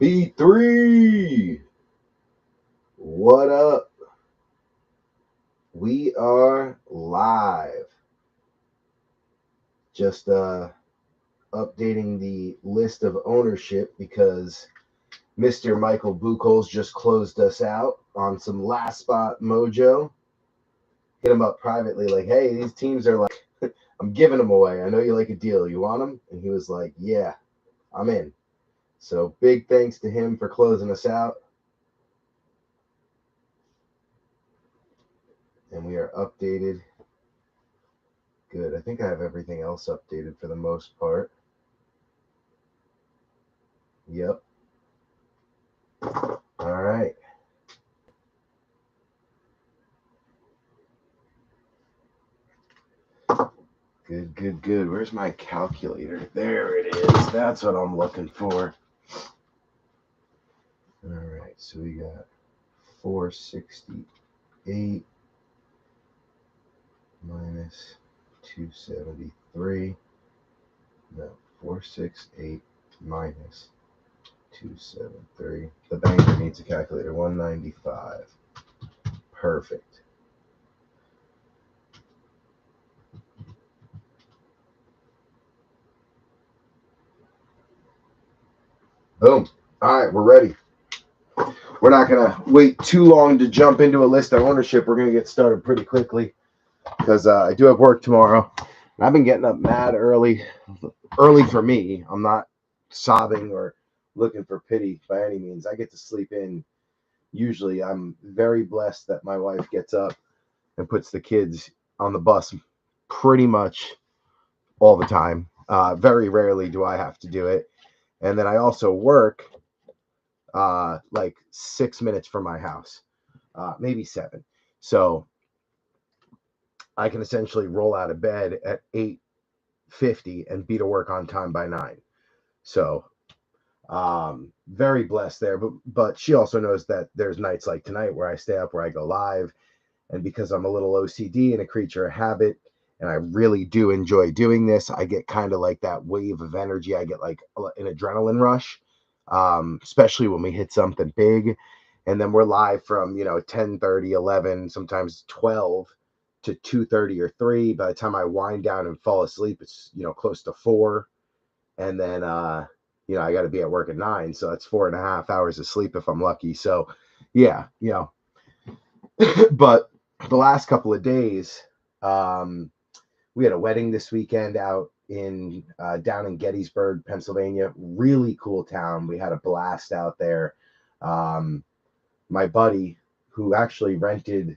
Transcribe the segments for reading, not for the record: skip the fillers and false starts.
B3. What up? We are live. Just updating the list of ownership because Mr. Michael Buchholz just closed us out on some last spot mojo. Hit him up privately, like, hey, these teams are like, I'm giving them away. I know you like a deal. You want them? And he was like, yeah, I'm in. So big thanks to him for closing us out. And we are updated. Good. I think I have everything else updated for the most part. Yep. All right. Good. Where's my calculator? There it is. That's what I'm looking for. All right. So we got 468 minus 273. No, 468 minus 273. The banker needs a calculator. 195. Perfect. Boom. All right, we're ready. We're not going to wait too long to jump into a list of ownership. We're going to get started pretty quickly because I do have work tomorrow. And I've been getting up mad early for me. I'm not sobbing or looking for pity by any means. I get to sleep in. Usually, I'm very blessed that my wife gets up and puts the kids on the bus pretty much all the time. Very rarely do I have to do it. And then I also work like 6 minutes from my house, maybe 7. So I can essentially roll out of bed at 8:50 and be to work on time by 9. So very blessed there. But she also knows that there's nights like tonight where I stay up, where I go live. And because I'm a little OCD and a creature of habit, and I really do enjoy doing this, I get kind of like that wave of energy. I get like an adrenaline rush, especially when we hit something big. And then we're live from 10:30, 11, sometimes 12 to 2:30 or 3. By the time I wind down and fall asleep, it's close to 4. And then I got to be at work at 9, so that's 4.5 hours of sleep if I'm lucky. So yeah, but the last couple of days, we had a wedding this weekend out in down in Gettysburg, Pennsylvania. Really cool town. We had a blast out there. My buddy, who actually rented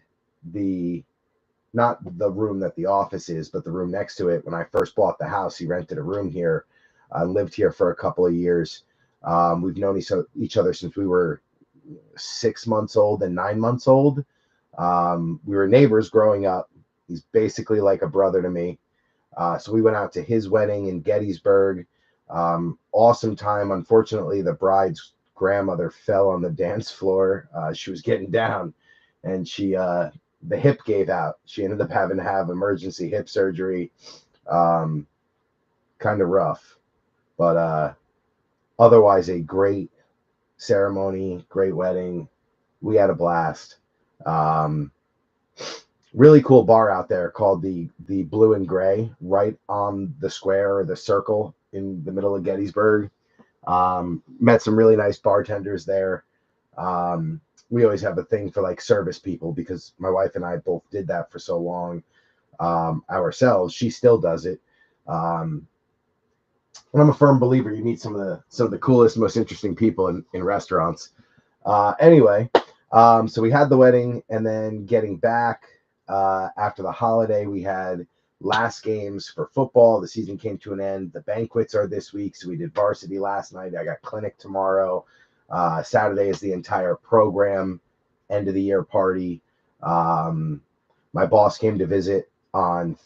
not the room that the office is, but the room next to it. When I first bought the house, he rented a room here. Lived here for a couple of years. We've known each other since we were 6 months old and 9 months old. We were neighbors growing up. He's basically like a brother to me. So we went out to his wedding in Gettysburg. Awesome time. Unfortunately, the bride's grandmother fell on the dance floor. She was getting down, and the hip gave out. She ended up having to have emergency hip surgery. Kind of rough, but otherwise a great ceremony, great wedding. We had a blast. Really cool bar out there called the Blue and Gray, right on the square or the circle in the middle of Gettysburg. Met some really nice bartenders there. We always have a thing for like service people because my wife and I both did that for so long ourselves. She still does it. And I'm a firm believer you meet some of the coolest, most interesting people in restaurants. Anyway, so we had the wedding, and then getting back after the holiday, we had last games for football. The season came to an end. The banquets are this week, so we did varsity last night. I got clinic tomorrow. Saturday is the entire program, end of the year party. My boss came to visit on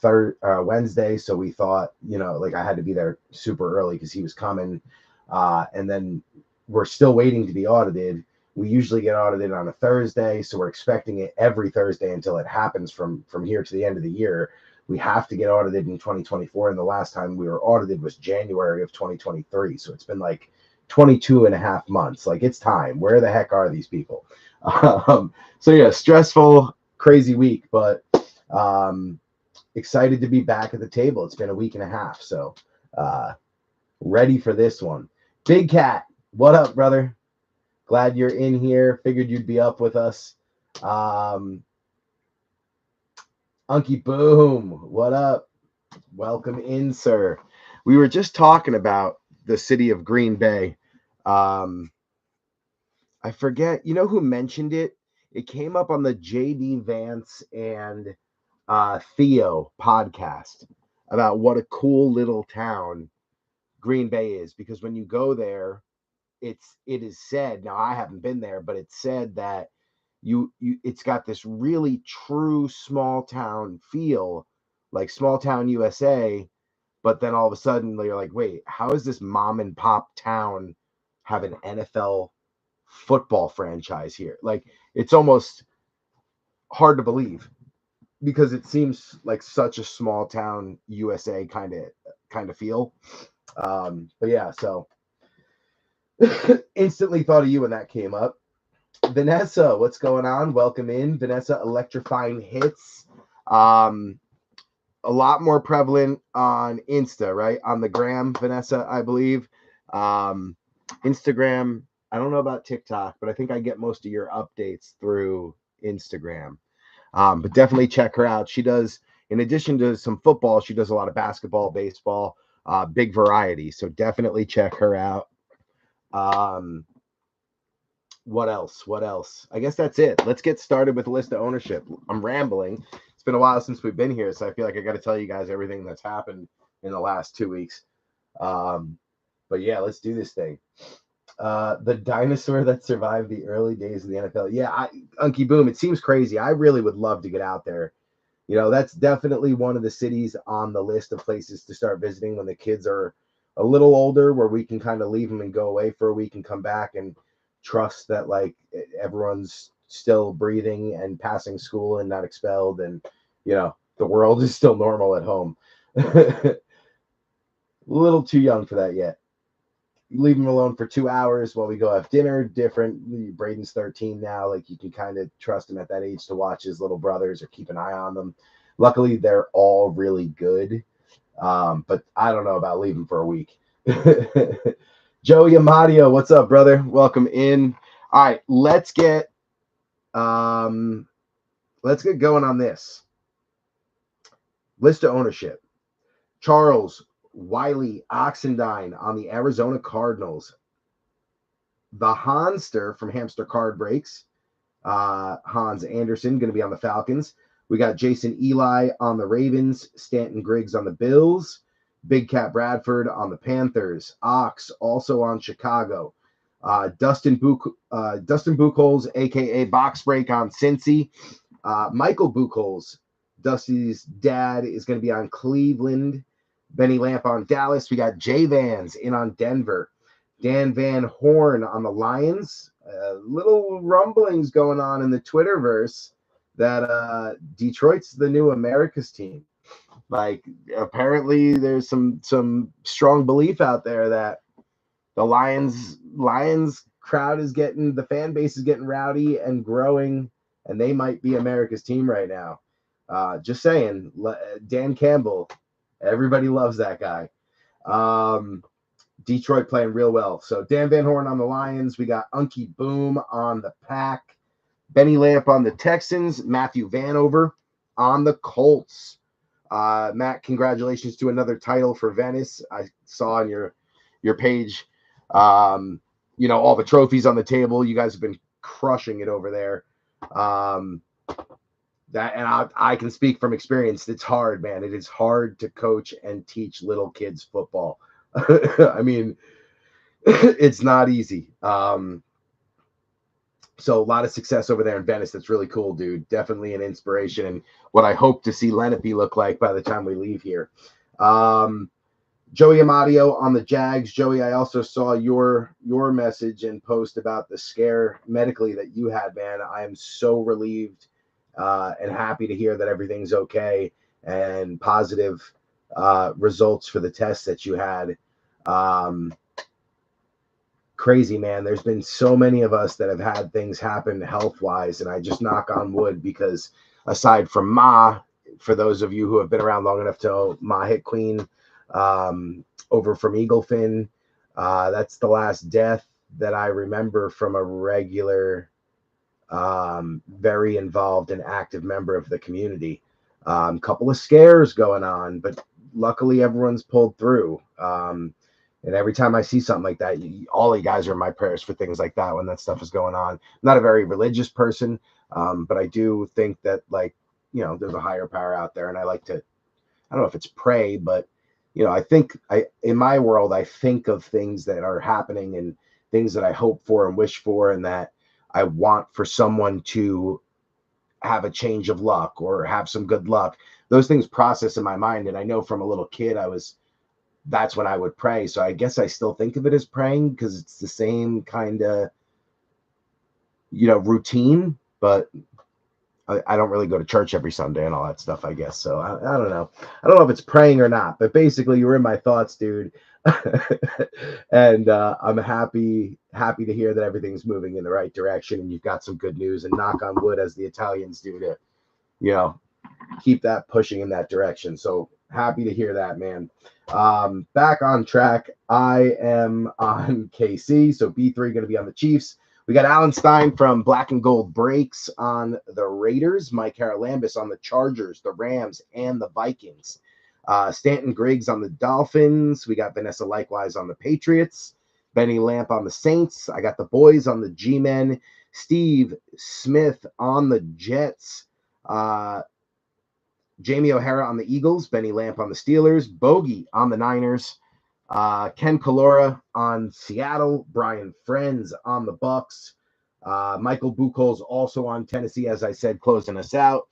Wednesday, so we thought, like I had to be there super early because he was coming. And then we're still waiting to be audited. We usually get audited on a Thursday, so we're expecting it every Thursday until it happens from here to the end of the year. We have to get audited in 2024, and the last time we were audited was January of 2023. So it's been like 22 and a half months. Like, it's time. Where the heck are these people? So yeah, stressful, crazy week, but excited to be back at the table. It's been a week and a half, so ready for this one. Big Cat, what up, brother? Glad you're in here. Figured you'd be up with us. Unky Boom, what up? Welcome in, sir. We were just talking about the city of Green Bay. I forget, you know who mentioned it? It came up on the JD Vance and Theo podcast about what a cool little town Green Bay is, because when you go there, it is said, now I haven't been there, but it's said that it's got this really true small town feel, like small town USA, but then all of a sudden you're like, wait, how is this mom and pop town have an NFL football franchise here? Like, it's almost hard to believe because it seems like such a small town USA kind of feel. But yeah, so instantly thought of you when that came up. Vanessa, what's going on? Welcome in, Vanessa. Electrifying hits. A lot more prevalent on Insta, right? On the gram, Vanessa, I believe. Instagram, I don't know about TikTok, but I think I get most of your updates through Instagram. But definitely check her out. She does, in addition to some football, she does a lot of basketball, baseball, big variety. So definitely check her out. What else? I guess that's it. Let's get started with a list of ownership. I'm rambling. It's been a while since we've been here, so I feel like I got to tell you guys everything that's happened in the last 2 weeks. But yeah, let's do this thing. The dinosaur that survived the early days of the NFL. Yeah, Unky Boom, it seems crazy. I really would love to get out there. You know, that's definitely one of the cities on the list of places to start visiting when the kids are a little older, where we can kind of leave them and go away for a week and come back and trust that like everyone's still breathing and passing school and not expelled, and you know, the world is still normal at home. A little too young for that yet. You leave him alone for 2 hours while we go have dinner. Different. Braden's 13 now. Like, you can kind of trust him at that age to watch his little brothers or keep an eye on them. Luckily, they're all really good. But I don't know about leaving for a week. Joey Amadio, what's up, brother? Welcome in. All right, let's get going on this list of ownership. Charles Wiley Oxendine on the Arizona Cardinals. The Hanster from Hamster Card Breaks, Hans Anderson, going to be on the Falcons. We got Jason Eli on the Ravens, Stanton Griggs on the Bills, Big Cat Bradford on the Panthers, Ox also on Chicago, Dustin Buchholz, a.k.a. Box Break, on Cincy, Michael Buchholz, Dusty's dad, is going to be on Cleveland, Benny Lamp on Dallas. We got Jay Vans in on Denver, Dan Van Horn on the Lions. Little rumblings going on in the Twitterverse that Detroit's the new America's team. Like, apparently there's some strong belief out there that the Lions crowd is getting, the fan base is getting rowdy and growing, and they might be America's team right now. Just saying. Dan Campbell, everybody loves that guy. Detroit playing real well. So Dan Van Horn on the Lions. We got Unky Boom on the Pack. Benny Lamp on the Texans. Matthew Vanover on the Colts. Matt, congratulations to another title for Venice. I saw on your page, you know, all the trophies on the table. You guys have been crushing it over there. I can speak from experience. It's hard, man. It is hard to coach and teach little kids football. I mean, it's not easy. So a lot of success over there in Venice. That's really cool, dude. Definitely an inspiration, and what I hope to see Lenape look like by the time we leave here. Joey Amadio on the Jags. Joey, I also saw your message and post about the scare medically that you had, man. I am so relieved and happy to hear that everything's okay and positive results for the tests that you had. crazy, man. There's been so many of us that have had things happen health-wise, and I just knock on wood because aside from Ma, for those of you who have been around long enough to know Ma Hit Queen, over from Eaglefin, that's the last death that I remember from a regular, very involved and active member of the community. Couple of scares going on, but luckily everyone's pulled through. And every time I see something like that, all you guys are in my prayers for things like that when that stuff is going on. I'm not a very religious person, but I do think that, like, there's a higher power out there, and I like to, I don't know if it's pray, but I think in my world, I think of things that are happening and things that I hope for and wish for, and that I want for someone to have a change of luck or have some good luck. Those things process in my mind, and I know from a little kid that's when I would pray. So I guess I still think of it as praying because it's the same kind of, routine, but I don't really go to church every Sunday and all that stuff, I guess. So I don't know. I don't know if it's praying or not, but basically you were in my thoughts, dude. And I'm happy to hear that everything's moving in the right direction and you've got some good news, and knock on wood, as the Italians do, to, keep that pushing in that direction. So happy to hear that, man. Back on track. I am on KC. So B3 going to be on the Chiefs. We got Alan Stein from Black and Gold Breaks on the Raiders. Mike Haralambis on the Chargers, the Rams, and the Vikings. Stanton Griggs on the Dolphins. We got Vanessa likewise on the Patriots. Benny Lamp on the Saints. I got the boys on the G-Men. Steve Smith on the Jets. Jamie O'Hara on the Eagles. Benny Lamp on the Steelers. Bogey on the Niners. Ken Colora on Seattle. Brian Friends on the Bucks. Michael Buchholz also on Tennessee, as I said, closing us out.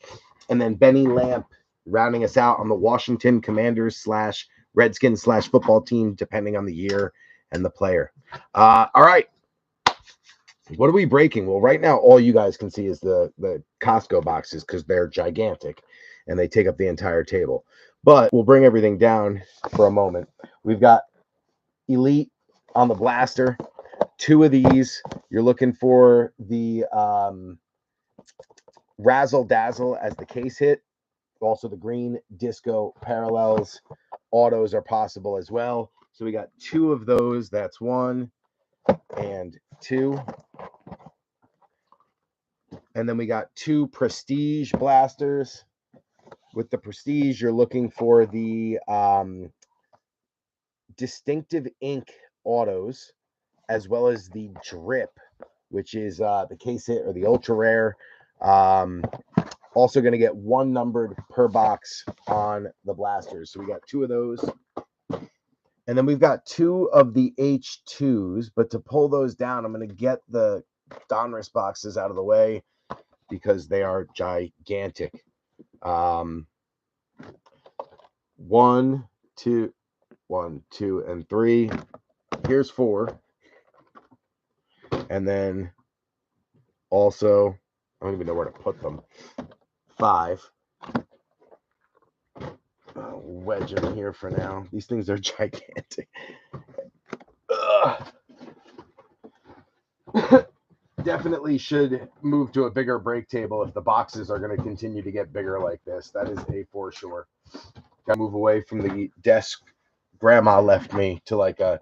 And then Benny Lamp rounding us out on the Washington Commanders / Redskins / football team, depending on the year and the player. All right. What are we breaking? Well, right now, all you guys can see is the Costco boxes because they're gigantic and they take up the entire table. But we'll bring everything down for a moment. We've got Elite on the blaster. 2 of these. You're looking for the Razzle Dazzle as the case hit. Also, the green disco parallels. Autos are possible as well. So we got 2 of those. That's 1 and 2. And then we got 2 Prestige blasters. With the Prestige, you're looking for the Distinctive Ink autos, as well as the Drip, which is the case hit or the ultra rare. Also going to get 1 numbered per box on the blasters. So we got 2 of those. And then we've got 2 of the H2s. But to pull those down, I'm going to get the Donruss boxes out of the way because they are gigantic. 1, 2, 1, 2, and 3. Here's 4. And then also, I don't even know where to put them. 5. Wedge them here for now. These things are gigantic. Definitely should move to a bigger break table if the boxes are going to continue to get bigger like this. That is a for sure. Got to move away from the desk grandma left me to like a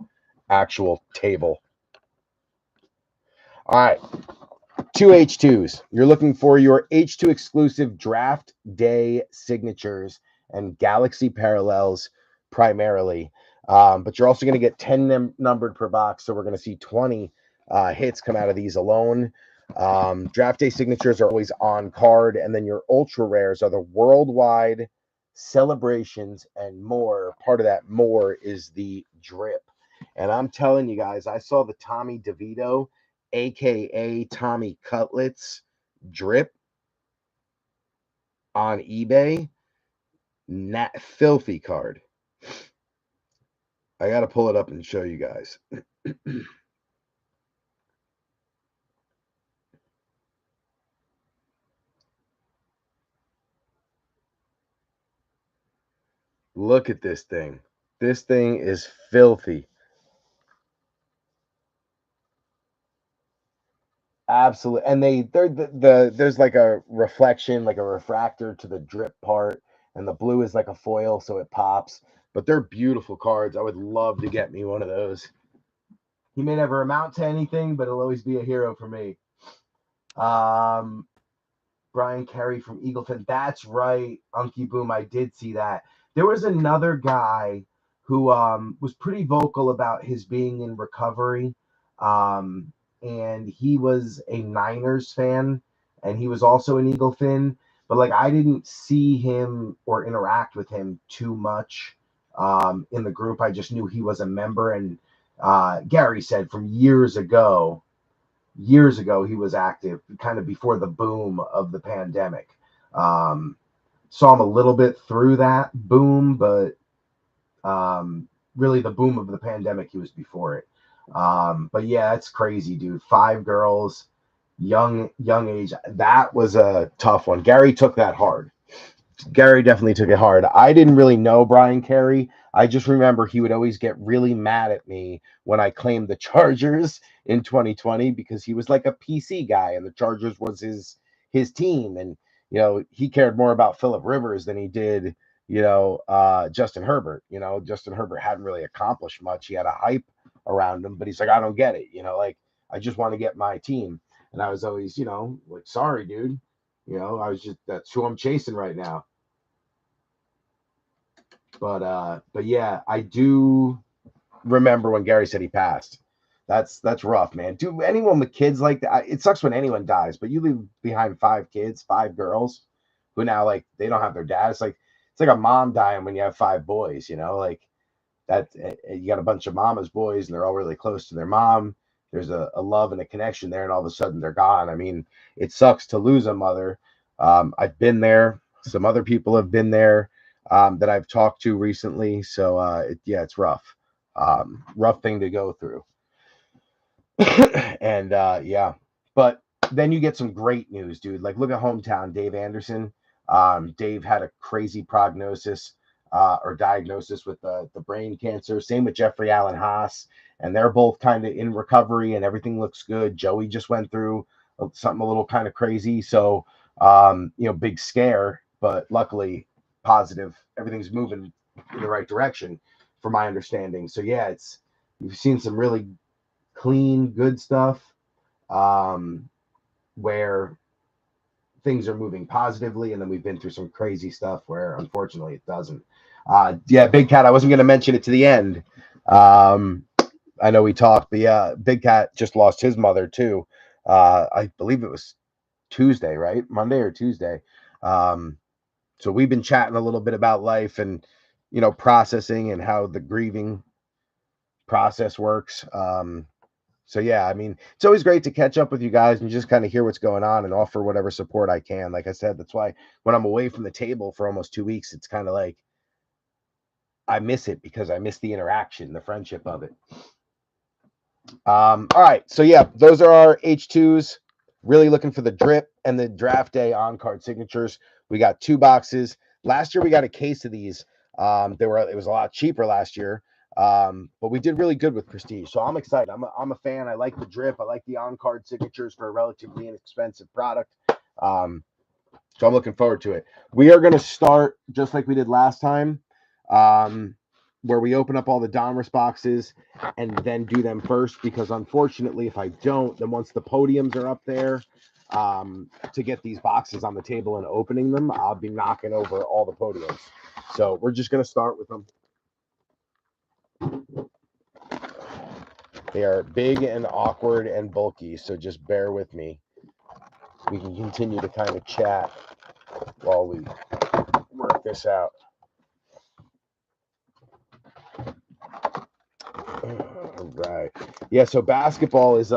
actual table. All right. 2 H2s. You're looking for your H2 exclusive draft day signatures and Galaxy parallels primarily. But you're also going to get 10 numbered per box. So we're going to see 20 hits come out of these alone. Draft day signatures are always on card. And then your ultra rares are the worldwide celebrations and more. Part of that more is the Drip. And I'm telling you guys, I saw the Tommy DeVito, aka Tommy Cutlets Drip on eBay. Filthy card. I gotta pull it up and show you guys. Look at this thing. This thing is filthy. Absolutely. And they're there's like a reflection, like a refractor to the drip part, and the blue is like a foil, so it pops. But they're beautiful cards. I would love to get me one of those. He may never amount to anything, but he'll always be a hero for me. Um, Brian Carey from Eaglefin. That's right, Unky Boom. I did see that. There was another guy who was pretty vocal about his being in recovery. And he was a Niners fan, and he was also an Eaglefin. But like, I didn't see him or interact with him too much in the group. I just knew he was a member. And Gary said from years ago he was active, kind of before the boom of the pandemic. um, Saw him a little bit through that boom, but really the boom of the pandemic he was before it. But yeah, it's crazy, dude. 5 girls, young age. That was a tough one. Gary took that hard. Gary definitely took it hard. I didn't really know Brian Carey. I just remember he would always get really mad at me when I claimed the Chargers in 2020 because he was like a PC guy and the Chargers was his team, and he cared more about Phillip Rivers than he did Justin Herbert. Justin Herbert hadn't really accomplished much. He had a hype around him, but he's like, I don't get it. Like, I just want to get my team, and I was always like, sorry, dude. I was just, that's who I'm chasing right now. But yeah, I do remember when Gary said he passed. That's rough, man. Do anyone with kids like that? It sucks when anyone dies, but you leave behind 5 kids, 5 girls, who now like they don't have their dad. It's like a mom dying when you have 5 boys. Like that. You got a bunch of mama's boys, and they're all really close to their mom. There's a love and a connection there, and all of a sudden they're gone. I mean, it sucks to lose a mother. I've been there. Some other people have been there that I've talked to recently. So yeah, it's rough. Rough thing to go through. And yeah, but then you get some great news, dude. Like, look at hometown Dave Anderson. Dave had a crazy prognosis or diagnosis with the brain cancer. Same with Jeffrey Allen Haas, and they're both kind of in recovery, and everything looks good. Joey just went through something a little kind of crazy, so big scare, but luckily positive. Everything's moving in the right direction, from my understanding. So yeah, you've seen some really clean, good stuff, where things are moving positively, and then we've been through some crazy stuff where unfortunately it doesn't. Yeah, Big Cat. I wasn't going to mention it to the end. I know we talked, but yeah, Big Cat just lost his mother too. I believe it was Tuesday, right? Monday or Tuesday. So we've been chatting a little bit about life and processing and how the grieving process works. So yeah, I mean, it's always great to catch up with you guys and just kind of hear what's going on and offer whatever support I can. Like I said, that's why when I'm away from the table for almost 2 weeks, it's kind of like I miss it because I miss the interaction, the friendship of it. All right, so yeah, those are our H2s. Really looking for the drip and the draft day on card signatures. We got 2 boxes. Last year we got a case of these. It was a lot cheaper last year. But we did really good with Prestige, so I'm excited. I'm a fan. I like the drip. I like the on-card signatures for a relatively inexpensive product. So I'm looking forward to it. We are going to start just like we did last time, where we open up all the Donruss boxes and then do them first, because unfortunately, if I don't, then once the podiums are up there, to get these boxes on the table and opening them, I'll be knocking over all the podiums. So we're just going to start with them. They are big and awkward and bulky, so just bear with me. We can continue to kind of chat while we work this out. All right. Yeah, so basketball is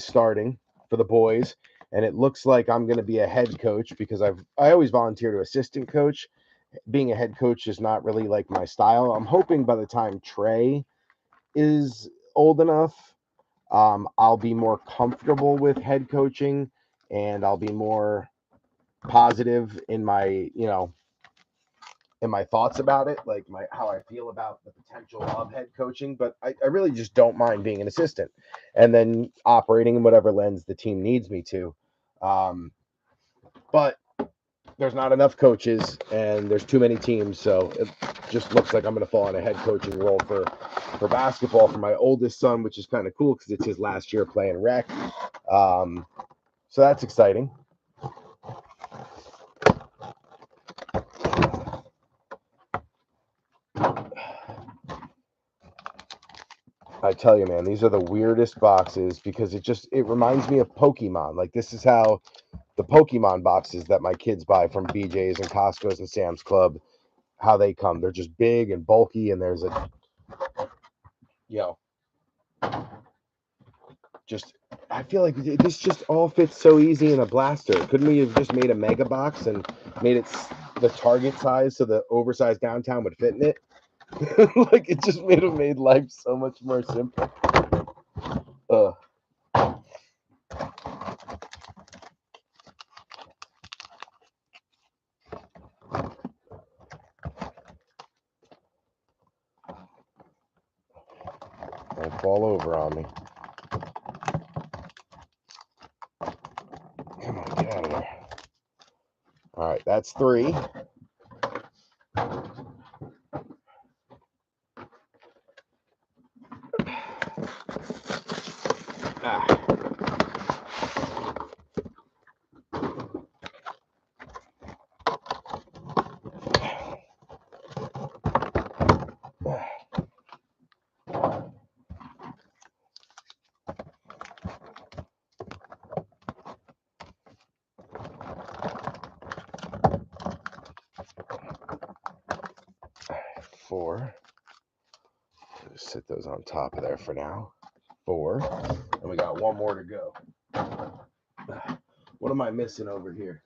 starting for the boys, and it looks like I'm going to be a head coach because I always volunteer to assistant coach. Being a head coach is not really like my style. I'm hoping by the time Trey is old enough, I'll be more comfortable with head coaching, and I'll be more positive in my and my thoughts about it, like how I feel about the potential of head coaching, but I really just don't mind being an assistant and then operating in whatever lens the team needs me to. But there's not enough coaches and there's too many teams, so it just looks like I'm going to fall in a head coaching role for basketball for my oldest son, which is kind of cool because it's his last year playing rec. So that's exciting. I tell you, man, these are the weirdest boxes because it reminds me of Pokemon. Like, this is how the Pokemon boxes that my kids buy from BJ's and Costco's and Sam's Club, how they come. They're just big and bulky, and there's I feel like this just all fits so easy in a blaster. Couldn't we have just made a mega box and made it the target size so the oversized downtown would fit in it? Like, it just made life so much more simple. Don't fall over on me. Come on, get out of here. All right, that's 3. Four. Just sit those on top of there for now. 4. And we got one more to go. What am I missing over here?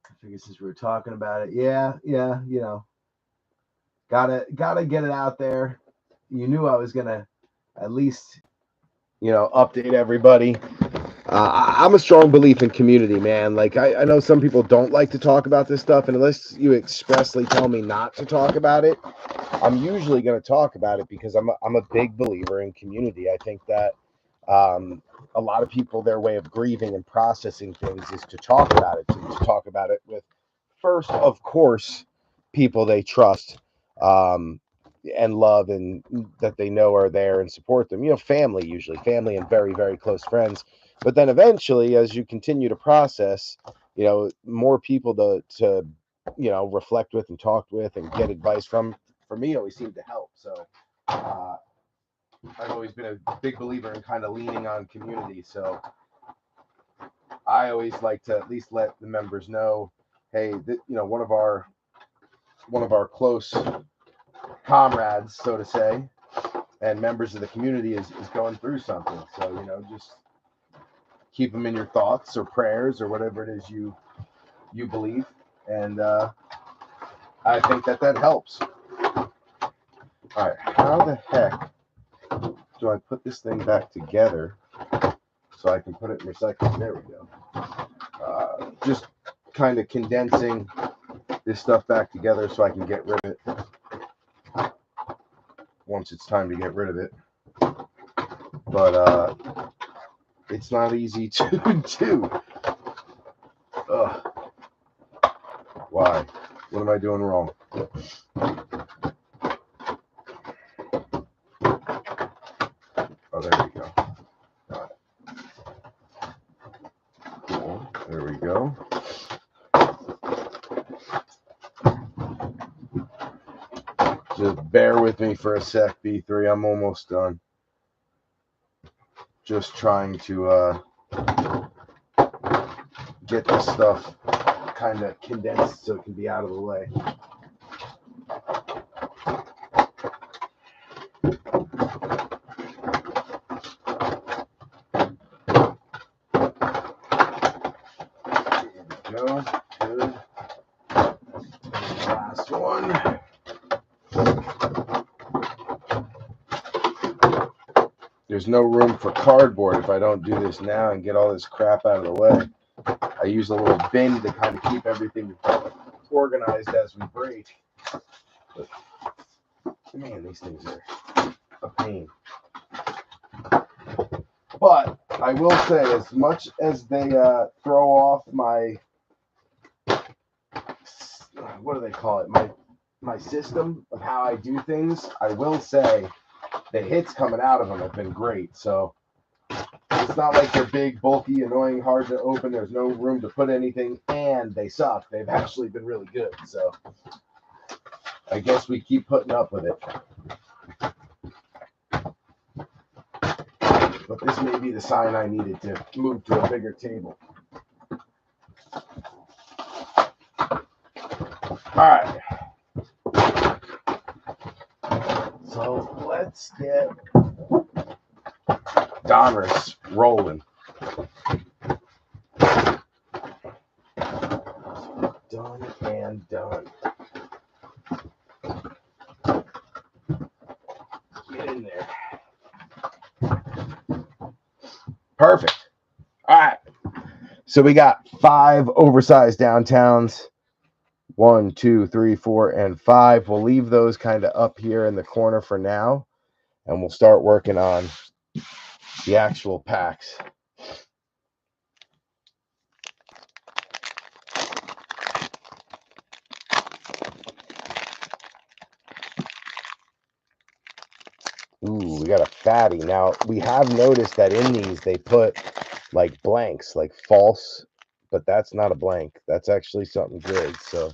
I figure since we were talking about it, yeah, gotta get it out there. You knew I was gonna at least, update everybody. I'm a strong belief in community, man. Like, I know some people don't like to talk about this stuff, and unless you expressly tell me not to talk about it, I'm usually going to talk about it because I'm a big believer in community. I think that a lot of people, their way of grieving and processing things is to talk about it, to talk about it with, first, of course, people they trust and love and that they know are there and support them. Family, usually family and very, very close friends. But then eventually, as you continue to process, more people to reflect with and talk with and get advice from, for me, always seemed to help. So I've always been a big believer in kind of leaning on community. So I always like to at least let the members know, hey, one of our close comrades, so to say, and members of the community is going through something. So, just keep them in your thoughts or prayers or whatever it is you believe. And I think that helps. All right, how the heck do I put this thing back together so I can put it in recycling? There we go. Just kind of condensing this stuff back together so I can get rid of it once it's time to get rid of it. But it's not easy to do. Why? What am I doing wrong? Oh, there we go. Got it. Cool. There we go. Just bear with me for a sec, B3. I'm almost done. Just trying to get this stuff kind of condensed so it can be out of the way. There we go. Good. Last one. There's no room for cardboard if I don't do this now and get all this crap out of the way. I use a little bin to kind of keep everything organized as we break. But, man, these things are a pain. But I will say, as much as they throw off my, what do they call it? My system of how I do things, I will say the hits coming out of them have been great. So it's not like they're big, bulky, annoying, hard to open. There's no room to put anything, and they suck. They've actually been really good. So I guess we keep putting up with it. But this may be the sign I needed to move to a bigger table. All right. So let's get Donruss rolling. Done and done. Get in there. Perfect. All right. So we got 5 oversized downtowns. 1, 2, 3, 4, and 5. We'll leave those kind of up here in the corner for now, and we'll start working on the actual packs. Ooh, we got a fatty. Now, we have noticed that in these, they put like blanks, like false, but that's not a blank. That's actually something good. So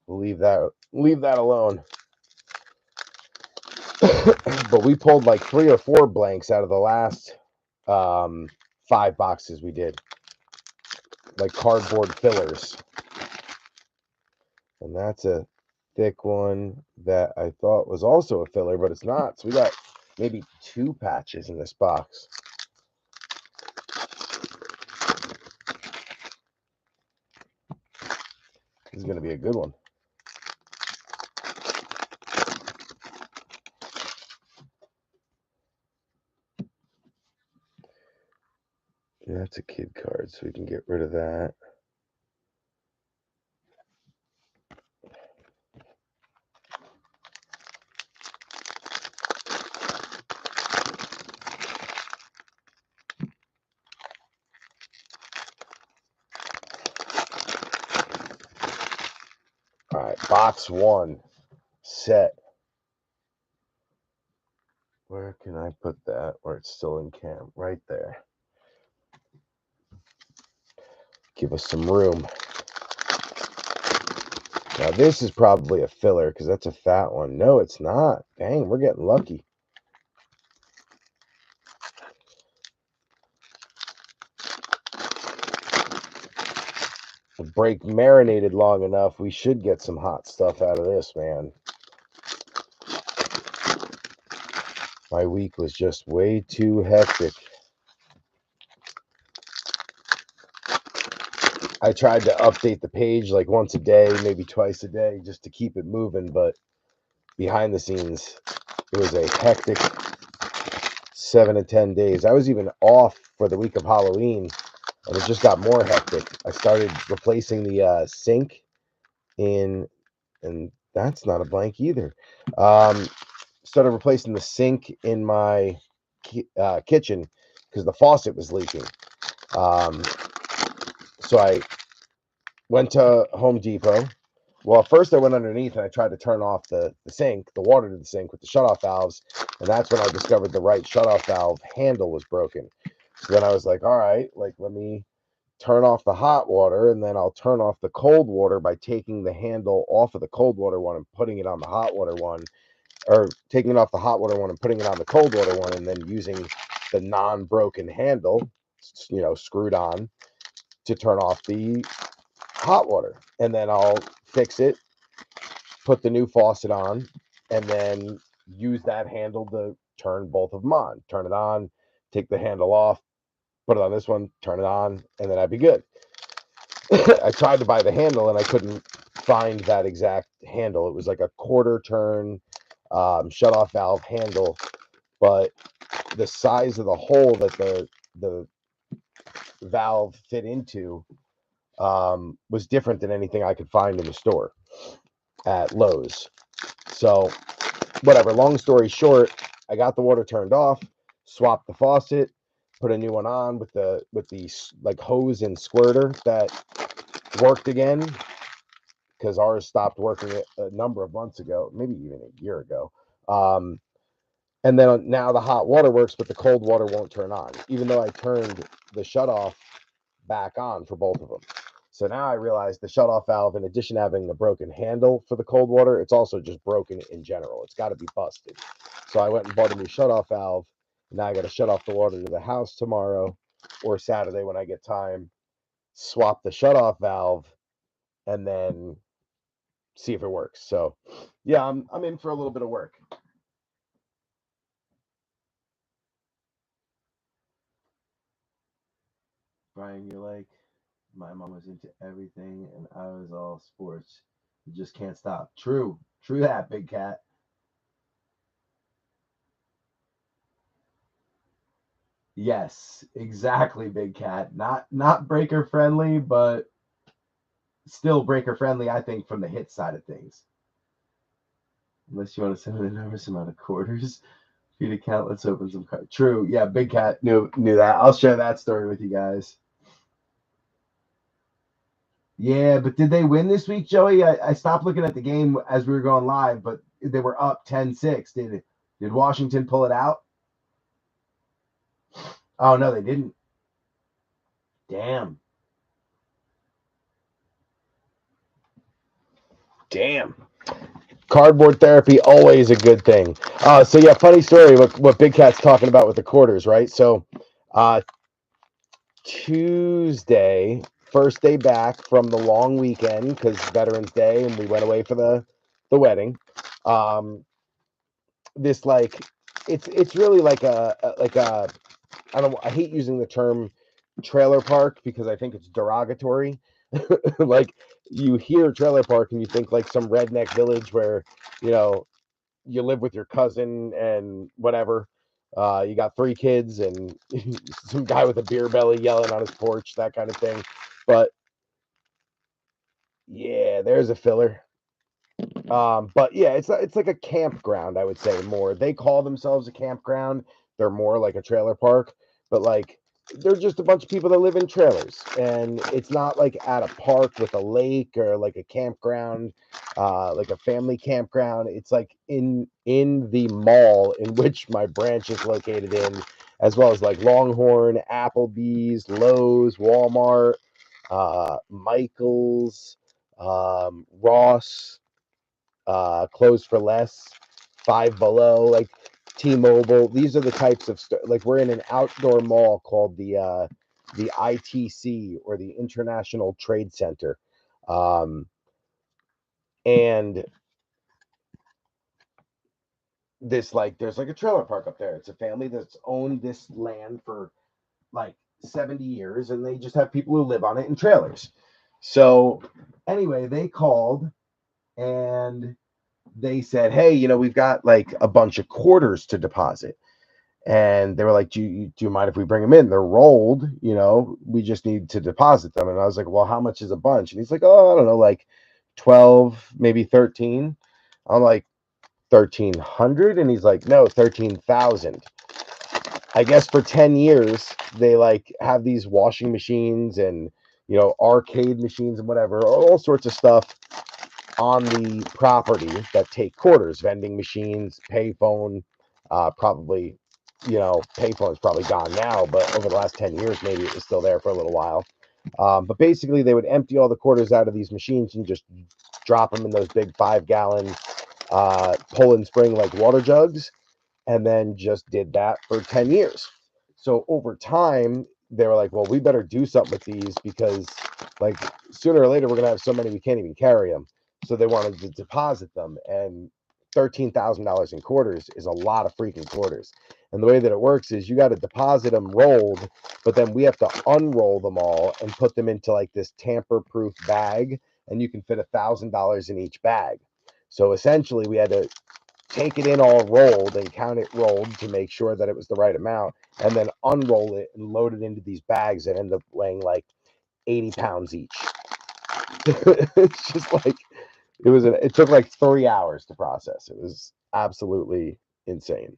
we'll leave that alone. But we pulled like 3 or 4 blanks out of the last 5 boxes we did, like cardboard fillers. And that's a thick one that I thought was also a filler, but it's not. So we got maybe 2 patches in this box. This is going to be a good one. That's a kid card, so we can get rid of that. All right, box 1 set. Where can I put that where it's still in cam? Right there. Give us some room. Now this is probably a filler because that's a fat one. No, it's not. Dang, we're getting lucky. The break marinated long enough, we should get some hot stuff out of this, man. My week was just way too hectic. I tried to update the page like once a day, maybe twice a day, just to keep it moving, but behind the scenes, it was a hectic 7 to 10 days. I was even off for the week of Halloween, and it just got more hectic. I started replacing the sink and that's not a blank either. Started replacing the sink in my kitchen because the faucet was leaking. So I went to Home Depot. Well, first I went underneath and I tried to turn off the sink, the water to the sink with the shutoff valves, and that's when I discovered the right shutoff valve handle was broken. So then I was like, all right, like let me turn off the hot water, and then I'll turn off the cold water by taking the handle off of the cold water one and putting it on the hot water one, or taking it off the hot water one and putting it on the cold water one, and then using the non-broken handle, screwed on, to turn off the hot water. And then I'll fix it, put the new faucet on, and then use that handle to turn both of them on. Turn it on, take the handle off, put it on this one, turn it on, and then I'd be good. I tried to buy the handle and I couldn't find that exact handle. It was like a quarter turn shutoff valve handle, but the size of the hole that the valve fit into was different than anything I could find in the store at Lowe's. So whatever, long story short, I got the water turned off, swapped the faucet, put a new one on with the like hose and squirter that worked again, because ours stopped working a number of months ago, maybe even a year ago. And then now the hot water works, but the cold water won't turn on, even though I turned the shutoff back on for both of them. So now I realize the shutoff valve, in addition to having a broken handle for the cold water, it's also just broken in general. It's got to be busted. So I went and bought a new shutoff valve. Now I got to shut off the water to the house tomorrow or Saturday when I get time, swap the shutoff valve, and then see if it works. So yeah, I'm in for a little bit of work. Brian, you're like, my mom was into everything and I was all sports. You just can't stop. True that, big cat. Yes, exactly, big cat. Not breaker friendly, but still breaker friendly, I think, from the hit side of things. Unless you want to send an enormous amount of quarters. Feed account, let's open some cards. True, yeah, big cat knew that. I'll share that story with you guys. Yeah, but did they win this week, Joey? I stopped looking at the game as we were going live, but they were up 10-6. Did Washington pull it out? Oh no, they didn't. Damn. Damn. Cardboard therapy, always a good thing. So yeah, funny story. What Big Cat's talking about with the quarters, right? So, Tuesday, first day back from the long weekend because Veterans Day, and we went away for the wedding. This like, it's really like a I hate using the term trailer park because I think it's derogatory. Like, you hear trailer park and you think like some redneck village where, you know, you live with your cousin and whatever. You got 3 kids and some guy with a beer belly yelling on his porch, that kind of thing. But yeah, there's a filler. But yeah, it's like a campground, I would say more. They call themselves a campground. They're more like a trailer park, but like they're just a bunch of people that live in trailers. And it's not like at a park with a lake or like a campground, like a family campground. It's like in the mall in which my branch is located in, as well as like Longhorn, Applebee's, Lowe's, Walmart, Michael's, Ross, Close for Less, Five Below, like T-Mobile. These are the types of like we're in an outdoor mall called the ITC, or the International Trade Center, and this like there's like a trailer park up there. It's a family that's owned this land for like 70 years, and they just have people who live on it in trailers. So anyway, they called and they said, hey, we've got like a bunch of quarters to deposit. And they were like, do you mind if we bring them in? They're rolled, we just need to deposit them. And I was like, well, how much is a bunch? And he's like, oh, I don't know, like 12, maybe 13. I'm like, 1,300? And he's like, no, 13,000. I guess for 10 years, they like have these washing machines and, arcade machines and whatever, all sorts of stuff on the property that take quarters, vending machines, payphone, probably, payphone's probably gone now, but over the last 10 years, maybe it was still there for a little while. But basically, they would empty all the quarters out of these machines and just drop them in those big 5-gallon Poland Spring like water jugs, and then just did that for 10 years. So over time, they were like, well, we better do something with these because like sooner or later, we're going to have so many we can't even carry them. So they wanted to deposit them, and $13,000 in quarters is a lot of freaking quarters. And the way that it works is you got to deposit them rolled, but then we have to unroll them all and put them into like this tamper-proof bag, and you can fit $1,000 in each bag. So essentially, we had to take it in all rolled and count it rolled to make sure that it was the right amount, and then unroll it and load it into these bags that end up weighing like 80 pounds each. It's just like it took like 3 hours to process. It was absolutely insane.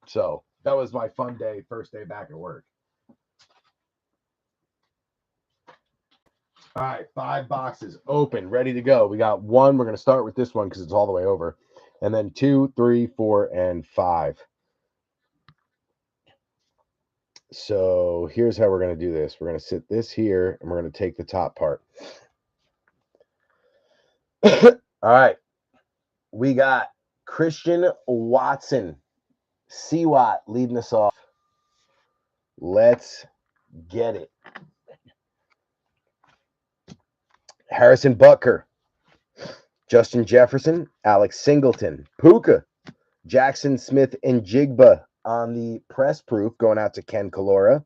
So that was my fun day, first day back at work. All right, 5 boxes open, ready to go. We got one. We're going to start with this one because it's all the way over. And then 2, 3, 4, and 5. So here's how we're going to do this. We're going to sit this here, and we're going to take the top part. All right. We got Christian Watson. C-Watt leading us off. Let's get it. Harrison Butker. Justin Jefferson. Alex Singleton. Puka. Jackson Smith and Jigba on the press proof going out to Ken Kalora.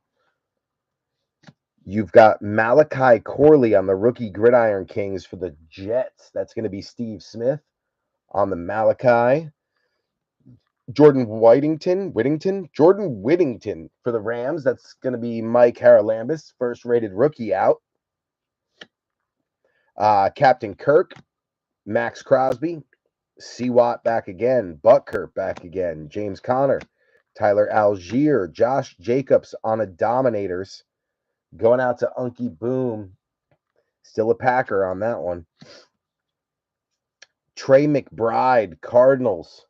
You've got Malachi Corley on the rookie Gridiron Kings for the Jets. That's going to be Steve Smith on the Malachi. Jordan Whittington for the Rams. That's going to be Mike Haralambis, first rated rookie out. Captain Kirk, Max Crosby, C-Watt back again, Butker back again, James Conner, Tyler Algier, Josh Jacobs on a Dominators, going out to Unky Boom, still a Packer on that one. Trey McBride, Cardinals,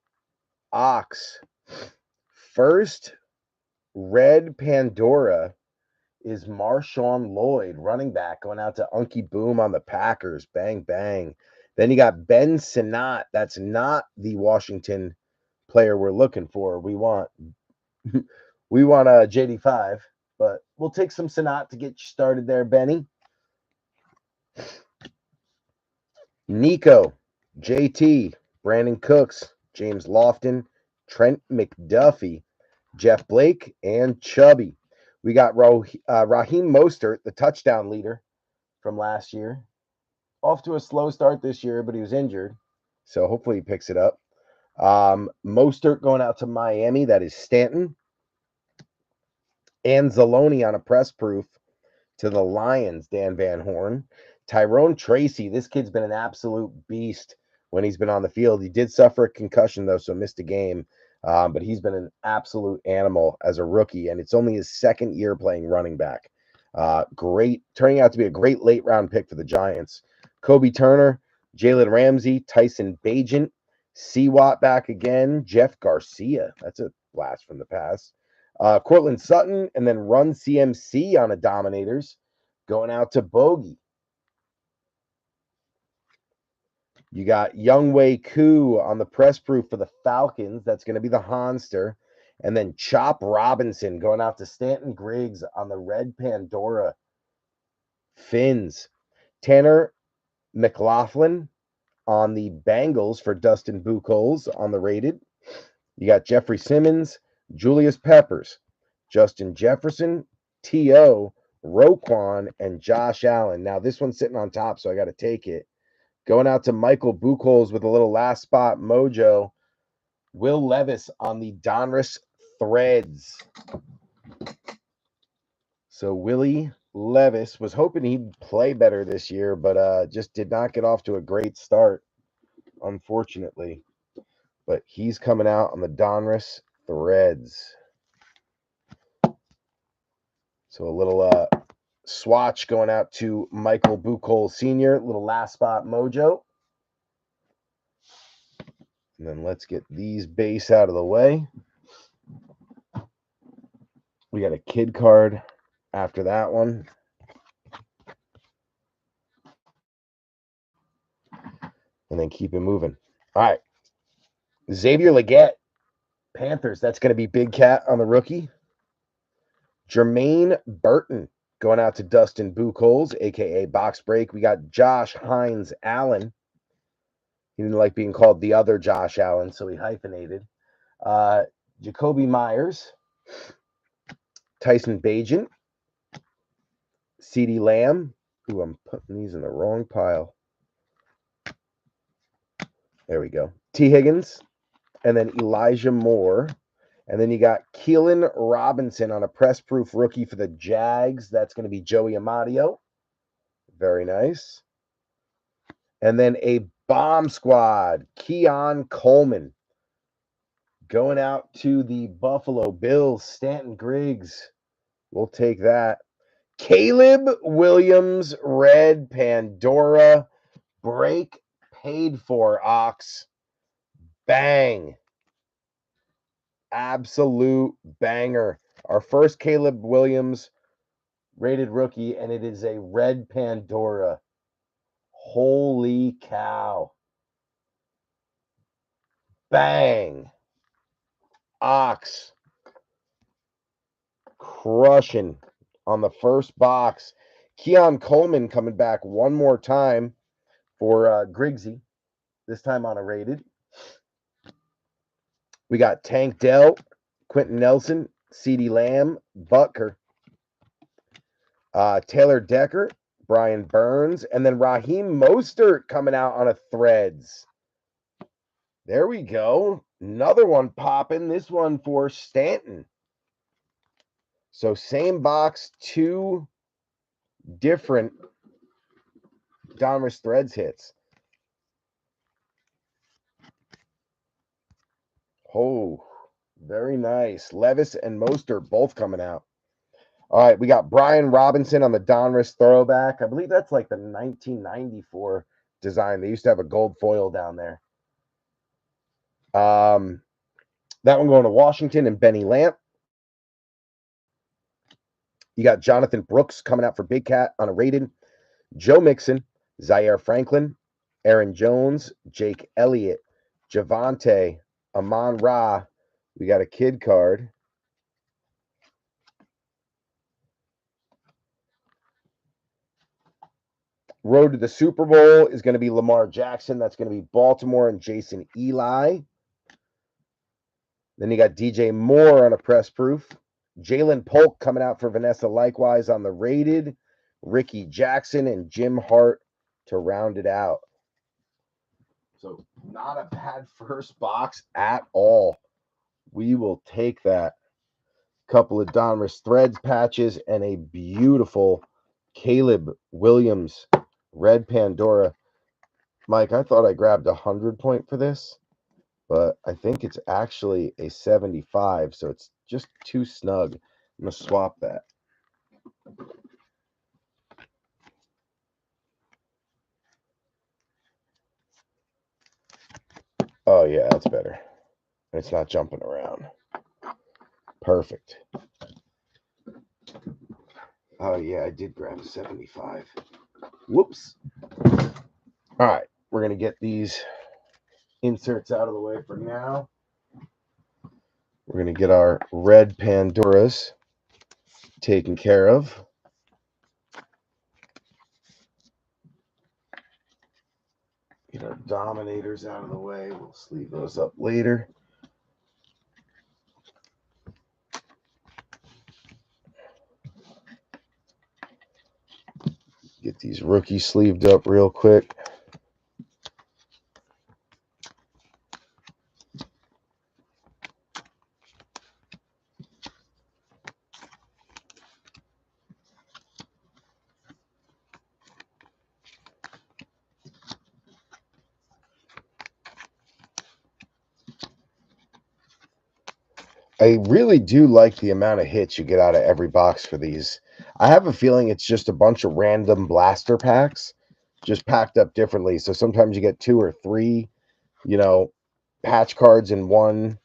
Ox. First red Pandora is Marshawn Lloyd, running back, going out to Unky Boom on the Packers. Bang, bang. Then you got Ben Sinnott. That's not the Washington player we're looking for. We want a JD5, but we'll take some Sinnott to get you started there, Benny. Nico, JT, Brandon Cooks, James Lofton, Trent McDuffie, Jeff Blake, and Chubby. We got Raheem Mostert, the touchdown leader from last year. Off to a slow start this year, but he was injured. So hopefully he picks it up. Mostert going out to Miami. That is Stanton. And Zaloni on a press proof to the Lions, Dan Van Horn. Tyrone Tracy. This kid's been an absolute beast when he's been on the field. He did suffer a concussion, though, so missed a game. But he's been an absolute animal as a rookie, and it's only his second year playing running back. Great, turning out to be a great late round pick for the Giants. Kobe Turner, Jalen Ramsey, Tyson Bagent, C-Watt back again, Jeff Garcia. That's a blast from the past. Cortland Sutton, and then Run CMC on a Dominators, going out to Bogey. You got Younghoe Koo on the press proof for the Falcons. That's going to be the Honster. And then Chop Robinson going out to Stanton Griggs on the Red Pandora Fins. Tanner McLaughlin on the Bengals for Dustin Buchholz on the rated. You got Jeffrey Simmons, Julius Peppers, Justin Jefferson, T.O., Roquan, and Josh Allen. Now, this one's sitting on top, so I got to take it. Going out to Michael Buchholz with a little last spot mojo. Will Levis on the Donruss Threads. So Willie Levis was hoping he'd play better this year, but just did not get off to a great start, unfortunately. But he's coming out on the Donruss Threads. So a little swatch going out to Michael Buchholz Sr., little last spot mojo. And then let's get these base out of the way. We got a kid card after that one. And then keep it moving. All right. Xavier Legette, Panthers. That's going to be Big Cat on the rookie. Jermaine Burton going out to Dustin Buchholz, a.k.a. Box Break. We got Josh Hines Allen. He didn't like being called the other Josh Allen, so he hyphenated. Jacoby Myers. Tyson Bagent. CeeDee Lamb. Ooh, I'm putting these in the wrong pile. There we go. T. Higgins. And then Elijah Moore. And then you got Keelan Robinson on a press-proof rookie for the Jags. That's going to be Joey Amadio. Very nice. And then a bomb squad, Keon Coleman, going out to the Buffalo Bills, Stanton Griggs. We'll take that. Caleb Williams, red Pandora, break paid for, Ox. Bang. Absolute banger. Our first Caleb Williams rated rookie, and it is a red Pandora. Holy cow. Bang. Ox. Crushing on the first box. Keon Coleman coming back one more time for Griggsy, this time on a rated. We got Tank Dell, Quentin Nelson, CeeDee Lamb, Butker, Taylor Decker, Brian Burns, and then Raheem Mostert coming out on a threads. There we go. Another one popping. This one for Stanton. So same box, two different Donruss threads hits. Oh, very nice. Levis and Mostert both coming out. All right, we got Brian Robinson on the Donruss throwback. I believe that's like the 1994 design. They used to have a gold foil down there. That one going to Washington and Benny Lamp. You got Jonathan Brooks coming out for Big Cat on a rated. Joe Mixon, Zaire Franklin, Aaron Jones, Jake Elliott, Javante, Amon Ra. We got a kid card. Road to the Super Bowl is going to be Lamar Jackson. That's going to be Baltimore and Jason Eli. Then you got DJ Moore on a press proof. Jalen Polk coming out for Vanessa likewise on the rated. Ricky Jackson and Jim Hart to round it out. So not a bad first box at all. We will take that. Couple of Donruss threads patches and a beautiful Caleb Williams red Pandora. Mike, I thought I grabbed 100 point for this, but I think it's actually a 75, so it's just too snug. I'm going to swap that. Oh, yeah, that's better. It's not jumping around. Perfect. Oh, yeah, I did grab a 75. Whoops. All right, we're going to get these inserts out of the way for now. We're going to get our red Pandoras taken care of. Get our Dominators out of the way. We'll sleeve those up later. Get these rookies sleeved up real quick. I really do like the amount of hits you get out of every box for these. I have a feeling it's just a bunch of random blaster packs, just packed up differently. So sometimes you get 2 or 3, patch cards in one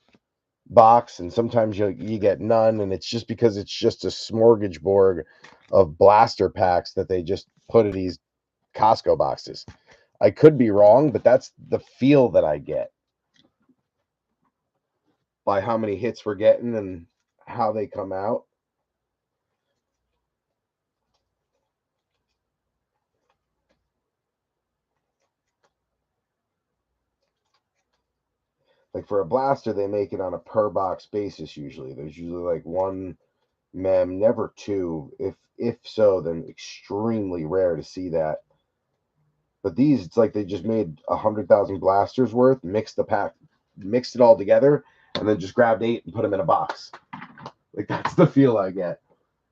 box, and sometimes you get none, and it's just because it's just a smorgasbord of blaster packs that they just put in these Costco boxes. I could be wrong, but that's the feel that I get by how many hits we're getting and how they come out. Like for a blaster, they make it on a per box basis usually. There's usually like 1 mem, never 2. If so, then extremely rare to see that. But these, it's like they just made 100,000 blasters worth, mixed it all together, and then just grabbed 8 and put them in a box. Like that's the feel I get.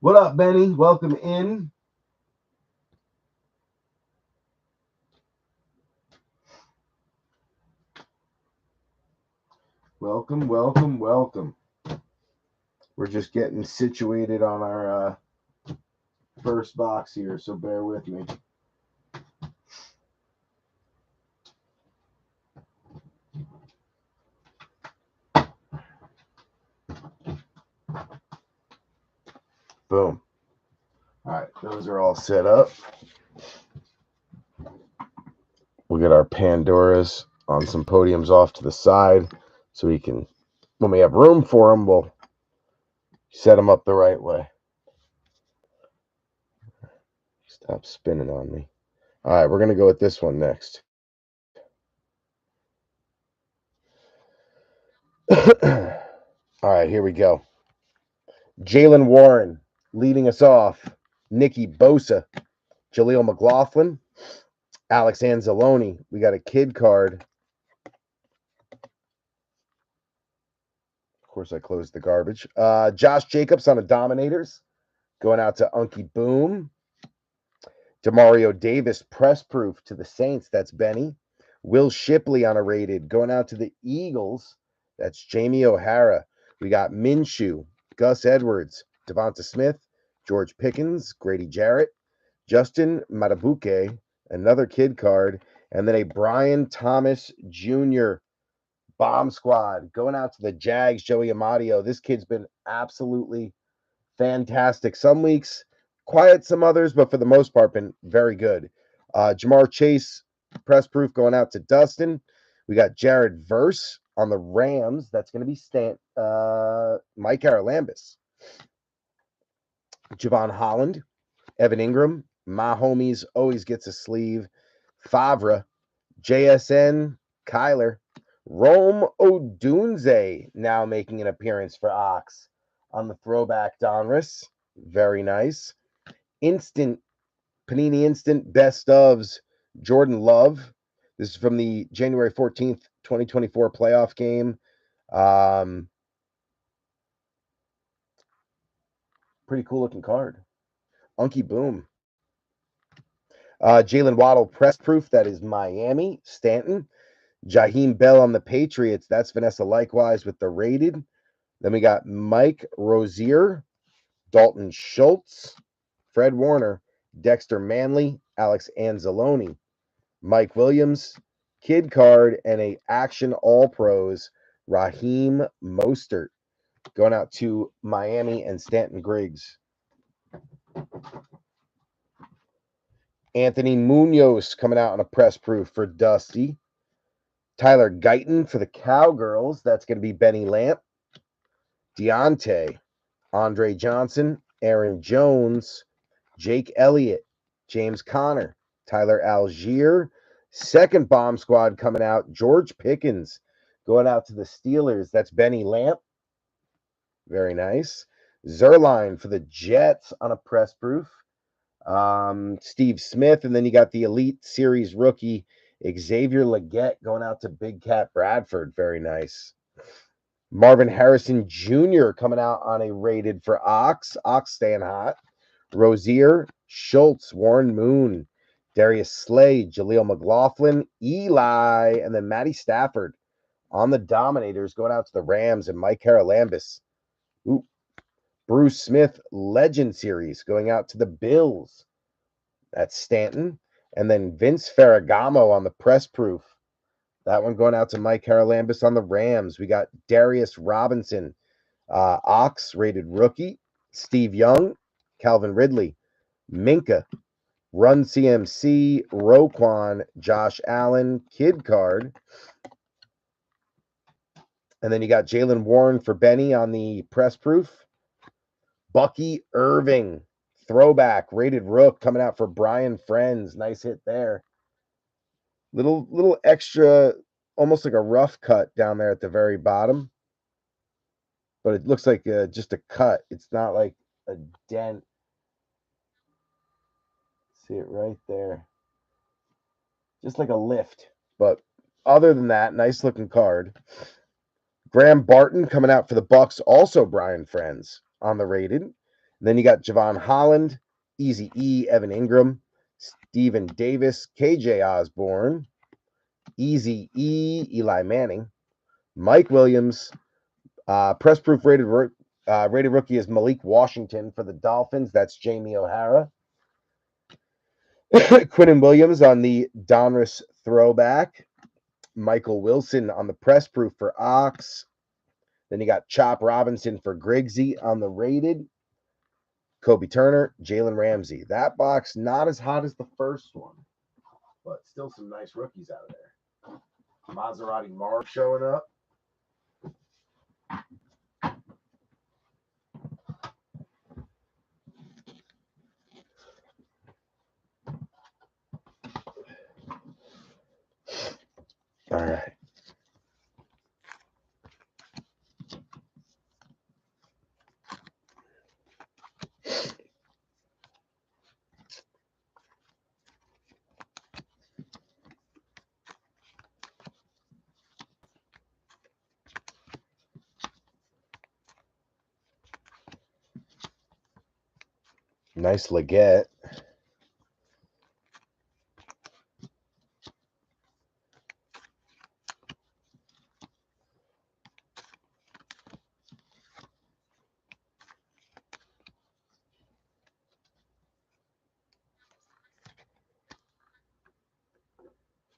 What up, Benny? Welcome in. Welcome, welcome, welcome. We're just getting situated on our first box here, so bear with me. Boom. All right, those are all set up. We'll get our Pandoras on some podiums off to the side so we can, when we have room for them, we'll set them up the right way. Stop spinning on me. All right, we're going to go with this one next. All right, here we go. Jalen Warren leading us off. Nikki Bosa, Jaleel McLaughlin, Alex Anzalone. We got a kid card. Of course, I closed the garbage. Josh Jacobs on the Dominators. Going out to Unky Boom. Demario Davis, press proof to the Saints. That's Benny. Will Shipley on a rated. Going out to the Eagles. That's Jamie O'Hara. We got Minshew, Gus Edwards, Devonta Smith, George Pickens, Grady Jarrett, Justin Matabuke, another kid card, and then a Brian Thomas Jr. bomb squad. Going out to the Jags, Joey Amadio. This kid's been absolutely fantastic. Some weeks quiet, some others, but for the most part, been very good. Jamar Chase, press proof going out to Dustin. We got Jared Verse on the Rams. That's going to be Mike Aralambis. Javon Holland, Evan Ingram, my homies always gets a sleeve. Favre, JSN, Kyler, Rome Odunze now making an appearance for Ox on the throwback Donruss. Very nice. Instant Panini Instant Best ofs Jordan Love. This is from the January 14th, 2024 playoff game. Pretty cool looking card. Unky Boom. Jalen Waddle press proof. That is Miami. Stanton. Jaheim Bell on the Patriots. That's Vanessa likewise with the rated. Then we got Mike Rozier, Dalton Schultz, Fred Warner, Dexter Manley, Alex Anzalone, Mike Williams, kid card, and a Action All Pros, Raheem Mostert. Going out to Miami and Stanton Griggs. Anthony Munoz coming out on a press proof for Dusty. Tyler Guyton for the Cowgirls. That's going to be Benny Lamp. Deontay, Andre Johnson, Aaron Jones, Jake Elliott, James Conner, Tyler Algier. Second bomb squad coming out. George Pickens going out to the Steelers. That's Benny Lamp. Very nice. Zerline for the Jets on a press proof. Steve Smith, and then you got the Elite Series rookie Xavier Legette going out to Big Cat Bradford. Very nice. Marvin Harrison Jr. coming out on a rated for Ox. Ox staying hot. Rozier, Schultz, Warren Moon, Darius Slay, Jaleel McLaughlin, Eli, and then Matty Stafford on the Dominators going out to the Rams and Mike Haralambis. Ooh. Bruce Smith Legend Series going out to the Bills. That's Stanton. And then Vince Ferragamo on the press proof. That one going out to Mike Haralambis on the Rams. We got Darius Robinson, Ox rated rookie. Steve Young, Calvin Ridley, Minka, Run CMC, Roquan, Josh Allen, kid card. And then you got Jalen Warren for Benny on the press proof. Bucky Irving, throwback, rated rook, coming out for Brian Friends. Nice hit there. Little extra, almost like a rough cut down there at the very bottom. But it looks like just a cut. It's not like a dent. See it right there. Just like a lift. But other than that, nice looking card. Graham Barton coming out for the Bucks. Also Brian Friends on the rated. And then you got Javon Holland, Easy E, Evan Ingram, Steven Davis, KJ Osborne, Easy E, Eli Manning, Mike Williams. Press proof rated rookie is Malik Washington for the Dolphins. That's Jamie O'Hara. Quinnen Williams on the Donruss throwback. Michael Wilson on the press proof for Ox. Then you got Chop Robinson for Griggsy on the rated. Kobe Turner, Jalen Ramsey. That box not as hot as the first one, but still some nice rookies out of there. Maserati Marv showing up. All right. Nice Leggett.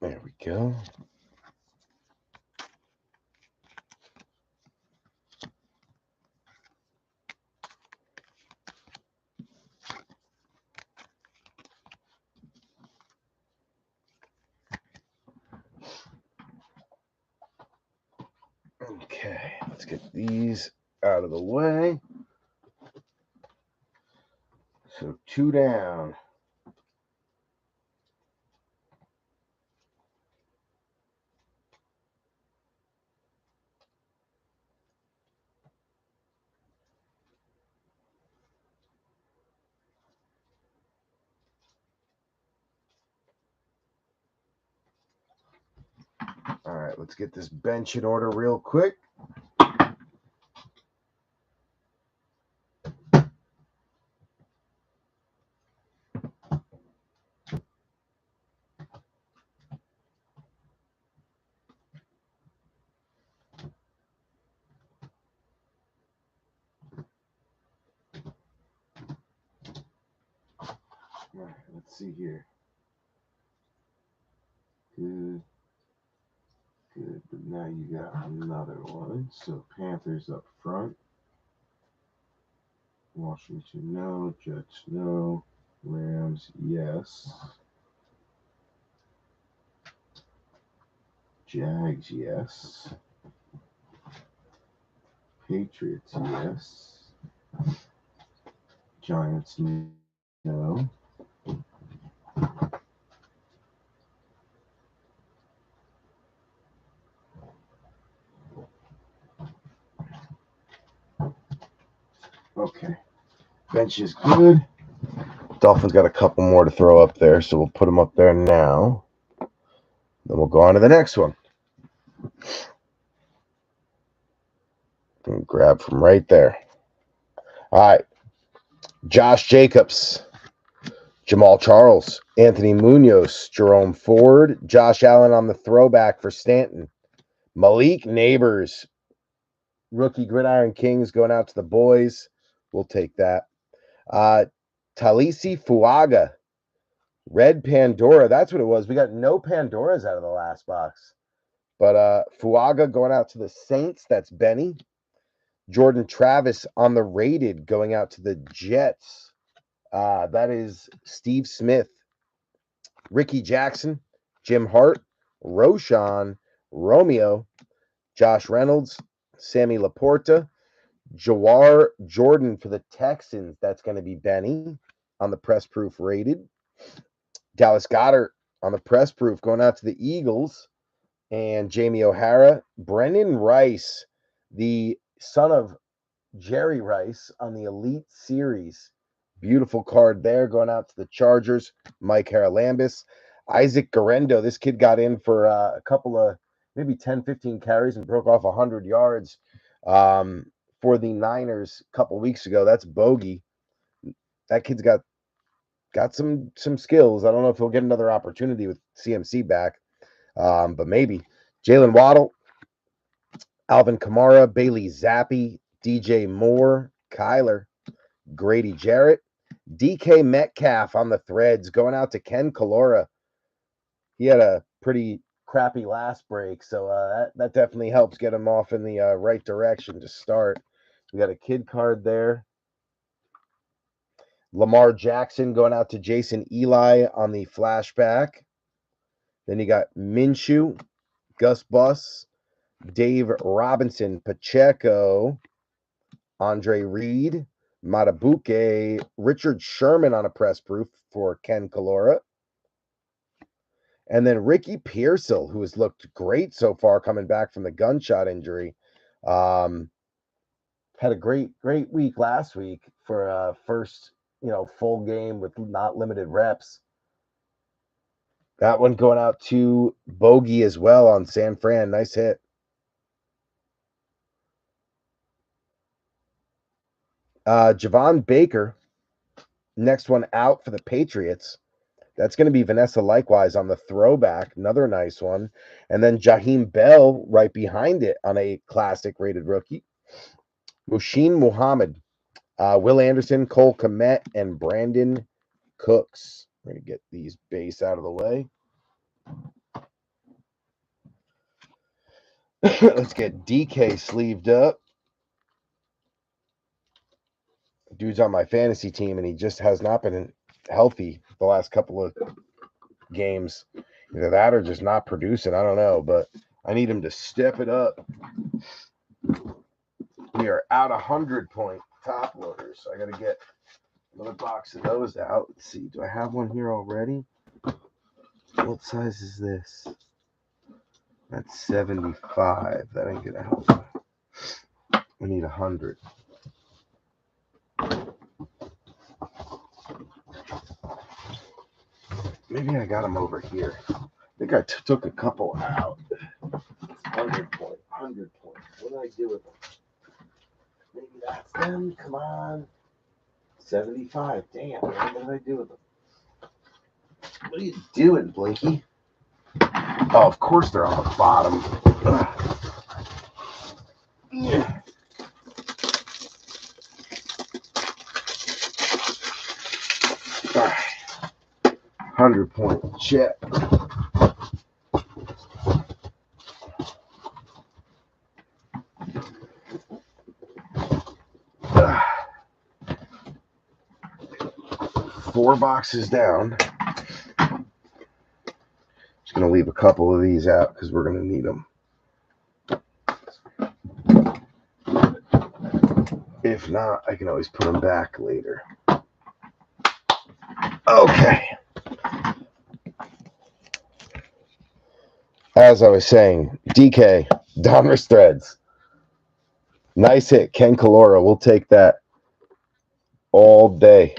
There we go. Okay, let's get these out of the way. So 2 down. All right, let's get this bench in order real quick. All right, let's see here. Good. Good, but now you got another one. So Panthers up front. Washington, no. Jets, no. Rams, yes. Jags, yes. Patriots, yes. Giants, no. Okay. Bench is good. Dolphins got a couple more to throw up there, so we'll put them up there now. Then we'll go on to the next one. And grab from right there. All right. Josh Jacobs, Jamal Charles, Anthony Munoz, Jerome Ford, Josh Allen on the throwback for Stanton, Malik Neighbors, rookie Gridiron Kings going out to the boys. We'll take that. Talisi Fuaga, Red Pandora. That's what it was. We got no Pandoras out of the last box. But Fuaga going out to the Saints. That's Benny. Jordan Travis on the rated going out to the Jets. That is Steve Smith. Ricky Jackson, Jim Hart, Roshan, Romeo, Josh Reynolds, Sammy Laporta, Jawar Jordan for the Texans. That's going to be Benny on the press proof rated. Dallas Goedert on the press proof going out to the Eagles. And Jamie O'Hara. Brendan Rice, the son of Jerry Rice on the Elite Series. Beautiful card there going out to the Chargers. Mike Haralambis. Isaac Garendo. This kid got in for a couple of maybe 10, 15 carries and broke off 100 yards for the Niners a couple weeks ago. That's Bogey. That kid's got some skills. I don't know if he'll get another opportunity with CMC back, but maybe. Jalen Waddle. Alvin Kamara, Bailey Zappi, DJ Moore, Kyler, Grady Jarrett, DK Metcalf on the threads, going out to Ken Kalora. He had a pretty crappy last break, so that definitely helps get him off in the right direction to start. We got a kid card there. Lamar Jackson going out to Jason Eli on the flashback. Then you got Minshew, Gus Bus, Dave Robinson, Pacheco, Andre Reed, Matabuke, Richard Sherman on a press proof for Ken Kalora. And then Ricky Pearsall, who has looked great so far coming back from the gunshot injury. Had a great week last week for first, full game with not limited reps. That one going out to Bogey as well on San Fran. Nice hit. Javon Baker, next one out for the Patriots. That's going to be Vanessa likewise on the throwback. Another nice one. And then Jaheim Bell right behind it on a classic rated rookie. Musheen Muhammad, Will Anderson, Cole Kmet, and Brandon Cooks. We're going to get these base out of the way. Let's get DK sleeved up. Dude's on my fantasy team, and he just has not been healthy the last couple of games. Either that or just not producing. I don't know, but I need him to step it up. We are out 100-point top loaders. So I got to get another box of those out. Let's see. Do I have one here already? What size is this? That's 75. That ain't going to help. We need 100. Maybe I got them over here. I think I took a couple out. 100 point. What did I do with them? Maybe that's them. Come on. 75. Damn, what did I do with them? What are you doing, Blinky? Oh, of course they're on the bottom. Yeah. All right. 100-point check. Four boxes down. Just going to leave a couple of these out because we're going to need them. If not, I can always put them back later. Okay. As I was saying, DK, Donruss threads. Nice hit, Ken Kalora. We'll take that all day.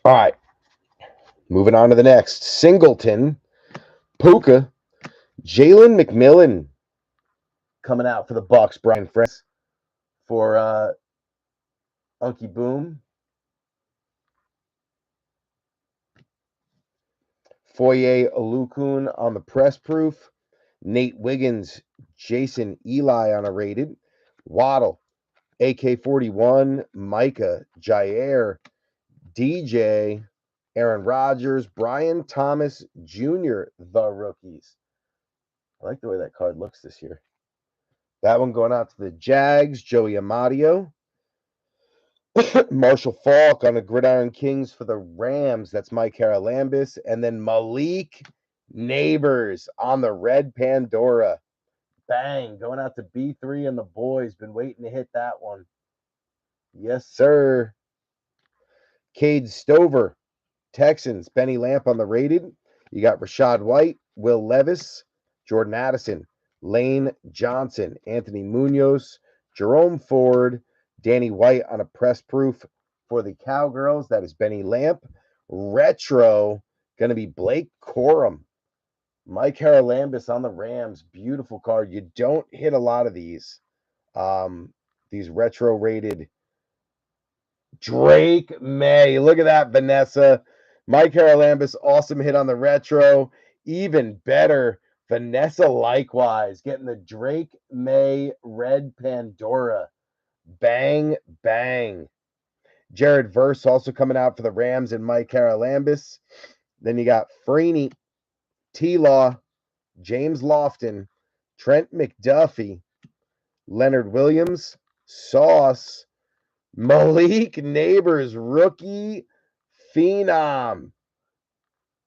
All right. Moving on to the next. Singleton, Puka, Jalen McMillan coming out for the Bucks. Brian Friends for Unky Boom. Foye Olukun on the press proof. Nate Wiggins, Jason Eli on a rated. Waddle, AK-41, Micah, Jair, DJ, Aaron Rodgers, Brian Thomas Jr., the rookies. I like the way that card looks this year. That one going out to the Jags, Joey Amadio. Marshall Faulk on the Gridiron Kings for the Rams. That's Mike Haralambis. And then Malik Neighbors on the Red Pandora. Bang. Going out to B3 and the boys. Been waiting to hit that one. Yes, sir. Cade Stover, Texans. Benny Lamp on the rated. You got Rashad White, Will Levis, Jordan Addison, Lane Johnson, Anthony Munoz, Jerome Ford, Danny White on a press proof for the Cowgirls. That is Benny Lamp. Retro, going to be Blake Corum. Mike Haralambis on the Rams. Beautiful card. You don't hit a lot of these retro rated. Drake May. Look at that, Vanessa. Mike Haralambis, awesome hit on the retro. Even better Vanessa likewise getting the Drake May Red Pandora. Bang, bang. Jared Verse also coming out for the Rams and Mike Carolambis. Then you got Freeney, T-Law, James Lofton, Trent McDuffie, Leonard Williams, Sauce, Malik Neighbors, rookie phenom.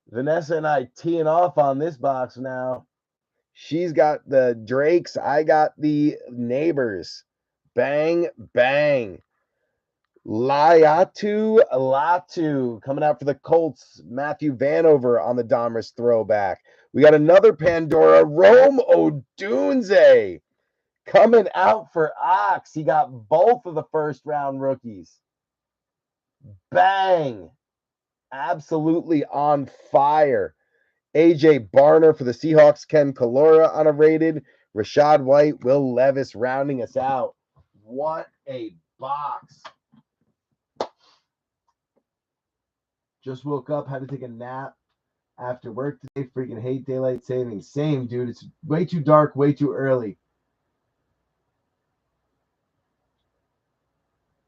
Vanessa and I teeing off on this box now. She's got the Drakes. I got the Neighbors. Bang, bang. Latu coming out for the Colts. Matthew Vanover on the Donruss throwback. We got another Pandora. Rome Odunze coming out for Ox. He got both of the first round rookies. Bang. Absolutely on fire. AJ Barner for the Seahawks. Ken Kalora on a rated. Rashad White, Will Levis rounding us out. What a box. Just woke up, had to take a nap after work today. Freaking hate daylight savings. Same, dude. It's way too dark, way too early.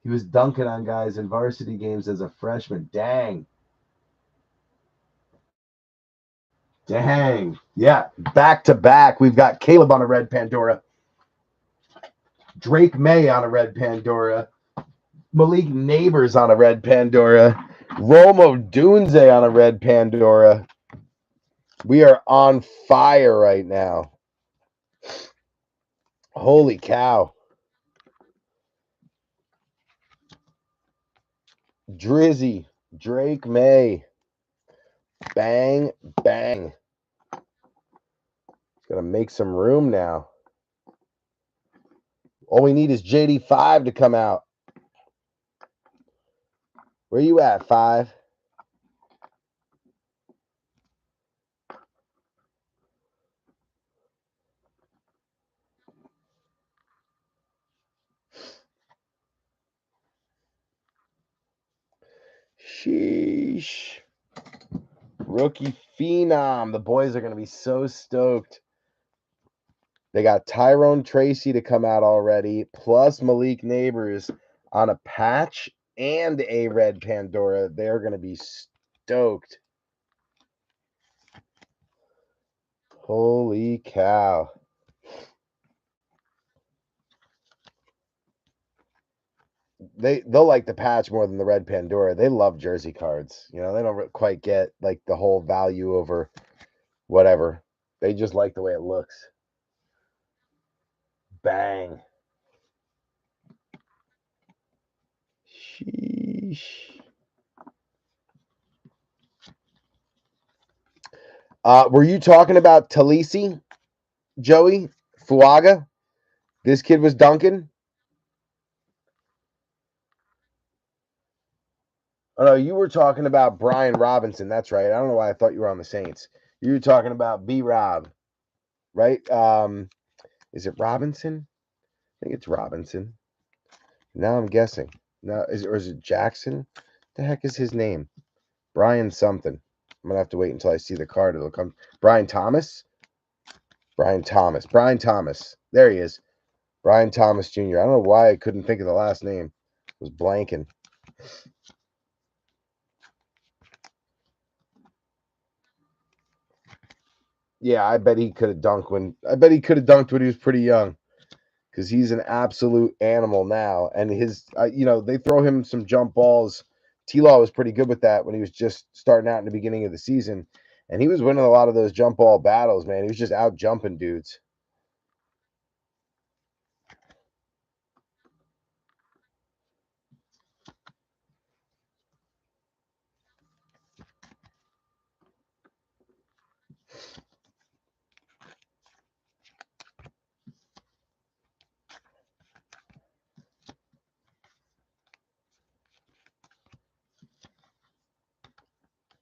He was dunking on guys in varsity games as a freshman. Dang. Dang. Yeah, back to back. We've got Caleb on a red Pandora. Drake May on a red Pandora. Malik Neighbors on a red Pandora. Romo Dunze on a red Pandora. We are on fire right now. Holy cow. Drizzy, Drake May. Bang, bang. Gotta make some room now. All we need is JD5 to come out. Where you at, 5? Sheesh. Rookie phenom. The boys are going to be so stoked. They got Tyrone Tracy to come out already, plus Malik Neighbors on a patch and a red Pandora. They're going to be stoked. Holy cow. They'll like the patch more than the red Pandora. They love jersey cards. You know, they don't quite get like the whole value over whatever. They just like the way it looks. Bang. Sheesh. Were you talking about Talisi, Joey Fuaga? This kid was dunking. Oh no, you were talking about Brian Robinson. That's right. I don't know why I thought you were on the Saints. You were talking about B Rob, right? Is it Robinson? I think it's Robinson. Now I'm guessing. Now is it Jackson? The heck is his name? Brian something. I'm gonna have to wait until I see the card. It'll come. Brian Thomas. Brian Thomas. Brian Thomas. There he is. Brian Thomas Jr. I don't know why I couldn't think of the last name. I was blanking. Yeah, I bet he could have dunked when he was pretty young, because he's an absolute animal now. And his, they throw him some jump balls. T-Law was pretty good with that when he was just starting out in the beginning of the season, and he was winning a lot of those jump ball battles. Man, he was just out jumping dudes.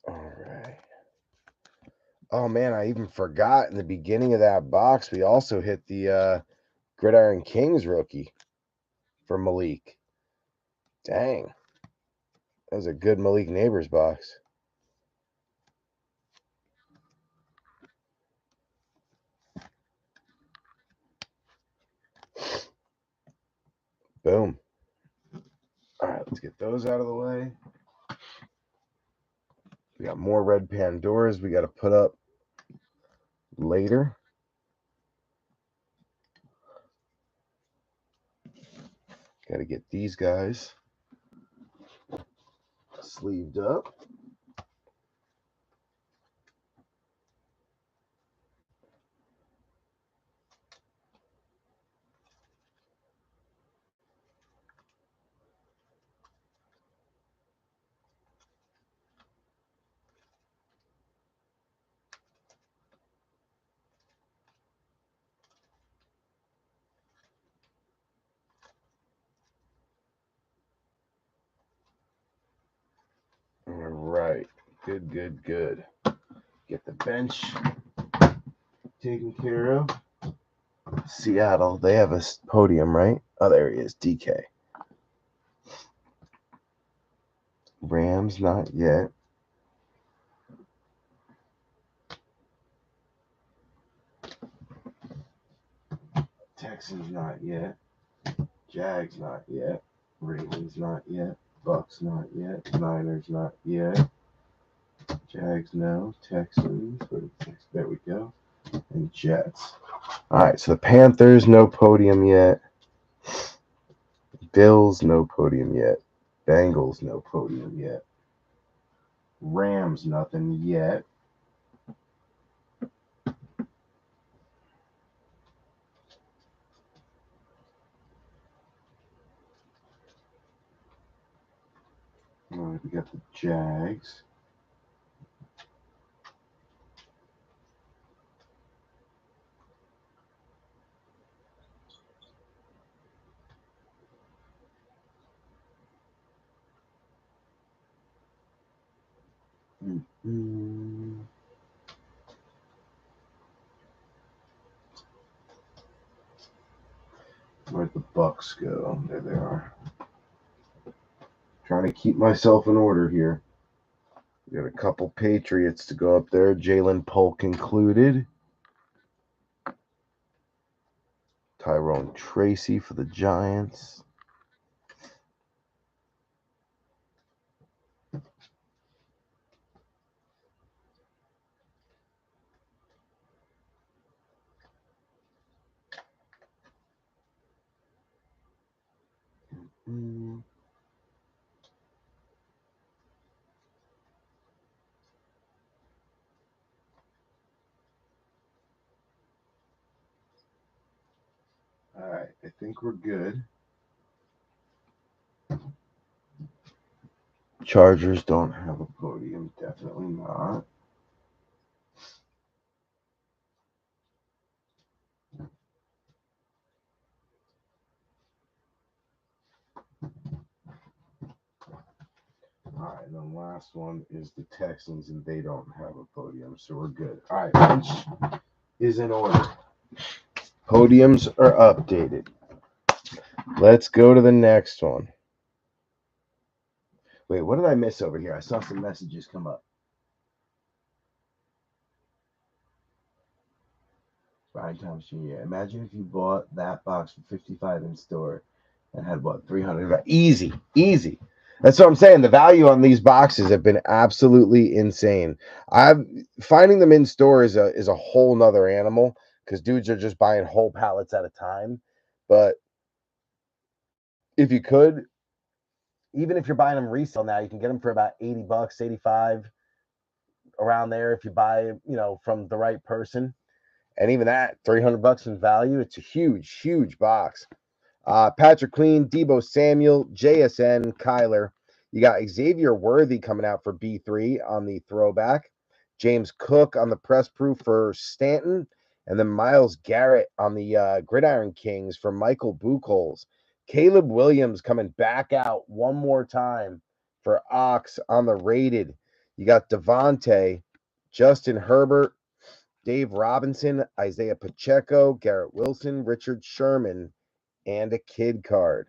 All right. Oh man, I even forgot in the beginning of that box, we also hit the Gridiron Kings rookie for Malik. Dang. That was a good Malik Neighbors box. Boom. All right, let's get those out of the way. We got more red Pandoras we got to put up later. Got to get these guys sleeved up. All right. Good. Get the bench taken care of. Seattle, they have a podium, right? Oh, there he is, DK. Rams, not yet. Texans, not yet. Jags, not yet. Ravens, not yet. Bucks, not yet. Niners, not yet. Jags, no. Texans, there we go. And Jets. All right, so the Panthers, no podium yet. Bills, no podium yet. Bengals, no podium yet. Rams, nothing yet. All right, we got the Jags. Where'd the Bucks go? There they are. Trying to keep myself in order here. We got a couple Patriots to go up there, Jalen Polk included. Tyrone Tracy for the Giants. All right, I think we're good. Chargers don't have a podium, definitely not. All right, and then last one is the Texans, and they don't have a podium, so we're good. All right, bench is in order. Podiums are updated. Let's go to the next one. Wait, what did I miss over here? I saw some messages come up. Brian Thomas Jr. Imagine if you bought that box for $55 in store and had what, $300? Easy. That's what I'm saying. The value on these boxes have been absolutely insane. Finding them in store is a whole nother animal because dudes are just buying whole pallets at a time. But if you could, even if you're buying them resale now, you can get them for about $80, 85 around there if you buy, from the right person. And even that, $300 in value. It's a huge box. Patrick Queen, Debo Samuel, JSN, Kyler. You got Xavier Worthy coming out for B3 on the throwback. James Cook on the press proof for Stanton. And then Myles Garrett on the Gridiron Kings for Michael Buchholz. Caleb Williams coming back out one more time for Ox on the rated. You got Devontae, Justin Herbert, Dave Robinson, Isaiah Pacheco, Garrett Wilson, Richard Sherman, and a kid card.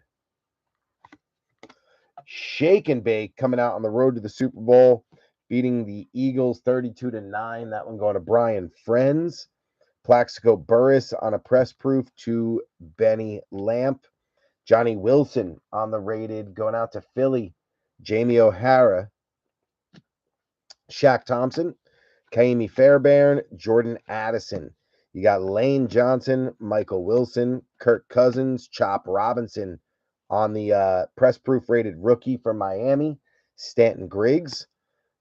Shake and Bake coming out on the road to the Super Bowl, beating the Eagles 32-9. That one going to Brian Friends. Plaxico Burris on a press proof to Benny Lamp. Johnny Wilson on the rated, going out to Philly. Jamie O'Hara, Shaq Thompson, Kaimi Fairbairn, Jordan Addison. You got Lane Johnson, Michael Wilson, Kirk Cousins, Chop Robinson on the press proof rated rookie from Miami, Stanton Griggs.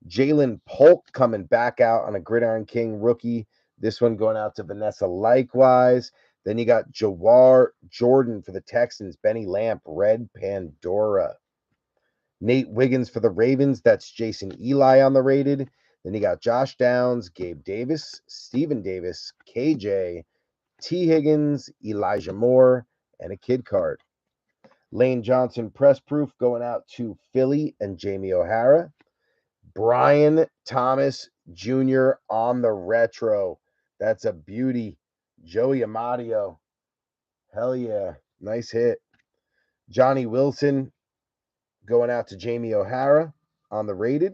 Jalen Polk coming back out on a Gridiron King rookie. This one going out to Vanessa likewise. Then you got Jawar Jordan for the Texans, Benny Lamp, Red Pandora. Nate Wiggins for the Ravens. That's Jason Eli on the rated. Then you got Josh Downs, Gabe Davis, Steven Davis, KJ, T. Higgins, Elijah Moore, and a kid card. Lane Johnson press proof going out to Philly and Jamie O'Hara. Brian Thomas Jr. on the retro. That's a beauty. Joey Amadio. Hell yeah. Nice hit. Johnny Wilson going out to Jamie O'Hara on the rated.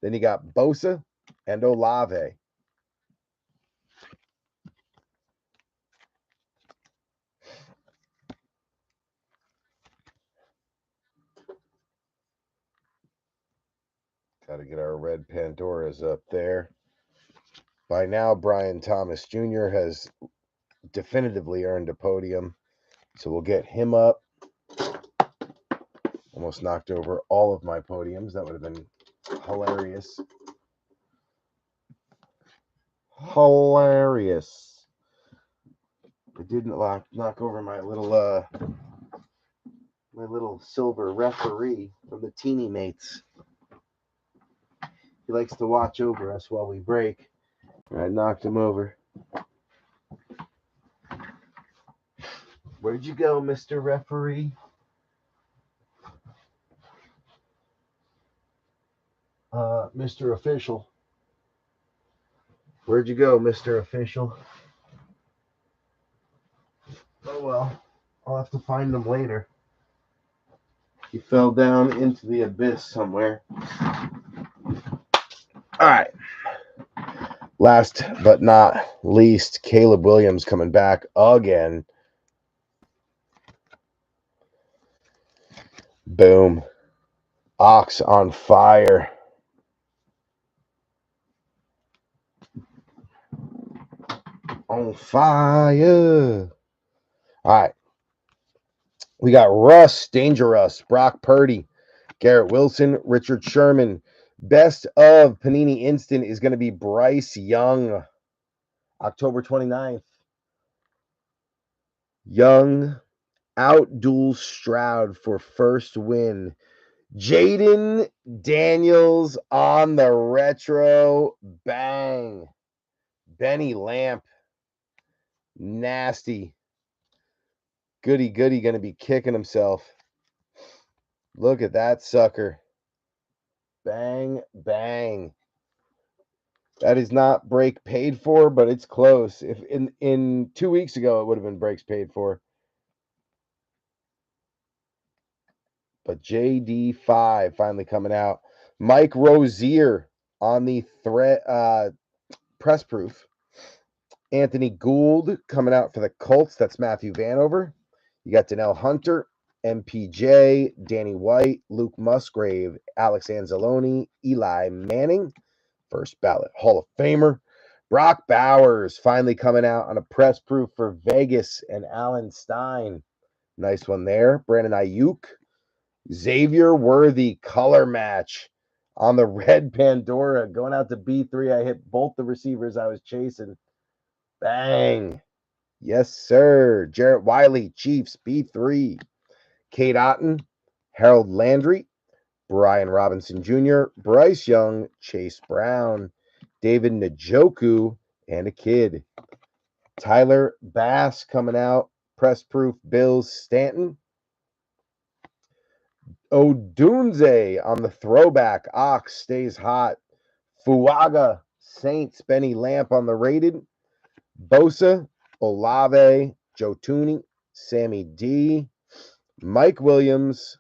Then you got Bosa and Olave. Got to get our red Pandoras up there. By now, Brian Thomas Jr. has definitively earned a podium. So we'll get him up. Almost knocked over all of my podiums. That would have been hilarious. Hilarious. I didn't knock over my little silver referee from the Teeny Mates. He likes to watch over us while we break. I knocked him over. Where'd you go, Mr. Referee? Mr. Official. Where'd you go, Mr. Official? Oh well, I'll have to find him later. He fell down into the abyss somewhere. All right. Last but not least, Caleb Williams coming back again. Boom. Ox on fire. On fire. All right. We got Russ, Danger Russ, Brock Purdy, Garrett Wilson, Richard Sherman. Best of Panini Instant is going to be Bryce Young, October 29th. Young outduels Stroud for first win. Jaden Daniels on the retro. Bang. Benny Lamp. Nasty. Goody going to be kicking himself. Look at that sucker. Bang, bang. That is not break paid for, but it's close. If in 2 weeks ago, it would have been breaks paid for. But JD5 finally coming out. Mike Rozier on the press proof. Anthony Gould coming out for the Colts. That's Matthew Vanover. You got Donnell Hunter, MPJ, Danny White, Luke Musgrave, Alex Anzalone, Eli Manning. First ballot Hall of Famer. Brock Bowers finally coming out on a press proof for Vegas and Alan Stein. Nice one there. Brandon Ayuk. Xavier Worthy color match on the red Pandora. Going out to B3. I hit both the receivers I was chasing. Bang. Yes, sir. Jarrett Wiley, Chiefs, B3. Kate Otten, Harold Landry, Brian Robinson Jr., Bryce Young, Chase Brown, David Njoku, and a kid. Tyler Bass coming out. Press proof Bills Stanton. Odunze on the throwback. Ox stays hot. Fuaga Saints. Benny Lamp on the rated. Bosa, Olave, Joe Tooney, Sammy D, Mike Williams,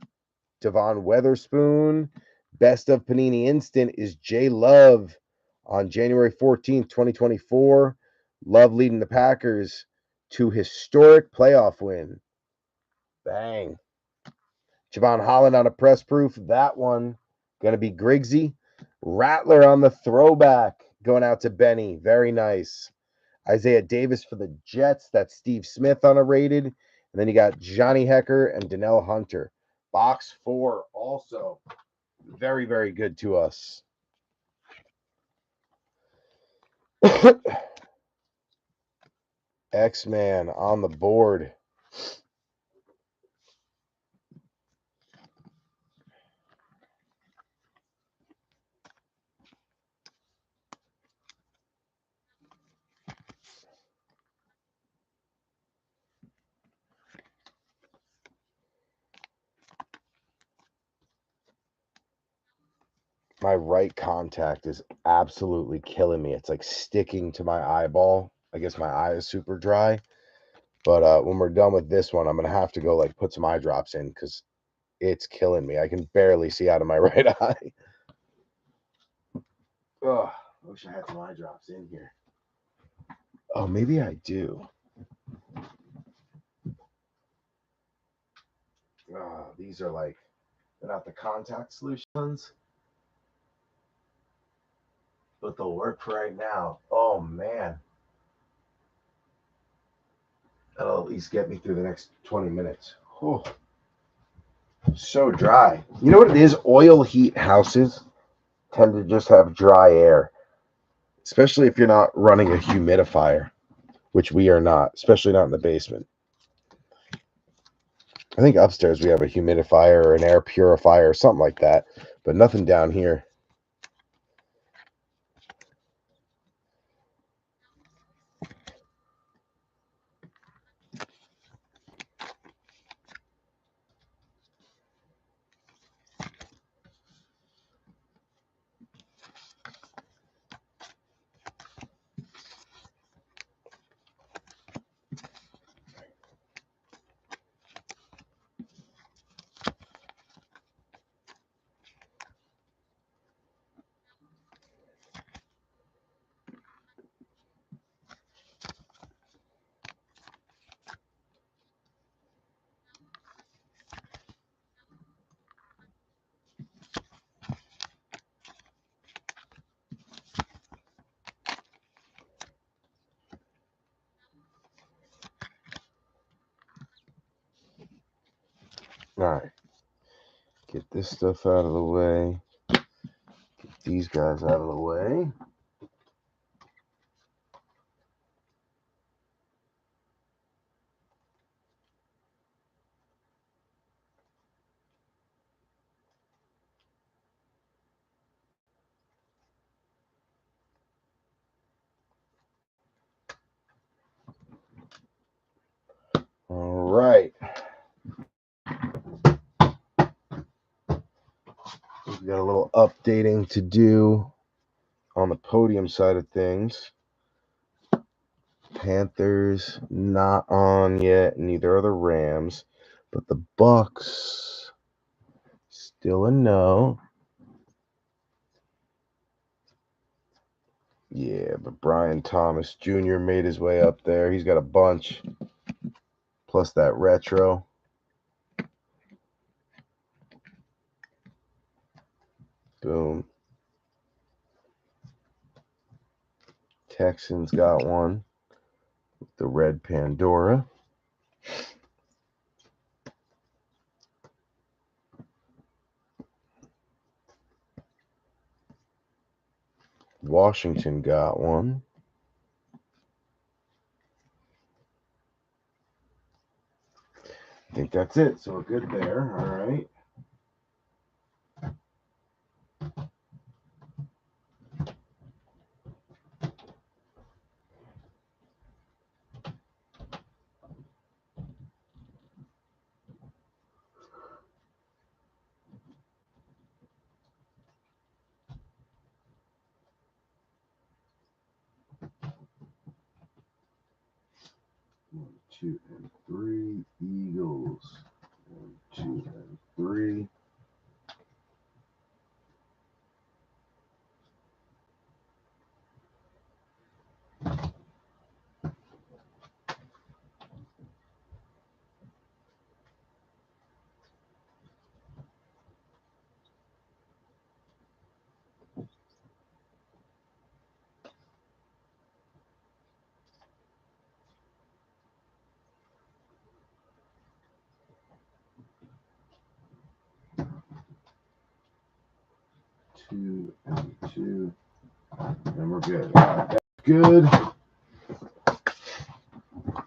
Devon Weatherspoon. Best of Panini Instant is J Love on January 14th, 2024. Love leading the Packers to historic playoff win. Bang. Javon Holland on a press proof. That one going to be Griggsy. Rattler on the throwback. Going out to Benny. Very nice. Isaiah Davis for the Jets. That's Steve Smith on a rated. And then you got Johnny Hecker and Donnell Hunter. Box 4 also. Very, very good to us. X-Man on the board. My right contact is absolutely killing me. It's like sticking to my eyeball. I guess my eye is super dry. But when we're done with this one, I'm going to have to go like put some eye drops in because it's killing me. I can barely see out of my right eye. Oh, I wish I had some eye drops in here. Oh, maybe I do. Oh, these are like, they're not the contact solutions, but they'll work for right now. Oh, man. That'll at least get me through the next 20 minutes. Oh, so dry. You know what it is? Oil heat houses tend to just have dry air, especially if you're not running a humidifier, which we are not, especially not in the basement. I think upstairs we have a humidifier or an air purifier or something like that, but nothing down here. All right. Get this stuff out of the way. Get these guys out of the way. All right. We've got a little updating to do on the podium side of things. Panthers not on yet, neither are the Rams, but the Bucks still a no. Yeah, but Brian Thomas Jr. made his way up there. He's got a bunch, plus that retro. Boom. Texans got one. The red Pandora. Washington got one. I think that's it. So we're good there. All right. One, two, and three. Eagles. 1, 2, and 3. 2 and 2. And we're good. That's good.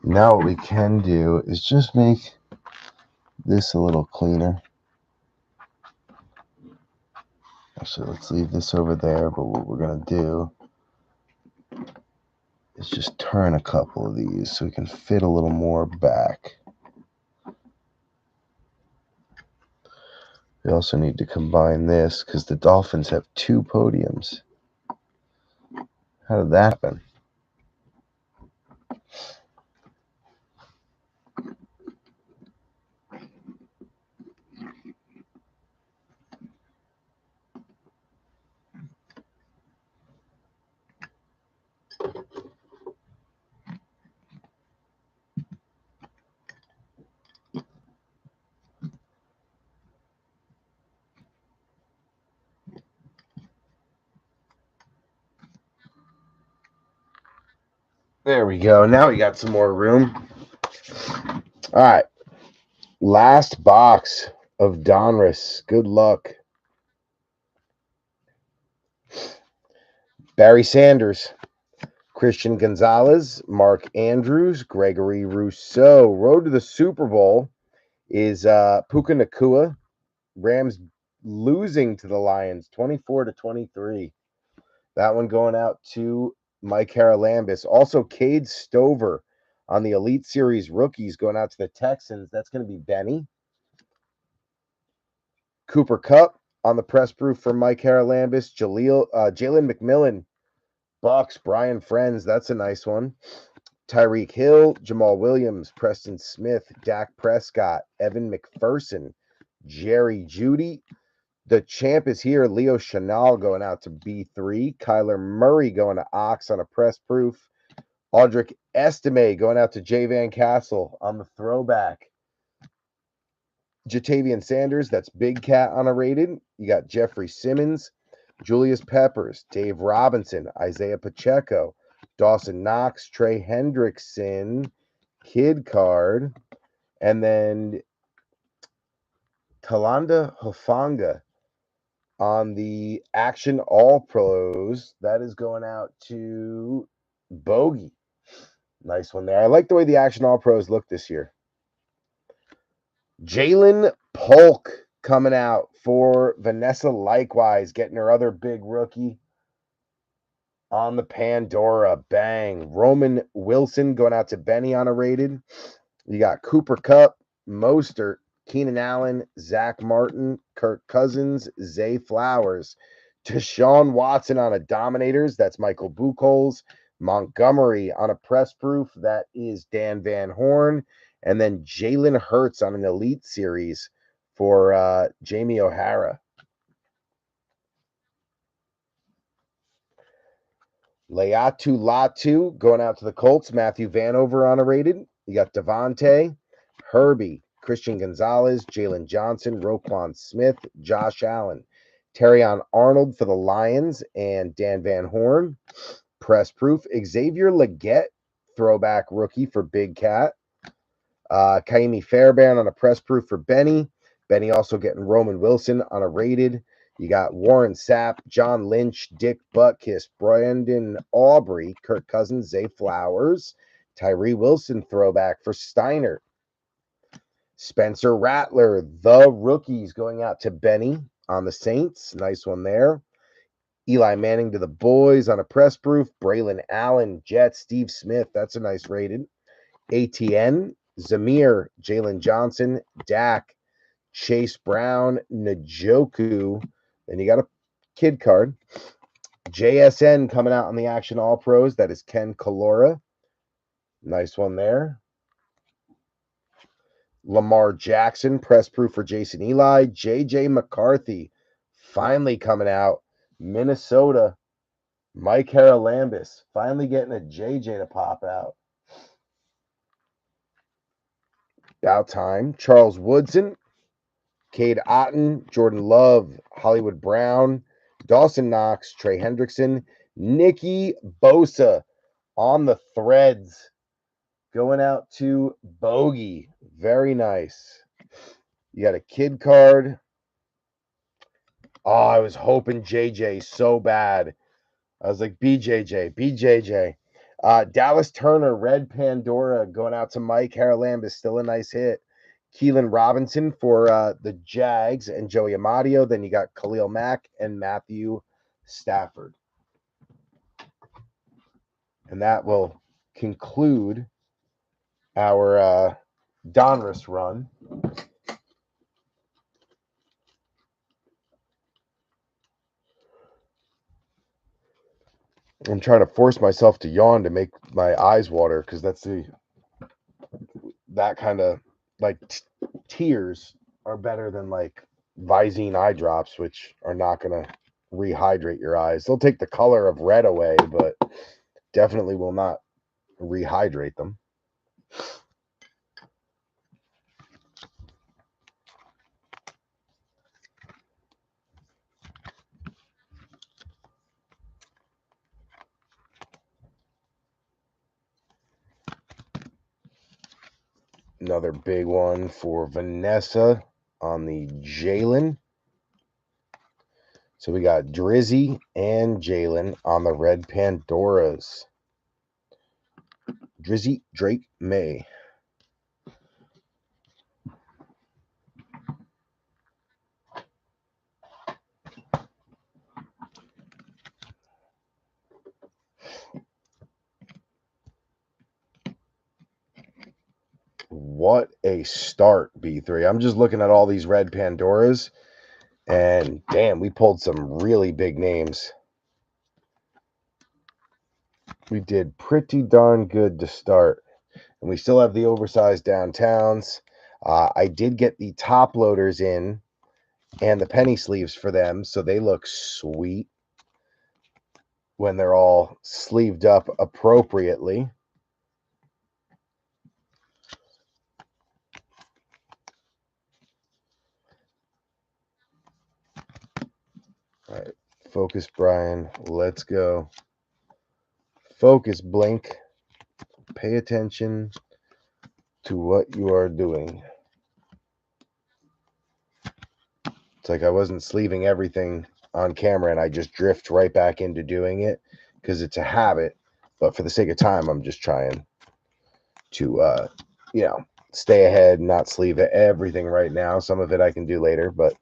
Now what we can do is just make this a little cleaner. Actually, let's leave this over there, but what we're going to do is just turn a couple of these so we can fit a little more back. We also need to combine this because the Dolphins have 2 podiums. How did that happen? There we go. Now we got some more room. All right. Last box of Donruss. Good luck. Barry Sanders, Christian Gonzalez, Mark Andrews, Gregory Rousseau. Road to the Super Bowl is Puka Nacua. Rams losing to the Lions 24-23. That one going out to Mike Haralambis. Also, Cade Stover on the Elite Series rookies going out to the Texans. That's going to be Benny. Cooper Kupp on the press proof for Mike Haralambis. Jalen McMillan, Bucks, Brian Friends. That's a nice one. Tyreek Hill, Jamal Williams, Preston Smith, Dak Prescott, Evan McPherson, Jerry Jeudy. The champ is here. Leo Chenal going out to B3. Kyler Murray going to Ox on a press proof. Audric Estime going out to J. Van Castle on the throwback. Jatavian Sanders, that's Big Cat on a rated. You got Jeffrey Simmons, Julius Peppers, Dave Robinson, Isaiah Pacheco, Dawson Knox, Trey Hendrickson, Kid Card, and then Talanda Hofanga on the Action All Pros. That is going out to Bogey. Nice one there. I like the way the Action All Pros look this year. Jalen Polk coming out for Vanessa Likewise, getting her other big rookie on the Pandora. Bang. Roman Wilson going out to Benny on a rated. You got Cooper Kupp, Mostert, Keenan Allen, Zach Martin, Kirk Cousins, Zay Flowers, Deshaun Watson on a Dominators. That's Michael Buchholz. Montgomery on a press proof. That is Dan Van Horn. And then Jalen Hurts on an Elite Series for Jamie O'Hara. Leatu Latu going out to the Colts. Matthew Vanover on a rated. You got Devontae, Herbie, Christian Gonzalez, Jalen Johnson, Roquan Smith, Josh Allen, Terrion Arnold for the Lions, and Dan Van Horn. Press proof. Xavier Legette, throwback rookie for Big Cat. Kaimi Fairbairn on a press proof for Benny. Benny also getting Roman Wilson on a rated. You got Warren Sapp, John Lynch, Dick Butkus, Brandon Aubrey, Kirk Cousins, Zay Flowers, Tyree Wilson throwback for Steiner. Spencer Rattler, the rookies going out to Benny on the Saints. Nice one there. Eli Manning to the boys on a press proof. Braylon Allen, Jets, Steve Smith. That's a nice rated. ATN, Zamir, Jalen Johnson, Dak, Chase Brown, Njoku. Then you got a kid card. JSN coming out on the Action All Pros. That is Ken Kalora. Nice one there. Lamar Jackson, press proof for Jason Eli. JJ McCarthy, finally coming out. Minnesota, Mike Haralambis, finally getting a JJ to pop out. About time. Charles Woodson, Cade Otton, Jordan Love, Hollywood Brown, Dawson Knox, Trey Hendrickson, Nicky Bosa on the threads. Going out to Bogey. Very nice. You got a kid card Oh, I was hoping JJ so bad. I was like, BJJ. Dallas Turner, Red Pandora, going out to Mike Haralamb is still a nice hit. Keelan Robinson for the Jags and Joey Amadio. Then you got Khalil Mack and Matthew Stafford. And that will conclude our Donruss run. I'm trying to force myself to yawn to make my eyes water because that kind of like tears are better than like Visine eye drops, which are not going to rehydrate your eyes. They'll take the color of red away, but definitely will not rehydrate them. Another big one for Vanessa on the Jalen. So we got Drizzy and Jalen on the Red Pandoras. Drizzy, Drake, May. What a start, B3. I'm just looking at all these Red Pandoras, and damn, we pulled some really big names. We did pretty darn good to start. And we still have the oversized downtowns. I did get the top loaders in and the penny sleeves for them, so they look sweet when they're all sleeved up appropriately. All right, focus, Brian. Let's go. Focus, Blink. Pay attention to what you are doing. It's like I wasn't sleeving everything on camera and I just drift right back into doing it because it's a habit. But for the sake of time, I'm just trying to, stay ahead, not sleeve everything right now. Some of it I can do later, but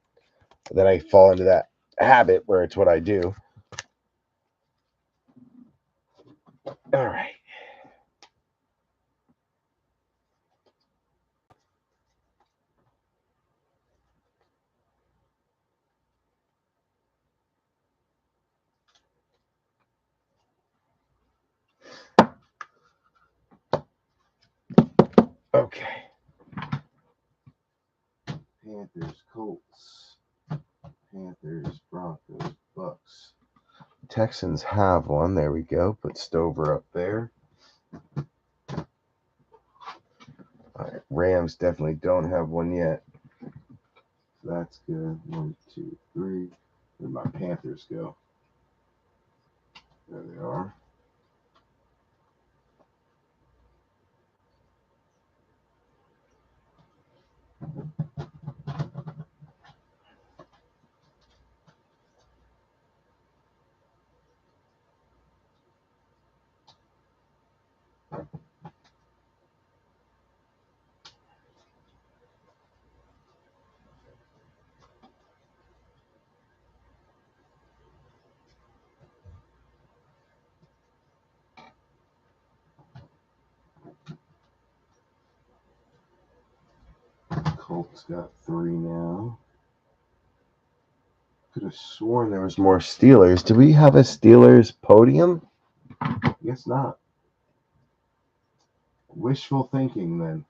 then I fall into that habit where it's what I do. All right. Okay. Panthers, Colts, Panthers, Broncos, Bucks. Texans have one. There we go. Put Stover up there. All right. Rams definitely don't have one yet. So that's good. 1, 2, 3. Where'd my Panthers go? There they are. Colts got 3 now. Could have sworn there was more Steelers. Do we have a Steelers podium? I guess not. Wishful thinking then.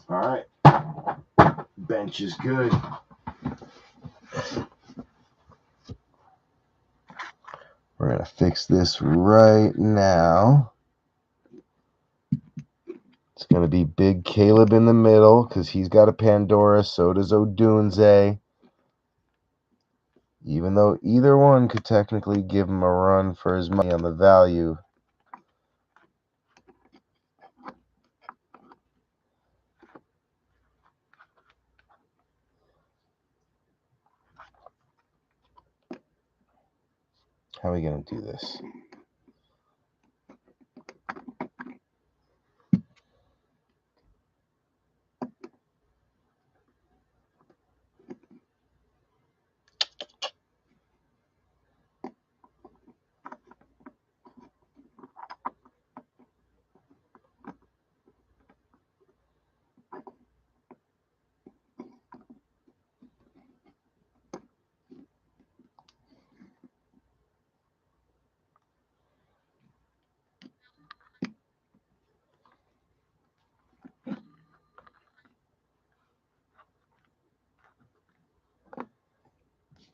All right. Bench is good. We're going to fix this right now. It's going to be Big Caleb in the middle because he's got a Pandora. So does Odunze. Even though either one could technically give him a run for his money on the value. How are we going to do this?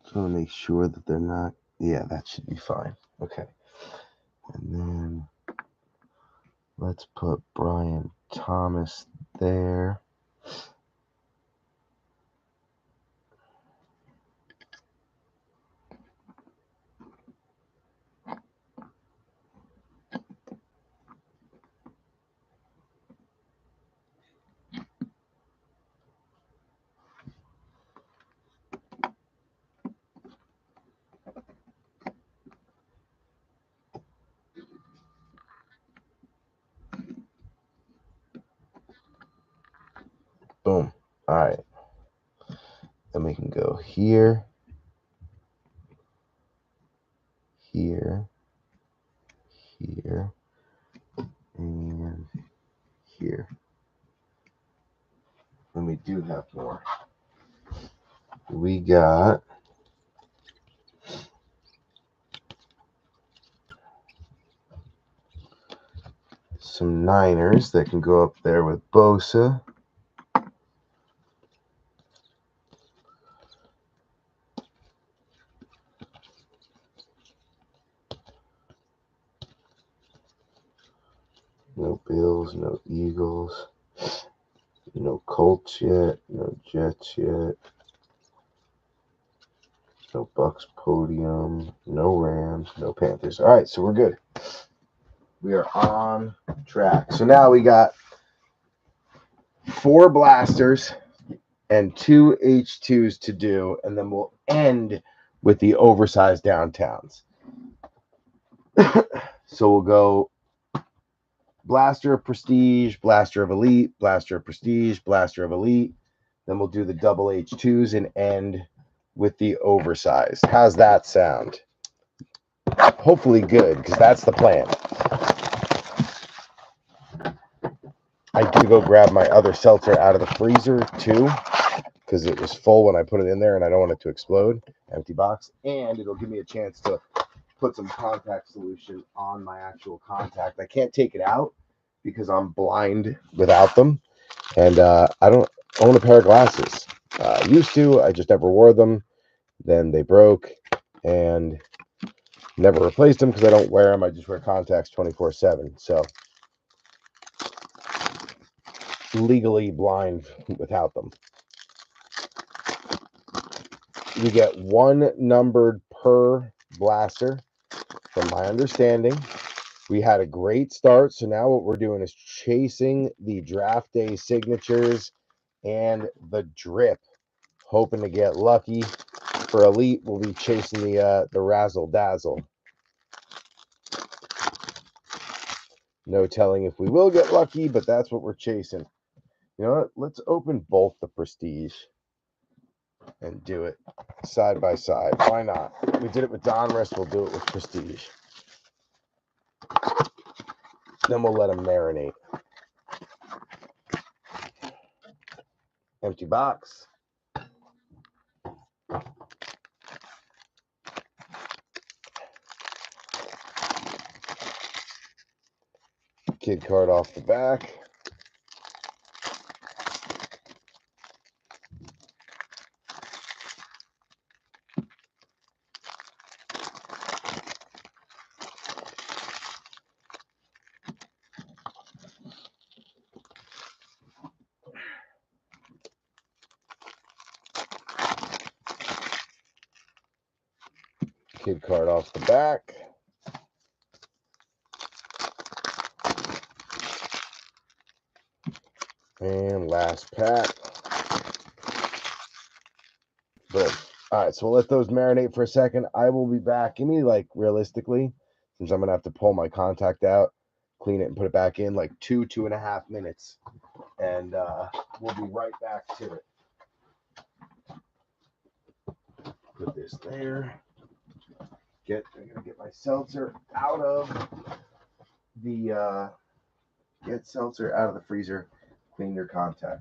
Just want to make sure that they're not. Yeah, that should be fine. Okay. And then let's put Brian Thomas there. Boom. All right. Then we can go here, here, here, and here. And we do have more. We got some Niners that can go up there with Bosa. No Bills, no Eagles, no Colts yet, no Jets yet, no Bucks podium, no Rams, no Panthers. All right, so we're good. We are on track. So now we got 4 blasters and 2 H2s to do, and then we'll end with the oversized downtowns. So we'll go Blaster of Prestige, Blaster of Elite, Blaster of Prestige, Blaster of Elite. Then we'll do the double H2s and end with the oversized. How's that sound? Hopefully good, because that's the plan. I do go grab my other seltzer out of the freezer too, because it was full when I put it in there and I don't want it to explode. Empty box. And it'll give me a chance to put some contact solution on my actual contact. I can't take it out because I'm blind without them. And I don't own a pair of glasses. Used to, I just never wore them. Then they broke and never replaced them because I don't wear them. I just wear contacts 24/7. So legally blind without them. You get 1 numbered per blaster, from my understanding. We had a great start, so now what we're doing is chasing the draft day signatures and the drip, hoping to get lucky. For Elite, we'll be chasing the razzle dazzle. No telling if we will get lucky, but that's what we're chasing. You know what? Let's open both the Prestige and do it side by side. Why not? We did it with Donruss, we'll do it with Prestige. Then we'll let them marinate. Empty box. Kid card off the back. kid card off the back. And last pack. Boom. All right, so we'll let those marinate for a second. I will be back. Give me, like, realistically, since I'm going to have to pull my contact out, clean it, and put it back in, like 2.5 minutes. And we'll be right back to it. Put this there. I'm going to get my seltzer out of the, get seltzer out of the freezer. Clean your contact.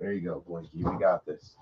There you go, Blinky. We got this.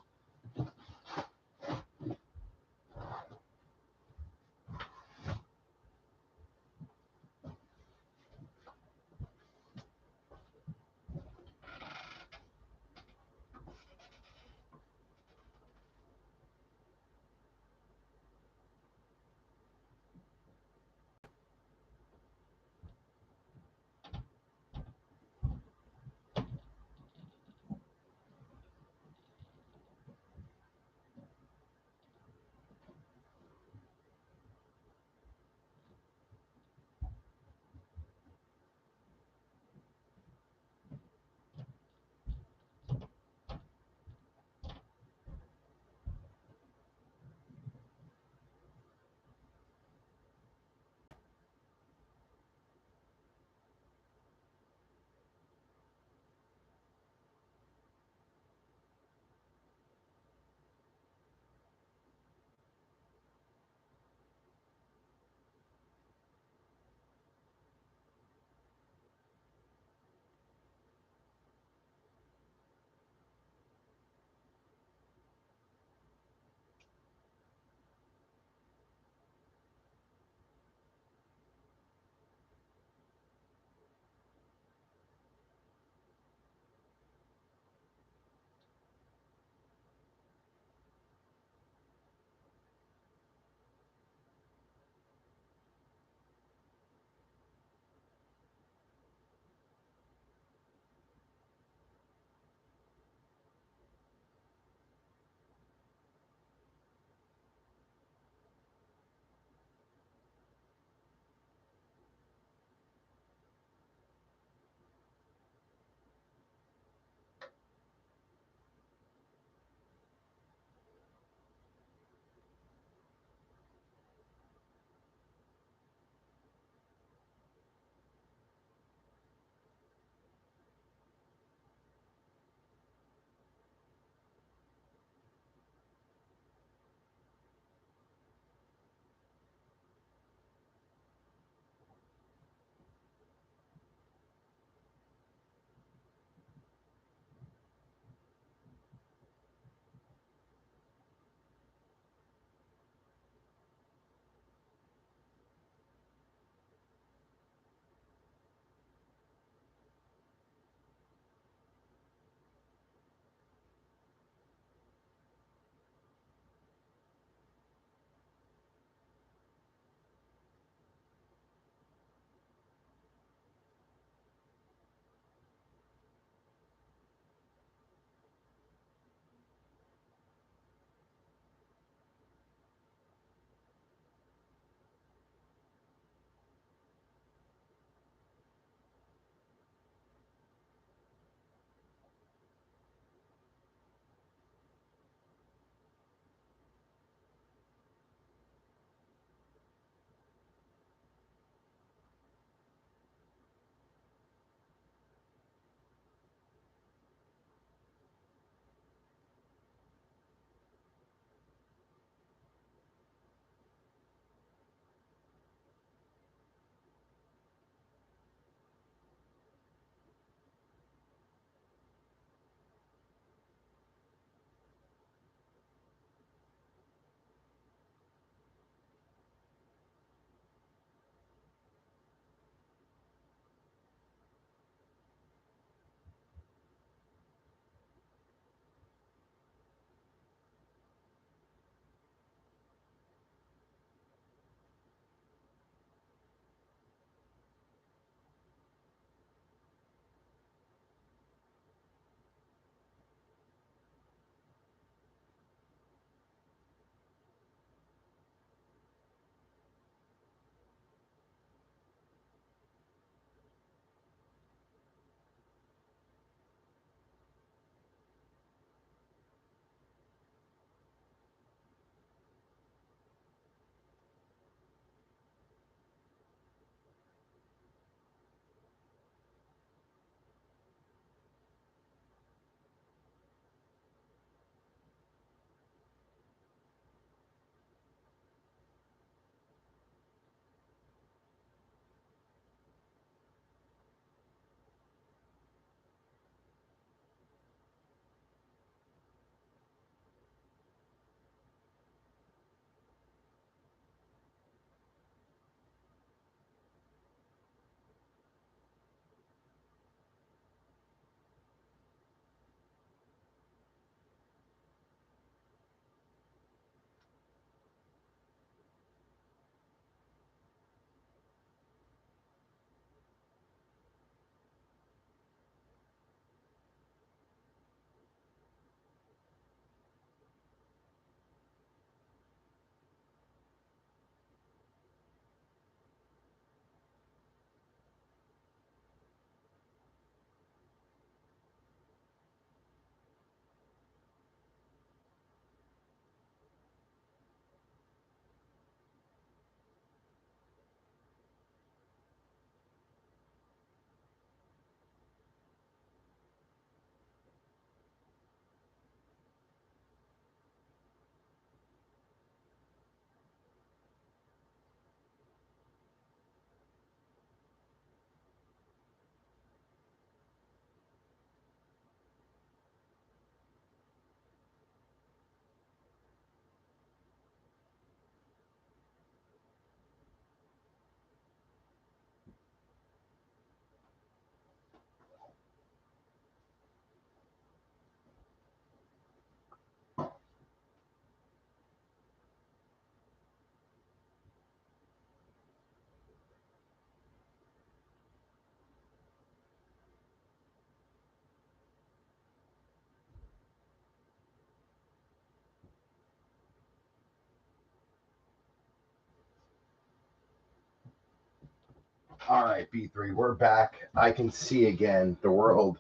All right, B3, we're back. I can see again. The world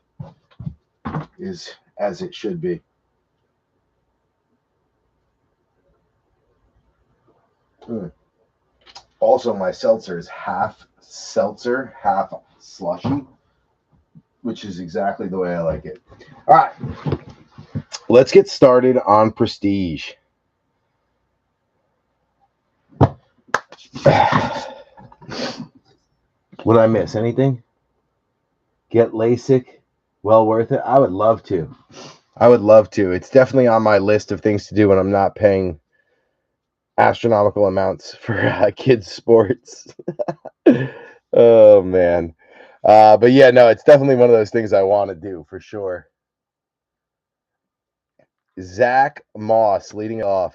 is as it should be. Also, my seltzer is half seltzer, half slushy, which is exactly the way I like it. All right, let's get started on Prestige. Would I miss anything? Get LASIK? Well worth it? I would love to. I would love to. It's definitely on my list of things to do when I'm not paying astronomical amounts for kids' sports. Oh, man. But yeah, no, it's definitely one of those things I want to do for sure. Zach Moss leading off.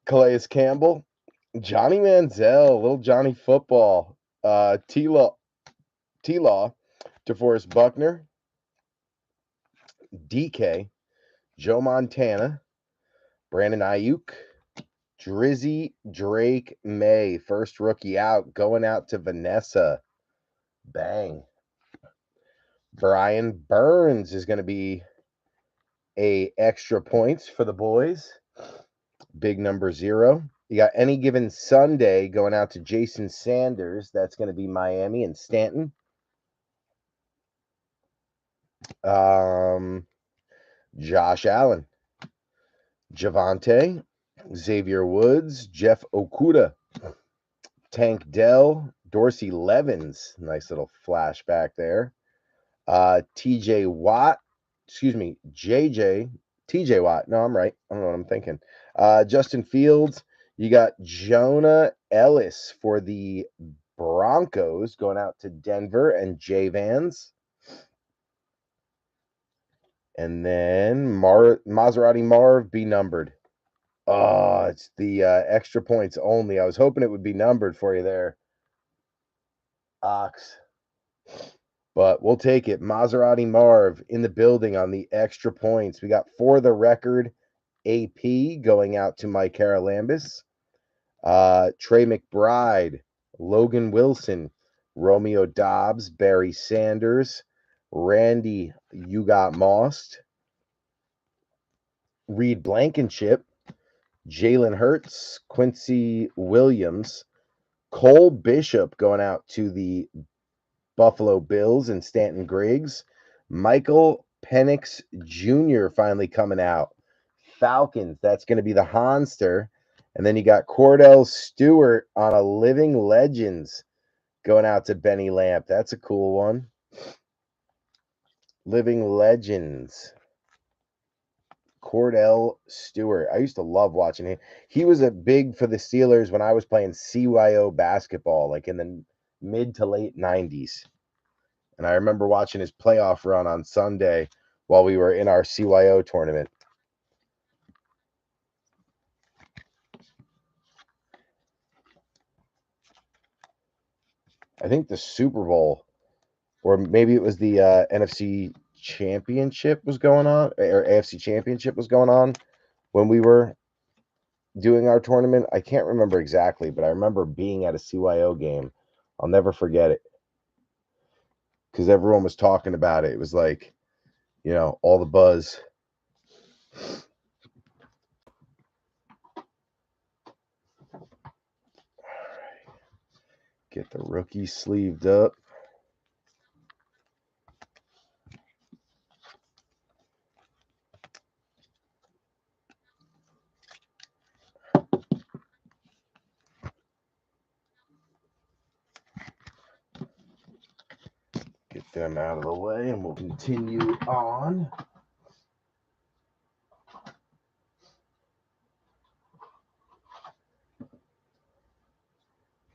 Calais Campbell, Johnny Manziel, little Johnny Football, T-Law, DeForest Buckner, DK, Joe Montana, Brandon Ayuk, Drizzy Drake May, first rookie out, going out to Vanessa. Bang. Brian Burns is going to be a extra points for the boys. Big number 0. You got Any Given Sunday going out to Jason Sanders. That's going to be Miami and Stanton. Josh Allen, Javante, Xavier Woods, Jeff Okuda, Tank Dell, Dorsey Levens. Nice little flashback there. TJ Watt, TJ Watt. No, I'm right. I don't know what I'm thinking. Justin Fields. You got Jonah Ellis for the Broncos going out to Denver and Jay Vans. And then Maserati Marv be numbered. Oh, it's the extra points only. I was hoping it would be numbered for you there, Ox. But we'll take it. Maserati Marv in the building on the extra points. We got for the record AP going out to Mike Carolambis, Trey McBride, Logan Wilson, Romeo Dobbs, Barry Sanders, Randy You Got Mossed, Reed Blankenship, Jalen Hurts, Quincy Williams, Cole Bishop going out to the Buffalo Bills and Stanton Griggs, Michael Penix Jr. finally coming out. Falcons, that's going to be the Honster. And then you got Cordell Stewart on a Living Legends going out to Benny Lamp. That's a cool one. Living Legends. Cordell Stewart. I used to love watching him. He was a big for the Steelers when I was playing CYO basketball, like in the mid to late 90s. And I remember watching his playoff run on Sunday while we were in our CYO tournament. I think the Super Bowl, or maybe it was the NFC Championship was going on, or AFC Championship was going on when we were doing our tournament. I can't remember exactly, but I remember being at a CYO game. I'll never forget it because everyone was talking about it. It was like, all the buzz. Get the rookie sleeved up. Get them out of the way, and we'll continue on.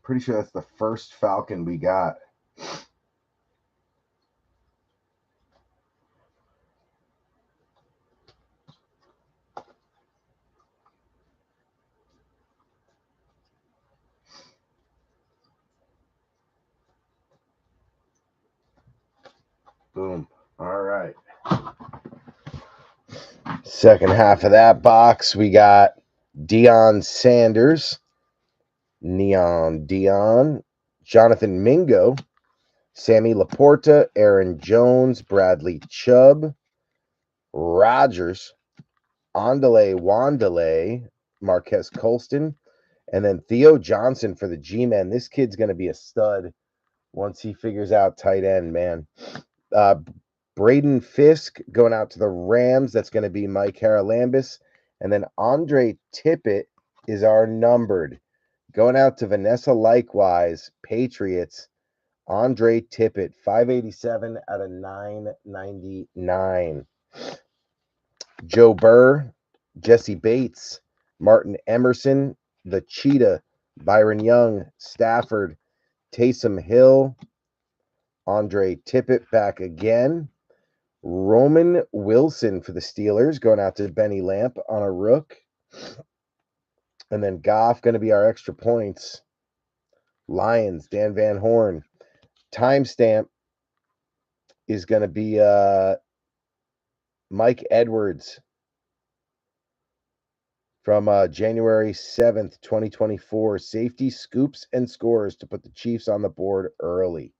Pretty sure that's the first Falcon we got. Boom. All right. Second half of that box, we got Deion Sanders, Neon Dion, Jonathan Mingo, Sammy Laporta, Aaron Jones, Bradley Chubb, Rodgers, Andale Wandale, Marquez Colston, and then Theo Johnson for the G-Men. This kid's going to be a stud once he figures out tight end, man. Braden Fisk going out to the Rams. That's going to be Mike Haralambis. And then Andre Tippett is our numbered. Going out to Vanessa likewise, Patriots. Andre Tippett, 587 out of 999. Joe Burr, Jesse Bates, Martin Emerson, the Cheetah, Byron Young, Stafford, Taysom Hill, Andre Tippett back again. Roman Wilson for the Steelers, going out to Benny Lamp on a rook. And then Goff going to be our extra points. Lions, Dan Van Horn. Timestamp is going to be Mike Edwards from January 7th, 2024. Safety scoops and scores to put the Chiefs on the board early.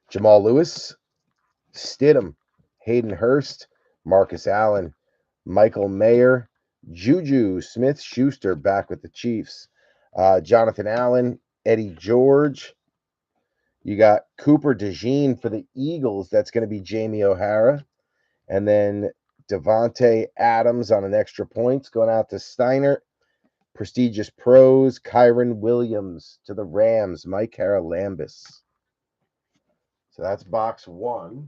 Jamal Lewis, Stidham, Hayden Hurst, Marcus Allen, Michael Mayer, Juju Smith-Schuster back with the Chiefs. Jonathan Allen, Eddie George. You got Cooper DeJean for the Eagles. That's going to be Jamie O'Hara. And then Devontae Adams on an extra points going out to Steiner. Prestigious Pros, Kyron Williams to the Rams, Mike Haralambis. So that's box one.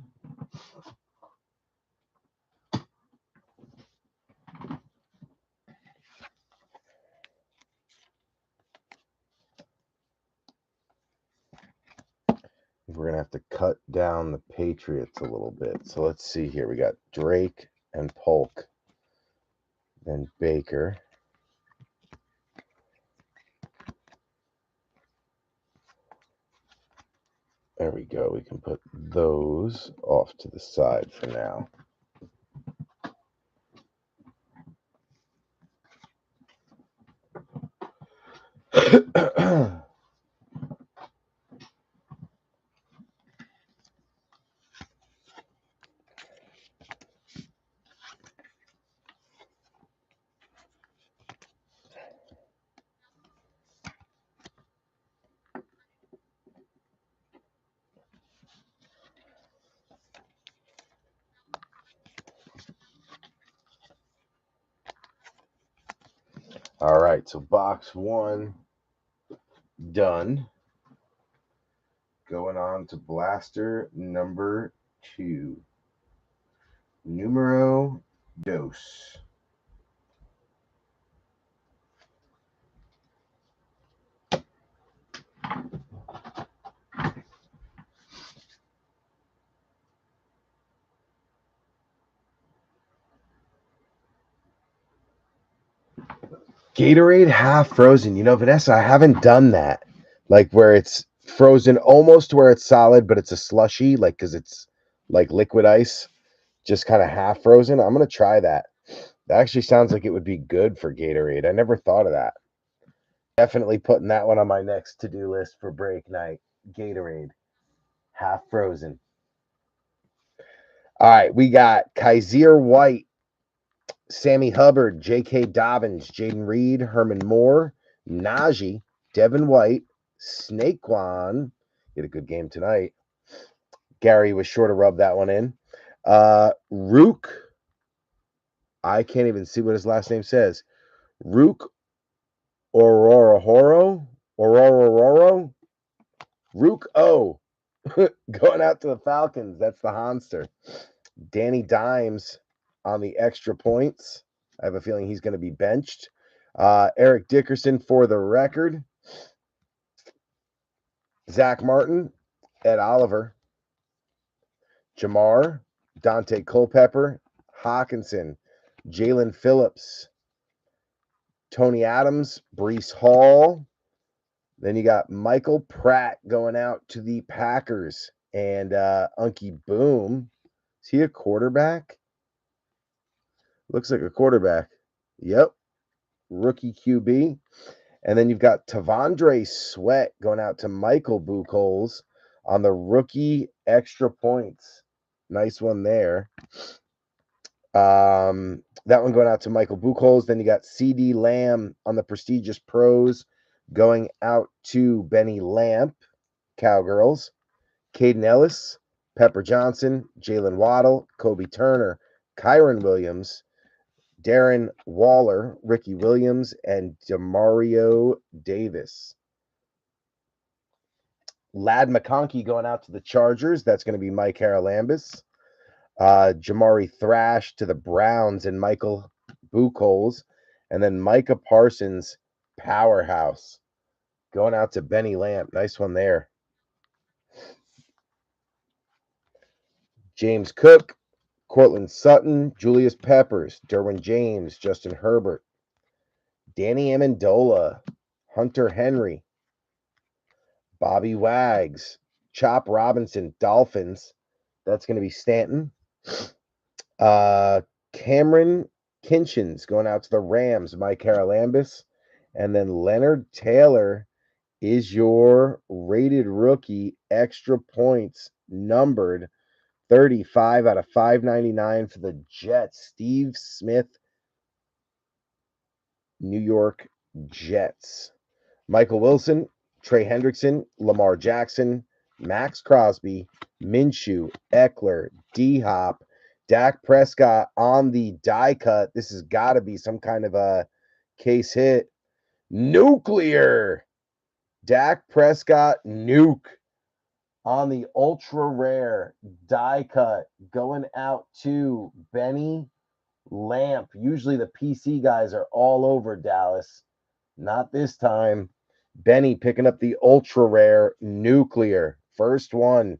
We're going to have to cut down the Patriots a little bit. So let's see here. We got Drake and Polk. Then Baker. There we go. We can put those off to the side for now. All right, so box one done. Going on to blaster number 2. Numero dos. Gatorade half frozen. You know, Vanessa, I haven't done that. Like where it's frozen almost to where it's solid, but it's a slushy, like because it's like liquid ice, just kind of half frozen. I'm gonna try that. That actually sounds like it would be good for Gatorade. I never thought of that. Definitely putting that one on my next to-do list for break night. Gatorade half frozen. All right, we got Kaiser White, Sammy Hubbard, J.K. Dobbins, Jaden Reed, Herman Moore, Najee, Devin White, Snaquan. He had a good game tonight. Gary was sure to rub that one in. Rook. I can't even see what his last name says. Rook Orororo. Rook O. Going out to the Falcons. That's the Honster. Danny Dimes on the extra points. I have a feeling he's going to be benched. Eric Dickerson for the record. Zach Martin, Ed Oliver, Jamar, Dante Culpepper, Hawkinson, Jalen Phillips, Tony Adams, Breece Hall. Then you got Michael Pratt going out to the Packers. And Unky Boom. Is he a quarterback? Looks like a quarterback. Yep. Rookie QB. And then you've got Tavondre Sweat going out to Michael Buchholz on the rookie extra points. Nice one there. That one going out to Michael Buchholz. Then you got CD Lamb on the prestigious pros going out to Benny Lamp, Cowgirls. Caden Ellis, Pepper Johnson, Jalen Waddle, Kobe Turner, Kyron Williams, Darren Waller, Ricky Williams, and Demario Davis. Lad McConkey going out to the Chargers. That's going to be Mike Haralambis. Jamari Thrash to the Browns and Michael Buchholz. And then Micah Parsons, powerhouse, going out to Benny Lamp. Nice one there. James Cook, Cortland Sutton, Julius Peppers, Derwin James, Justin Herbert, Danny Amendola, Hunter Henry, Bobby Wags, Chop Robinson, Dolphins. That's going to be Stanton. Cameron Kinchins going out to the Rams, Mike Haralambis. And then Leonard Taylor is your rated rookie, extra points, numbered 35 out of 599 for the Jets. Steve Smith, New York Jets. Michael Wilson, Trey Hendrickson, Lamar Jackson, Max Crosby, Minshew, Eckler, D-Hop, Dak Prescott on the die cut. This has got to be some kind of a case hit. Nuclear. Dak Prescott nuke on the ultra rare die cut going out to Benny Lamp. Usually the PC guys are all over Dallas. Not this time. Benny picking up the ultra rare nuclear. First one.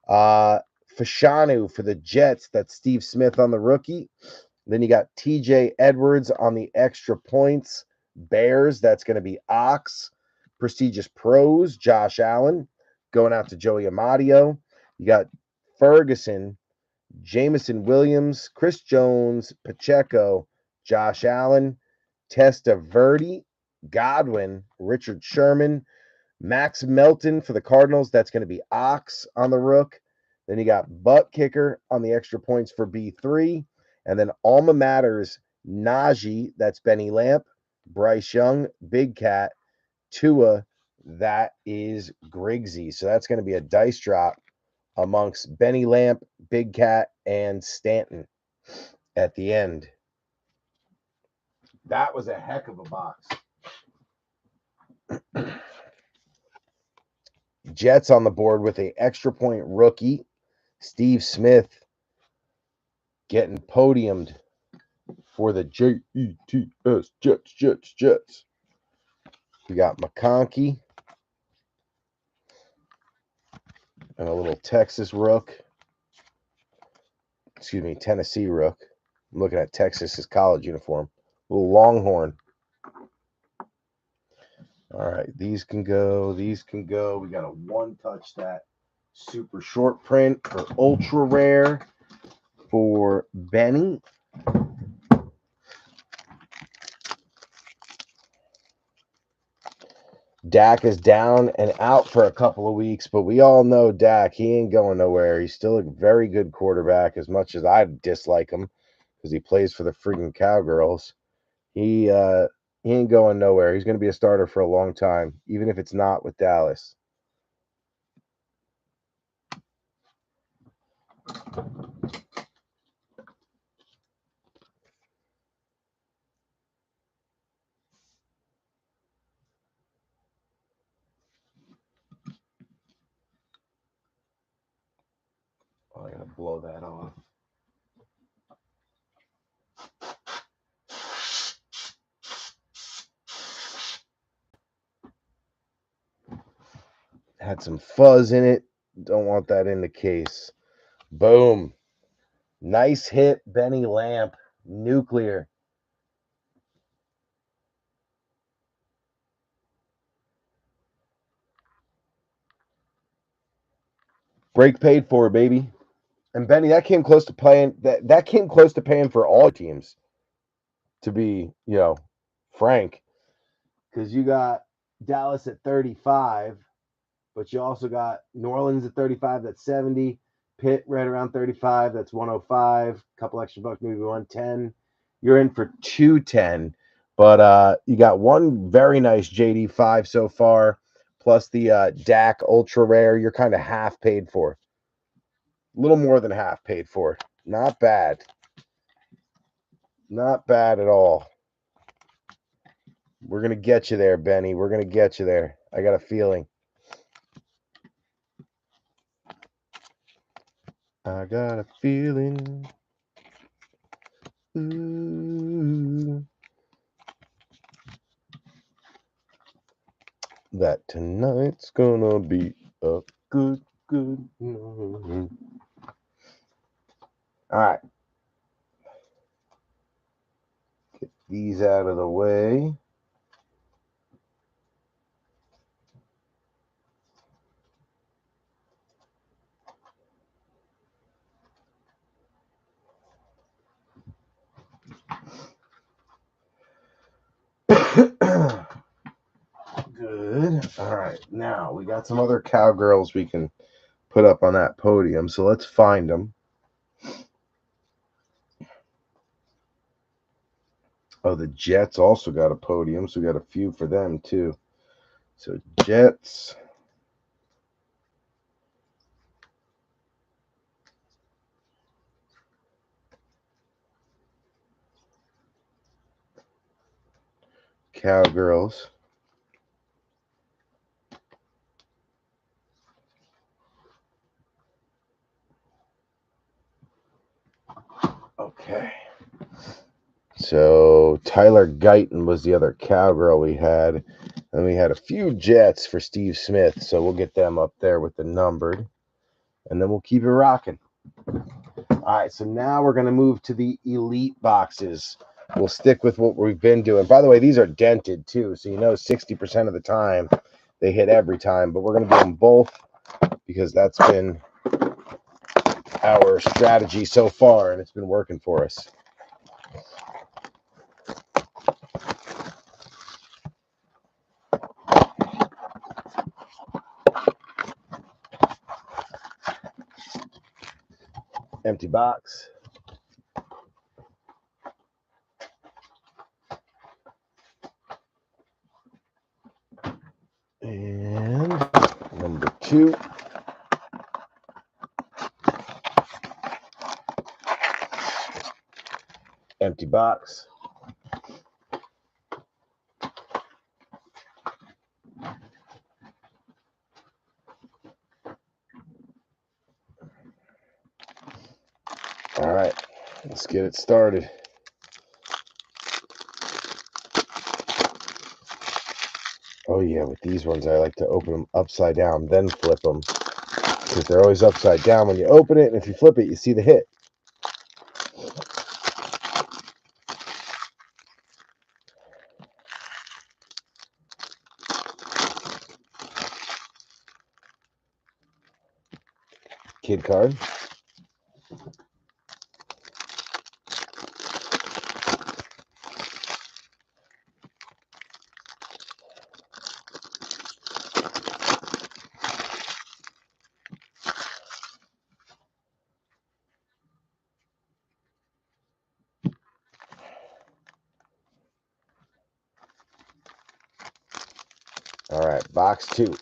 Fashanu for the Jets. That's Steve Smith on the rookie. Then you got TJ Edwards on the extra points. Bears. That's going to be Ox. Prestigious pros. Josh Allen going out to Joey Amadio. You got Ferguson, Jameson Williams, Chris Jones, Pacheco, Josh Allen, Testa Verde, Godwin, Richard Sherman, Max Melton for the Cardinals. That's going to be Ox on the rook. Then you got Butt Kicker on the extra points for B3. And then Alma Matters, Najee, that's Benny Lamp, Bryce Young, Big Cat, Tua, that is Griggsy. So that's going to be a dice drop amongst Benny Lamp, Big Cat, and Stanton at the end. That was a heck of a box. Jets on the board with an extra point rookie, Steve Smith, getting podiumed for the Jets, Jets. We got McConkey and a little Texas rook. Excuse me, Tennessee rook. I'm looking at Texas's college uniform. A little Longhorn. All right, these can go. These can go. We got a one-touch that super short print for ultra rare for Benny. Dak is down and out for a couple of weeks, but we all know Dak. He ain't going nowhere. He's still a very good quarterback, as much as I dislike him because he plays for the freaking Cowgirls. He ain't going nowhere. He's going to be a starter for a long time, even if it's not with Dallas. Oh, I gotta blow that off. Had some fuzz in it. Don't want that in the case. Boom. Nice hit, Benny Lamp. Nuclear. Break paid for, baby. And Benny, that came close to paying. That came close to paying for all teams. To be, frank, because you got Dallas at 35, but you also got New Orleans at 35, that's 70. Pitt right around 35, that's 105. A couple extra bucks, maybe 110. You're in for 210, but you got one very nice JD5 so far, plus the DAC Ultra Rare. You're kind of half paid for, a little more than half paid for. Not bad. Not bad at all. We're going to get you there, Benny. We're going to get you there. I got a feeling. I got a feeling. Ooh, that tonight's gonna be a good night. All right. Get these out of the way. Good. All right. Now we got some other cowgirls we can put up on that podium. So let's find them. Oh, the Jets also got a podium. So we got a few for them too. So Jets. Cowgirls. Okay. So Tyler Guyton was the other cowgirl we had. And we had a few Jets for Steve Smith. So we'll get them up there with the numbered. And then we'll keep it rocking. All right. So now we're going to move to the elite boxes. We'll stick with what we've been doing. By the way, these are dented too. So 60% of the time they hit every time. But we're going to do them both because that's been our strategy so far. And it's been working for us. Empty box. And number 2. Empty box. All right, let's get it started. Oh yeah, with these ones I like to open them upside down, then flip them. Because they're always upside down when you open it, and if you flip it, you see the hit. Kid card. All right, box 2.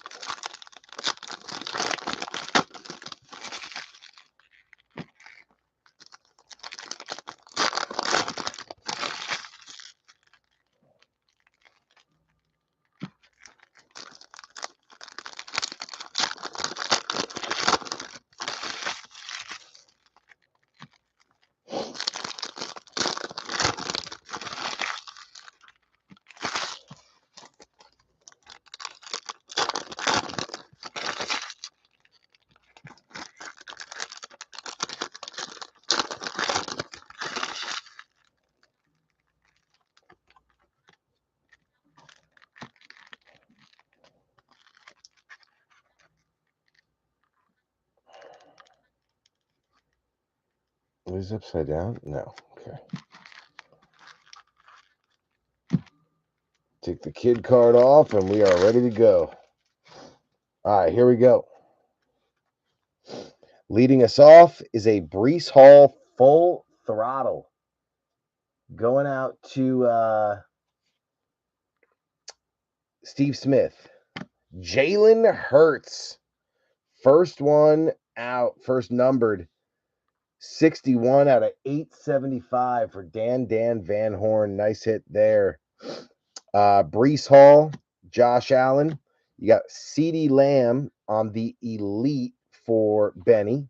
Is it upside down? No. Okay. Take the kid card off, and we are ready to go. All right, here we go. Leading us off is a Brees Hall full throttle. Going out to Steve Smith. Jalen Hurts. First one out, first numbered. 61 out of 875 for Dan Van Horn. Nice hit there. Brees Hall, Josh Allen. You got CeeDee Lamb on the elite for Benny.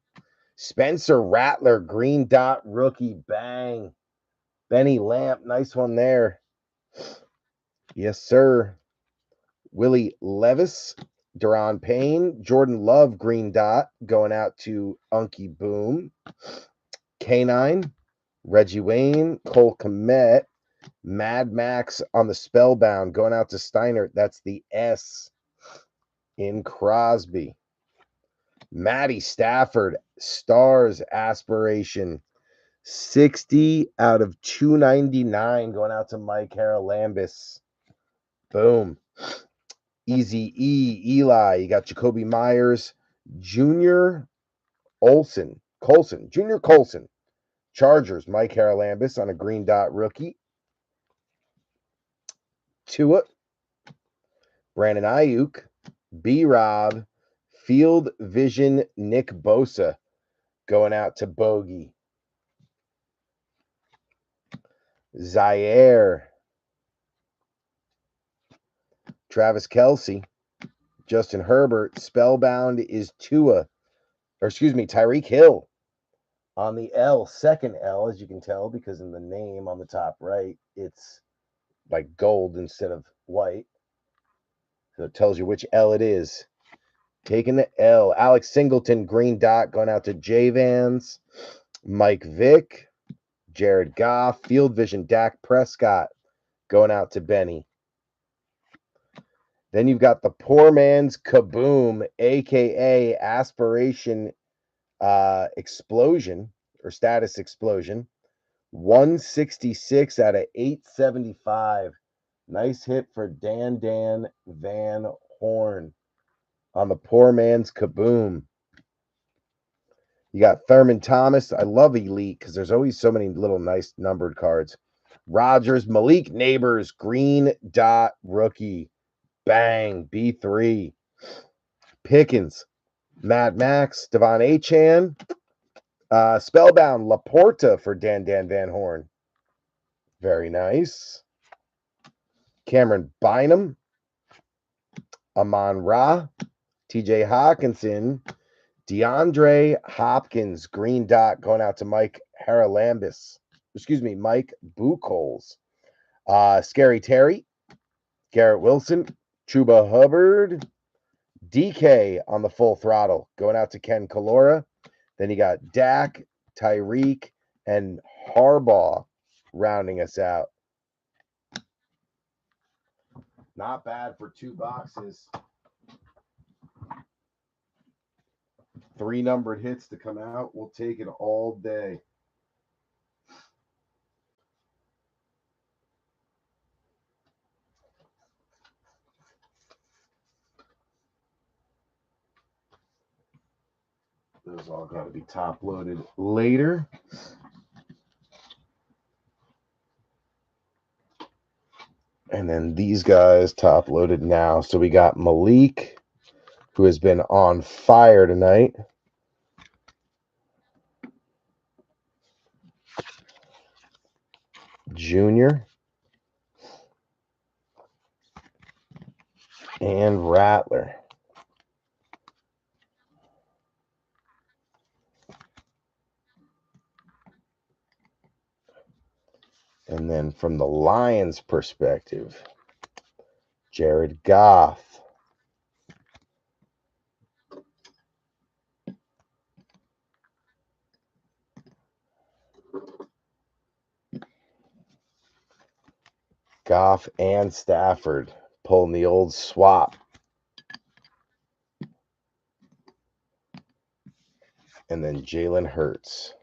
Spencer Rattler, green dot rookie. Bang. Benny Lamp, nice one there. Yes, sir. Willie Levis, Deron Payne, Jordan Love, green dot, going out to Unky Boom. K9, Reggie Wayne, Cole Kmet, Mad Max on the Spellbound, going out to Steiner. That's the S in Crosby. Matty Stafford, Stars Aspiration. 60 out of 299 going out to Mike Haralambis. Boom. Easy E, Eli. You got Jacoby Myers, Junior Colson. Chargers, Mike Haralambis on a green dot rookie. Tua, Brandon Ayuk, B-Rob, Field Vision, Nick Bosa going out to Bogey. Zaire, Travis Kelce, Justin Herbert. Spellbound is Tyreek Hill on the L, second L, as you can tell, because in the name on the top right, it's like gold instead of white. So it tells you which L it is. Taking the L. Alex Singleton, green dot, going out to J-Vans. Mike Vick, Jared Goff, Field Vision, Dak Prescott, going out to Benny. Then you've got the poor man's Kaboom, a.k.a. Aspiration Explosion, or Status Explosion. 166 out of 875. Nice hit for Dan Van Horn on the poor man's Kaboom. You got Thurman Thomas. I love Elite because there's always so many little nice numbered cards. Rodgers, Malik Neighbors, green dot rookie. Bang, B3. Pickens, Mad Max, Devon Achane. Spellbound, Laporta for Dan Van Horn. Very nice. Cameron Bynum, Amon Ra, TJ Hawkinson, DeAndre Hopkins, green dot, going out to Mike Haralambis. Mike Buchholz. Scary Terry, Garrett Wilson, Chuba Hubbard, DK on the full throttle, going out to Ken Kalora. Then you got Dak, Tyreek, and Harbaugh rounding us out. Not bad for 2 boxes. 3 numbered hits to come out. We'll take it all day. Those all got to be top loaded later. And then these guys top loaded now. So we got Malik, who has been on fire tonight. Junior. And Rattler. And then from the Lions' perspective, Jared Goff. Goff and Stafford pulling the old swap. And then Jalen Hurts.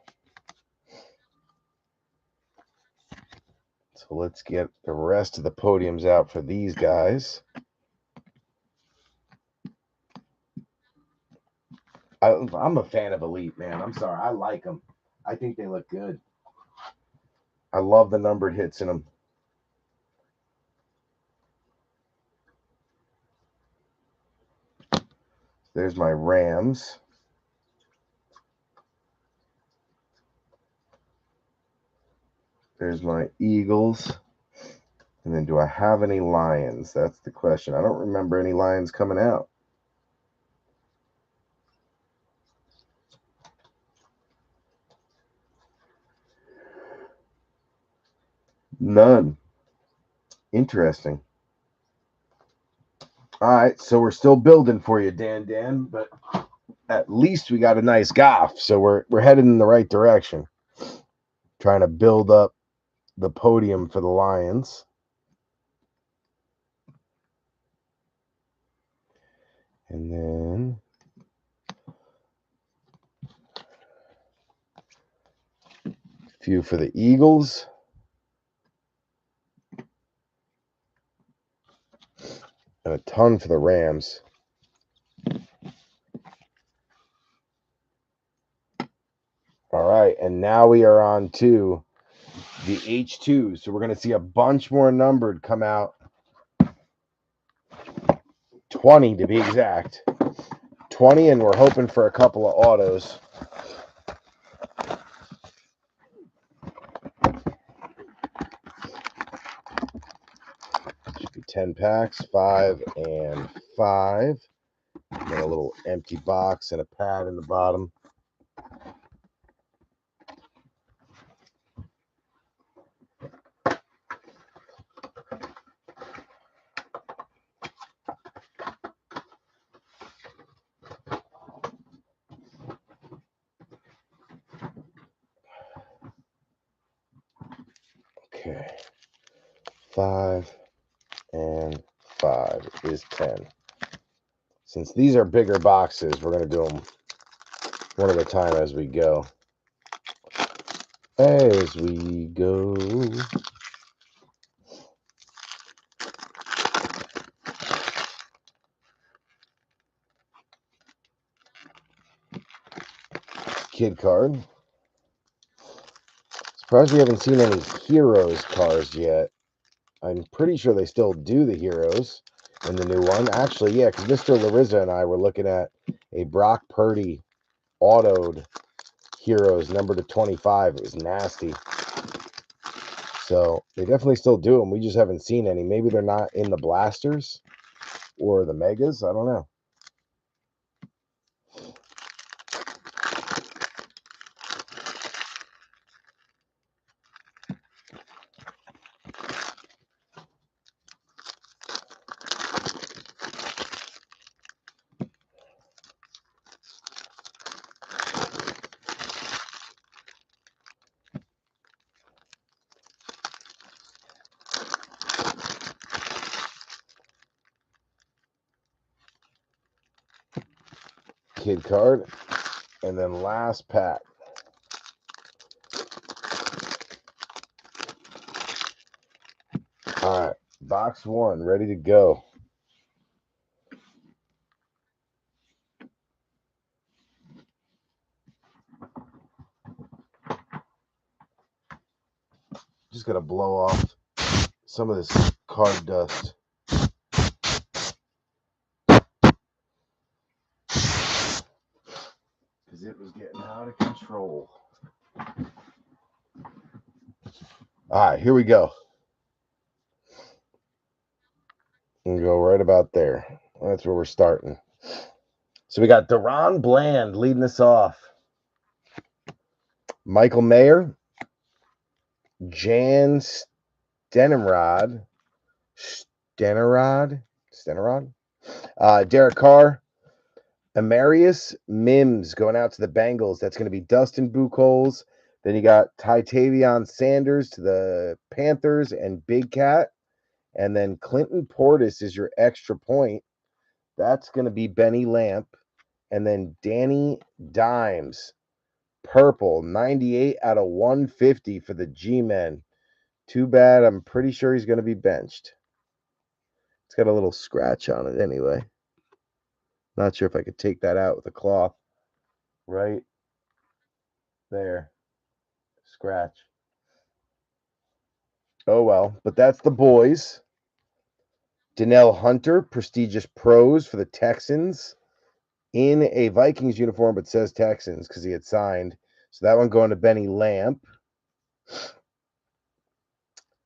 So So let's get the rest of the podiums out for these guys. I'm a fan of Elite, man. I'm sorry. I like them. I think they look good. I love the numbered hits in them. There's my Rams. There's my Eagles. And then do I have any Lions? That's the question. I don't remember any Lions coming out. None. Interesting. All right, so we're still building for you, Dan, but at least we got a nice Goff, so we're headed in the right direction. Trying to build up the podium for the Lions. And then a few for the Eagles. And a ton for the Rams. All right, and now we are on to the H2. So we're going to see a bunch more numbered come out. 20 to be exact. 20, and we're hoping for a couple of autos. Should be 10 packs, 5 and 5. Got a little empty box and a pad in the bottom. Okay. 5 and 5 is 10. Since these are bigger boxes, we're going to do them one at a time as we go. As we go. Kid card. Surprised we haven't seen any Heroes cards yet. I'm pretty sure they still do the Heroes in the new one. Actually, yeah, because Mr. Larissa and I were looking at a Brock Purdy autoed Heroes number to 25. It was nasty. So they definitely still do them. We just haven't seen any. Maybe they're not in the blasters or the megas. I don't know. Kid card. And then last pack. All right. Box 1 ready to go. Just got to blow off some of this card dust. Because it was getting out of control. All right, here we go. And go right about there. That's where we're starting. So we got Deron Bland leading us off. Michael Mayer. Jan Stenerod. Derek Carr. Amarius Mims going out to the Bengals. That's going to be Dustin Buchholz. Then you got Tytavion Sanders to the Panthers and Big Cat. And then Clinton Portis is your extra point. That's going to be Benny Lamp. And then Danny Dimes. Purple, 98 out of 150 for the G-Men Too bad. I'm pretty sure he's going to be benched. It's got a little scratch on it anyway. Not sure if I could take that out with a cloth. Right there. Scratch. Oh well, but that's the boys. Donnell Hunter, prestigious pros for the Texans, in a Vikings uniform, but says Texans because he had signed. So that one going to Benny Lamp.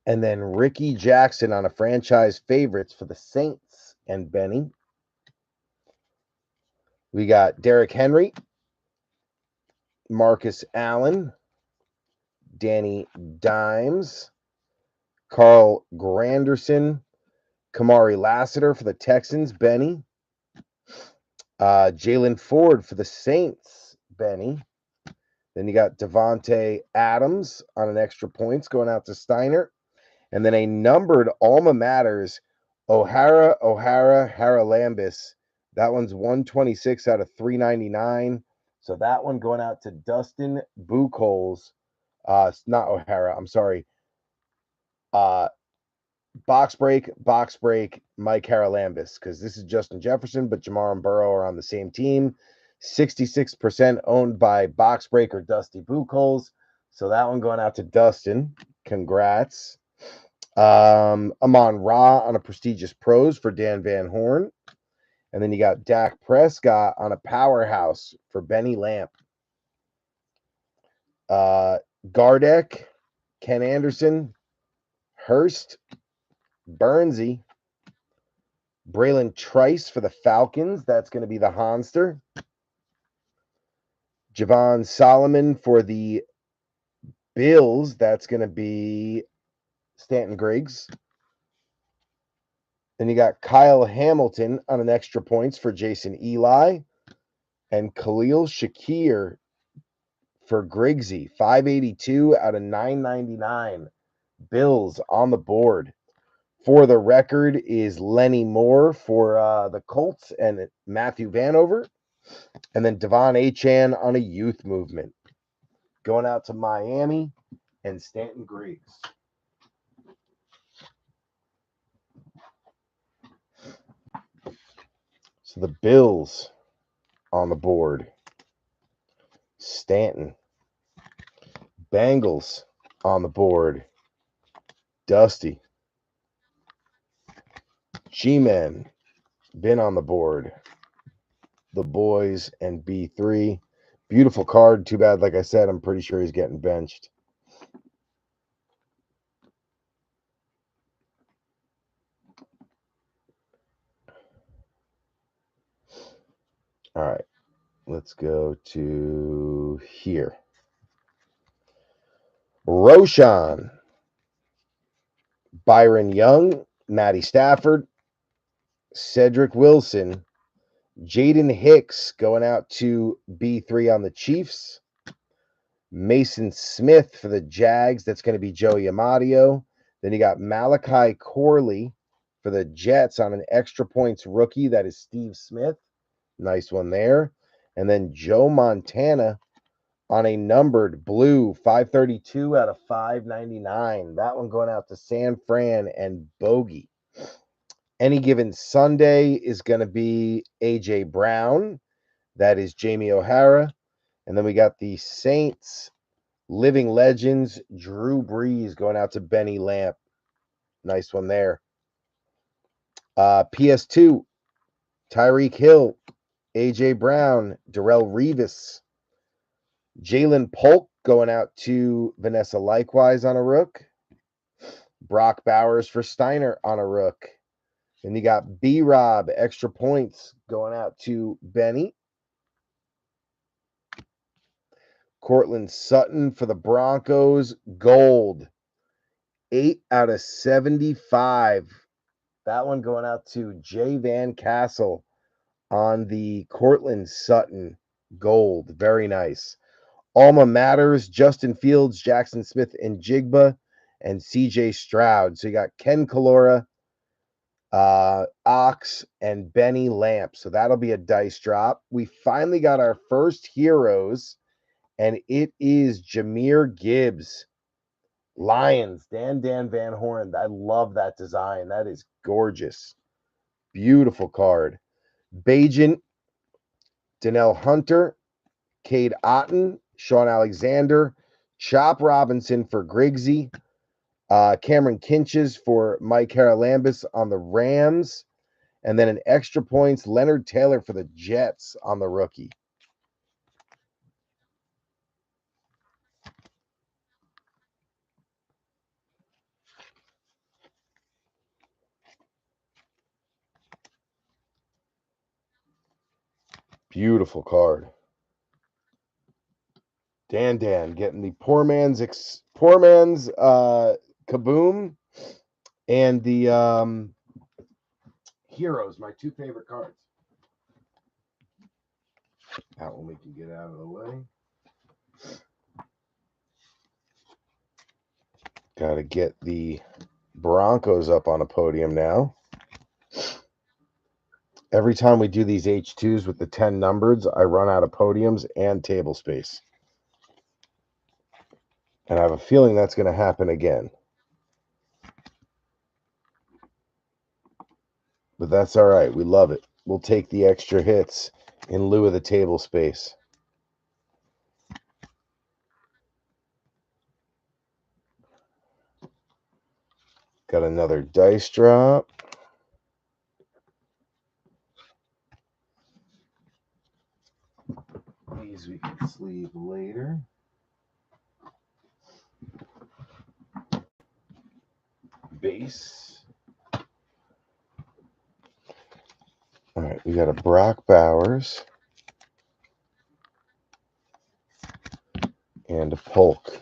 And then Ricky Jackson on a franchise favorites for the Saints and Benny. We got Derrick Henry, Marcus Allen, Danny Dimes, Carl Granderson, Kamari Lassiter for the Texans, Benny. Jalen Ford for the Saints, Benny. Then you got Devontae Adams on an extra points going out to Steiner. And then a numbered Alma Matters, O'Hara Haralambis. That one's 126 out of 399. So that one going out to Dustin Buchholz. Not O'Hara, I'm sorry. Box break, Mike Haralambis, because this is Justin Jefferson, but Jamar and Burrow are on the same team. 66% owned by Box Breaker Dusty Buchholz. So that one going out to Dustin. Congrats. Amon Ra on a prestigious pros for Dan Van Horn. And then you got Dak Prescott on a powerhouse for Benny Lamp. Gardeck, Ken Anderson, Hurst, Bernsey, Braylon Trice for the Falcons. That's going to be the Honster. Javon Solomon for the Bills. That's going to be Stanton Griggs. Then you got Kyle Hamilton on an extra points for Jason Eli. And Khalil Shakir for Griggsy. 582 out of 999. Bills on the board. For the record is Lenny Moore for the Colts and Matthew Vanover. And then Devon Achane on a youth movement. Going out to Miami and Stanton Griggs. So the Bills on the board. Stanton. Bengals on the board. Dusty. G-Men been on the board. The boys and B3. Beautiful card. Too bad, like I said, I'm pretty sure he's getting benched. All right. Let's go to here. Roshan. Byron Young. Matty Stafford. Cedric Wilson. Jaden Hicks going out to B3 on the Chiefs. Mason Smith for the Jags. That's going to be Joey Amadio. Then you got Malachi Corley for the Jets on an extra points rookie. That is Steve Smith. Nice one there. And then Joe Montana on a numbered blue, 532 out of 599. That one going out to San Fran and Bogey. Any given Sunday is going to be A.J. Brown. That is Jamie O'Hara. And then we got the Saints Living Legends, Drew Brees going out to Benny Lamp. Nice one there. PS2, Tyreek Hill, A.J. Brown, Darrelle Revis. Jalen Polk going out to Vanessa Likewise on a rook. Brock Bowers for Steiner on a rook. Then you got B-Rob, extra points going out to Benny. Cortland Sutton for the Broncos, gold. 8 out of 75. That one going out to Jay Van Castle on the Cortland Sutton gold. Very nice. Alma Matters, Justin Fields, Jackson Smith and Jigba, and CJ Stroud. So you got Ken Kalora, Ox, and Benny Lamp. So that'll be a dice drop. We finally got our first heroes, and it is Jahmyr Gibbs Lions, Dan Van Horn. I love that design. That is gorgeous. Beautiful card. Bajent, Donnell Hunter, Cade Otton, Sean Alexander, Chop Robinson for Grigsby, Cameron Kinches for Mike Haralambis on the Rams, and then an extra points, Leonard Taylor for the Jets on the rookie. Beautiful card. Dan getting the poor man's Kaboom and the Heroes, my two favorite cards. That one we can get out of the way. Got to get the Broncos up on a podium now. Every time we do these H2s with the 10 numbers, I run out of podiums and table space. And I have a feeling that's going to happen again. But that's all right. We love it. We'll take the extra hits in lieu of the table space. Got another dice drop. These we can sleeve later. Base. All right, we got a Brock Bowers and a Polk.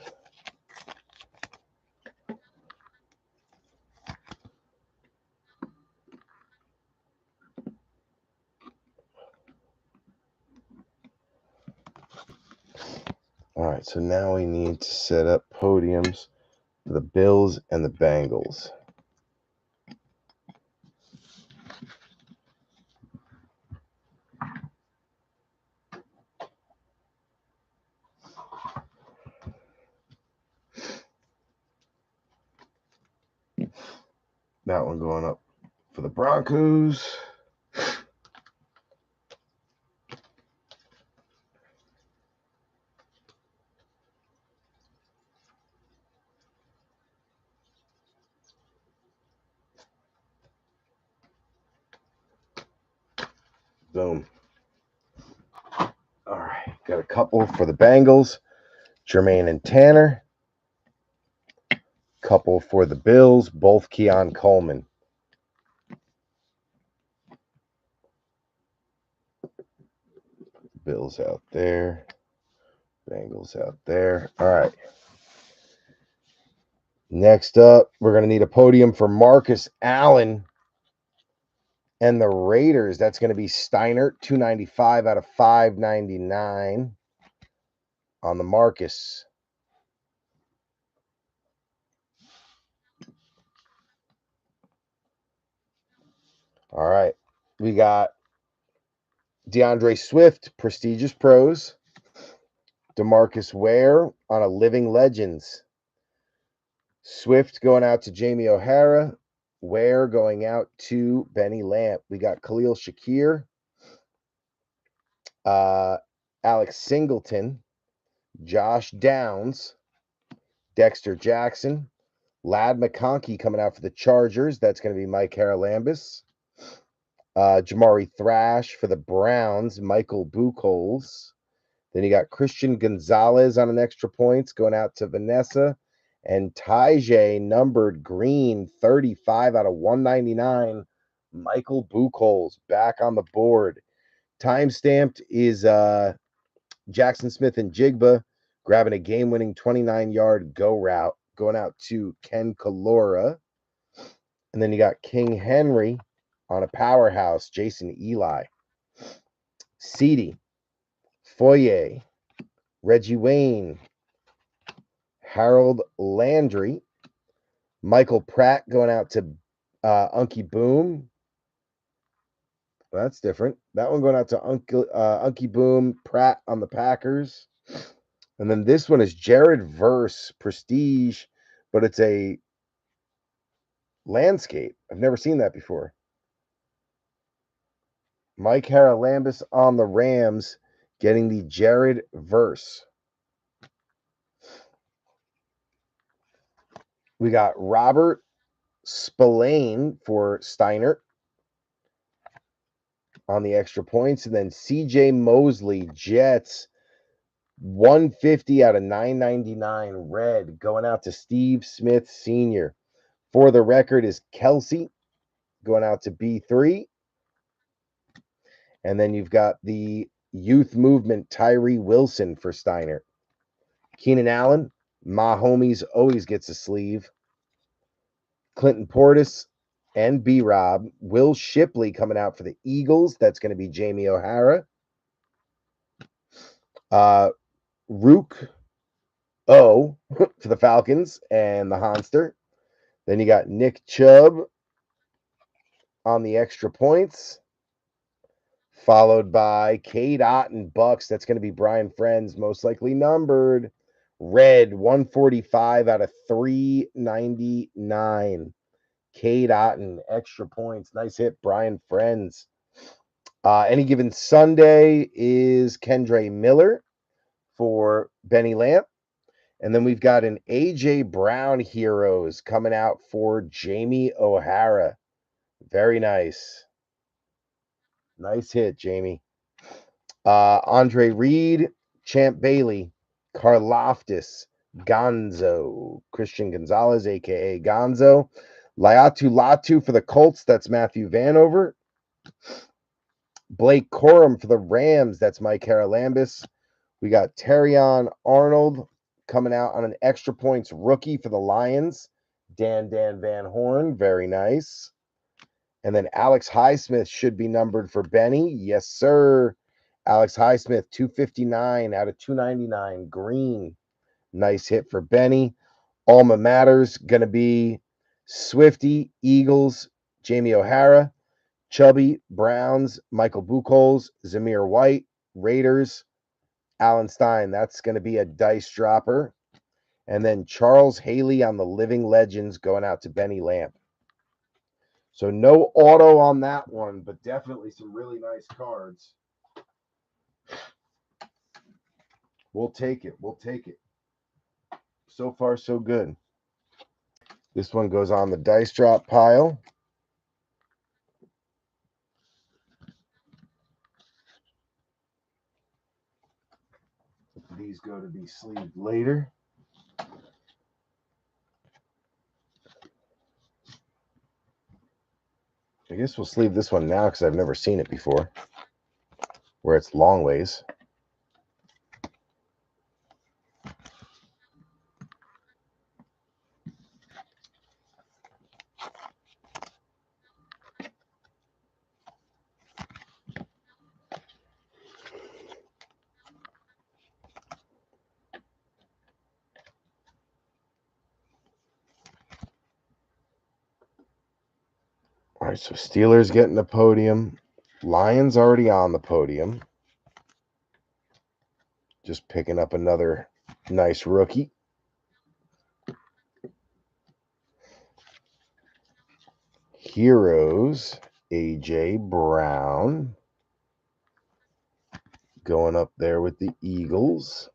All right, so now we need to set up podiums for the Bills and the Bengals. That one going up for the Broncos. Boom. All right, got a couple for the Bengals, Jermaine and Tanner. Couple for the Bills, both Keon Coleman. Bills out there. Bengals out there. All right. Next up, we're going to need a podium for Marcus Allen and the Raiders. That's going to be Steinert, 295 out of 599 on the Marcus. All right. We got DeAndre Swift, Prestigious Pros. DeMarcus Ware on a Living Legends. Swift going out to Jamie O'Hara. Ware going out to Benny Lamp. We got Khalil Shakir. Alex Singleton. Josh Downs. Dexter Jackson. Ladd McConkey coming out for the Chargers. That's going to be Mike Haralambis. Jamari Thrash for the Browns. Michael Buchholz. Then you got Christian Gonzalez on an extra points going out to Vanessa. And Tajay numbered green, 35 out of 199. Michael Buchholz back on the board. Time stamped is Jackson Smith and Jigba grabbing a game-winning 29-yard go route going out to Ken Kalora. And then you got King Henry on a powerhouse, Jason Eli. Ceedy, Foyer, Reggie Wayne, Harold Landry, Michael Pratt going out to Unky Boom. Well, that's different. That one going out to Unky Boom, Pratt on the Packers. And then this one is Jared Verse, Prestige, but it's a landscape. I've never seen that before. Mike Haralambis on the Rams getting the Jared Verse. We got Robert Spillane for Steiner on the extra points. And then CJ Mosley, Jets, 150 out of 999 red, going out to Steve Smith Sr. For the record is Kelsey, going out to B3. And then you've got the youth movement Tyree Wilson for Steiner. Keenan Allen, my homies, always gets a sleeve. Clinton Portis and B-Rob. Will Shipley coming out for the Eagles. That's going to be Jamie O'Hara. Rook O for the Falcons and the Honster. Then you got Nick Chubb on the extra points, followed by Cade Otton Bucks. That's going to be Brian Friends, most likely numbered. Red, 145 out of 399. Cade Otton, extra points. Nice hit, Brian Friends. Any given Sunday is Kendre Miller for Benny Lamp. And then we've got an A.J. Brown Heroes coming out for Jamie O'Hara. Very nice. Nice hit, Jamie. Andre Reed, Champ Bailey, Karloftis, Gonzo, Christian Gonzalez, a.k.a. Gonzo. Laiatu Latu for the Colts. That's Matthew Vanover. Blake Corum for the Rams. That's Mike Haralambis. We got Terrion Arnold coming out on an extra points rookie for the Lions. Dan Van Horn. Very nice. And then Alex Highsmith should be numbered for Benny. Yes, sir. Alex Highsmith, 259 out of 299. Green. Nice hit for Benny. Alma Matters going to be Swifty, Eagles, Jamie O'Hara, Chubby, Browns, Michael Buchholz, Zamir White, Raiders, Alan Stein. That's going to be a dice dropper. And then Charles Haley on the Living Legends going out to Benny Lamp. So no auto on that one, but definitely some really nice cards. We'll take it. We'll take it. So far, so good. This one goes on the dice drop pile. These go to be sleeved later. I guess we'll sleeve this one now because I've never seen it before, where it's long ways. All right, so Steelers getting the podium. Lions already on the podium. Just picking up another nice rookie. Heroes, A.J. Brown. Going up there with the Eagles.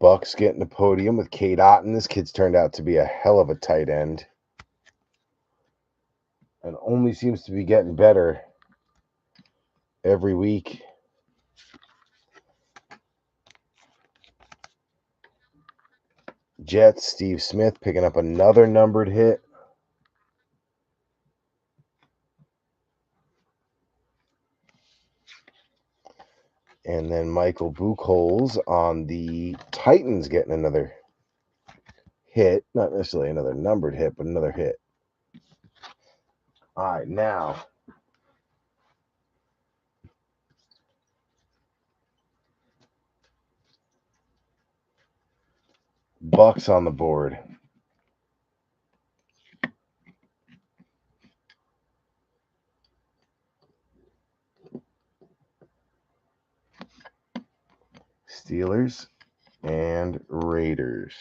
Bucks getting the podium with Cade Otton. This kid's turned out to be a hell of a tight end. And only seems to be getting better every week. Jets, Steve Smith picking up another numbered hit. And then Michael Buchholz on the Titans getting another hit. Not necessarily another numbered hit, but another hit. All right, now Bucks on the board. Steelers and Raiders.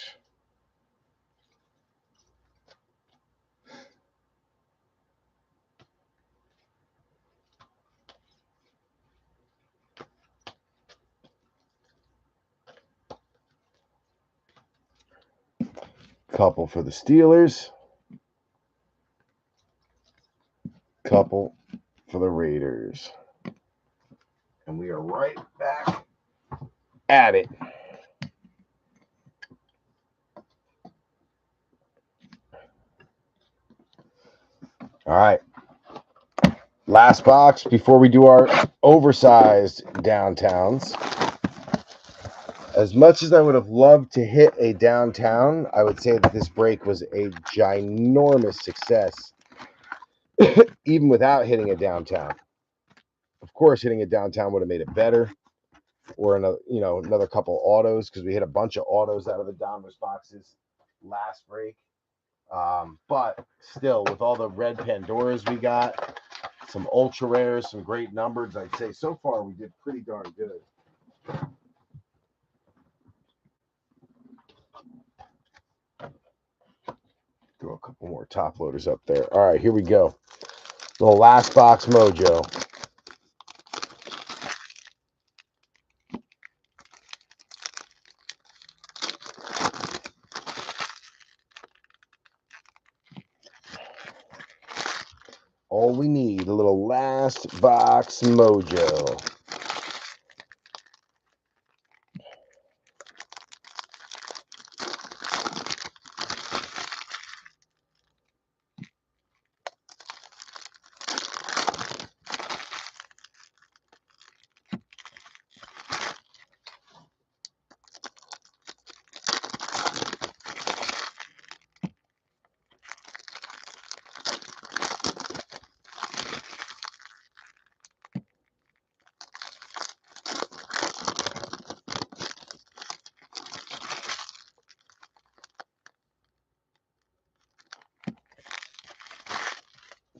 Couple for the Steelers. Couple for the Raiders. And we are right back at it. All right. Last box before we do our oversized downtowns. As much as I would have loved to hit a downtown, I would say that this break was a ginormous success, even without hitting a downtown. Of course, hitting a downtown would have made it better, or another couple autos, because we hit a bunch of autos out of the Donruss boxes last break. But still, with all the red Pandoras we got, some ultra rares, some great numbers, I'd say so far we did pretty darn good. Throw a couple more top loaders up there. All right, here we go. The last box mojo. All we need, a little last box mojo.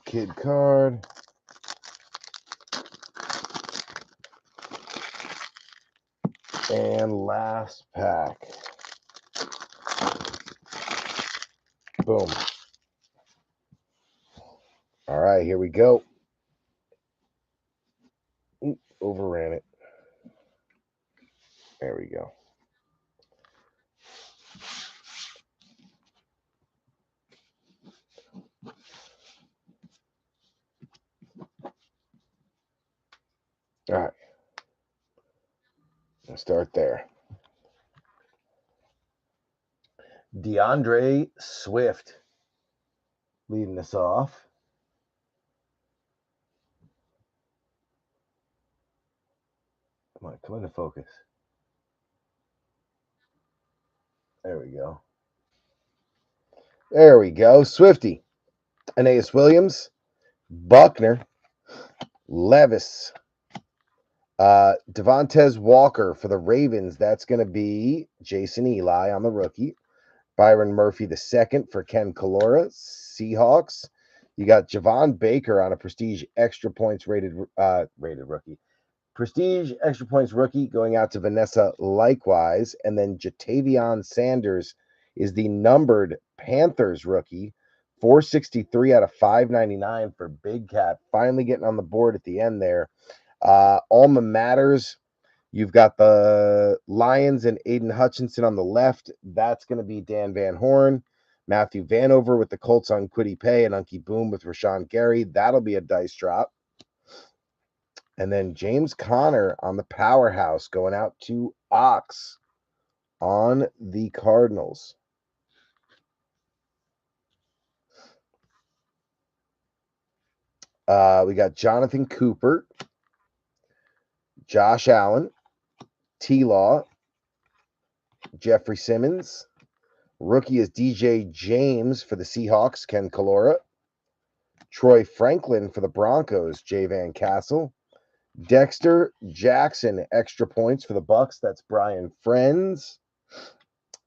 Kid card. And last pack. Boom. All right, here we go. Ooh, overran it. There we go. All right. Let's start there. DeAndre Swift leading us off. Come into focus. There we go. There we go. Swifty. Aeneas Williams. Buckner. Levis. Devontae Walker for the Ravens. That's going to be Jason Eli on the rookie. Byron Murphy II for Ken Kalora. Seahawks. You got Javon Baker on a prestige extra points rated rookie. Prestige extra points rookie going out to Vanessa likewise. And then Jatavion Sanders is the numbered Panthers rookie. 463 out of 599 for Big Cat. Finally getting on the board at the end there. Alma Matters. You've got the Lions and Aiden Hutchinson on the left. That's going to be Dan Van Horn. Matthew Vanover with the Colts on Kwity Paye and Unky Boom with Rashawn Gary. That'll be a dice drop. And then James Conner on the Powerhouse going out to Ox on the Cardinals. We got Jonathan Cooper, Josh Allen, T-Law, Jeffrey Simmons. Rookie is DJ James for the Seahawks, Ken Kalora. Troy Franklin for the Broncos, Jay Van Castle. Dexter Jackson, extra points for the Bucks. That's Brian Friends.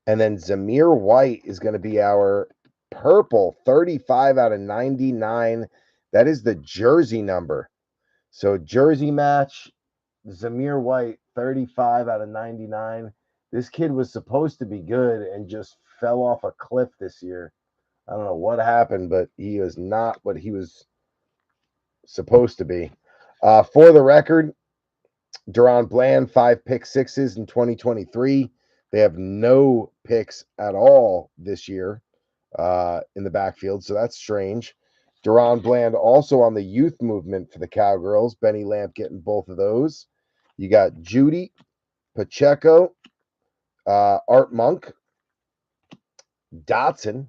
And then Zamir White is going to be our purple, 35 out of 99. That is the jersey number. So jersey match, Zamir White, 35 out of 99. This kid was supposed to be good and just fell off a cliff this year. I don't know what happened, but he is not what he was supposed to be. For the record, Deron Bland, 5 pick sixes in 2023. They have no picks at all this year in the backfield, so that's strange. Deron Bland also on the youth movement for the Cowgirls. Benny Lamp getting both of those. You got Judy, Pacheco, Art Monk, Dotson,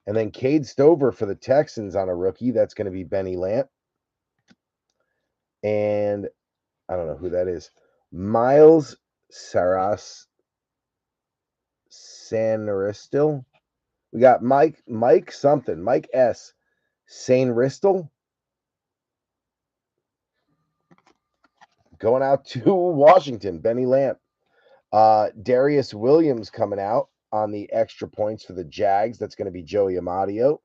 and then Cade Stover for the Texans on a rookie. That's going to be Benny Lamp. And I don't know who that is. Miles Sanristil. We got Mike something. Mike S. Sanristil. Going out to Washington. Benny Lamp. Darius Williams coming out on the extra points for the Jags. That's going to be Joey Amadio.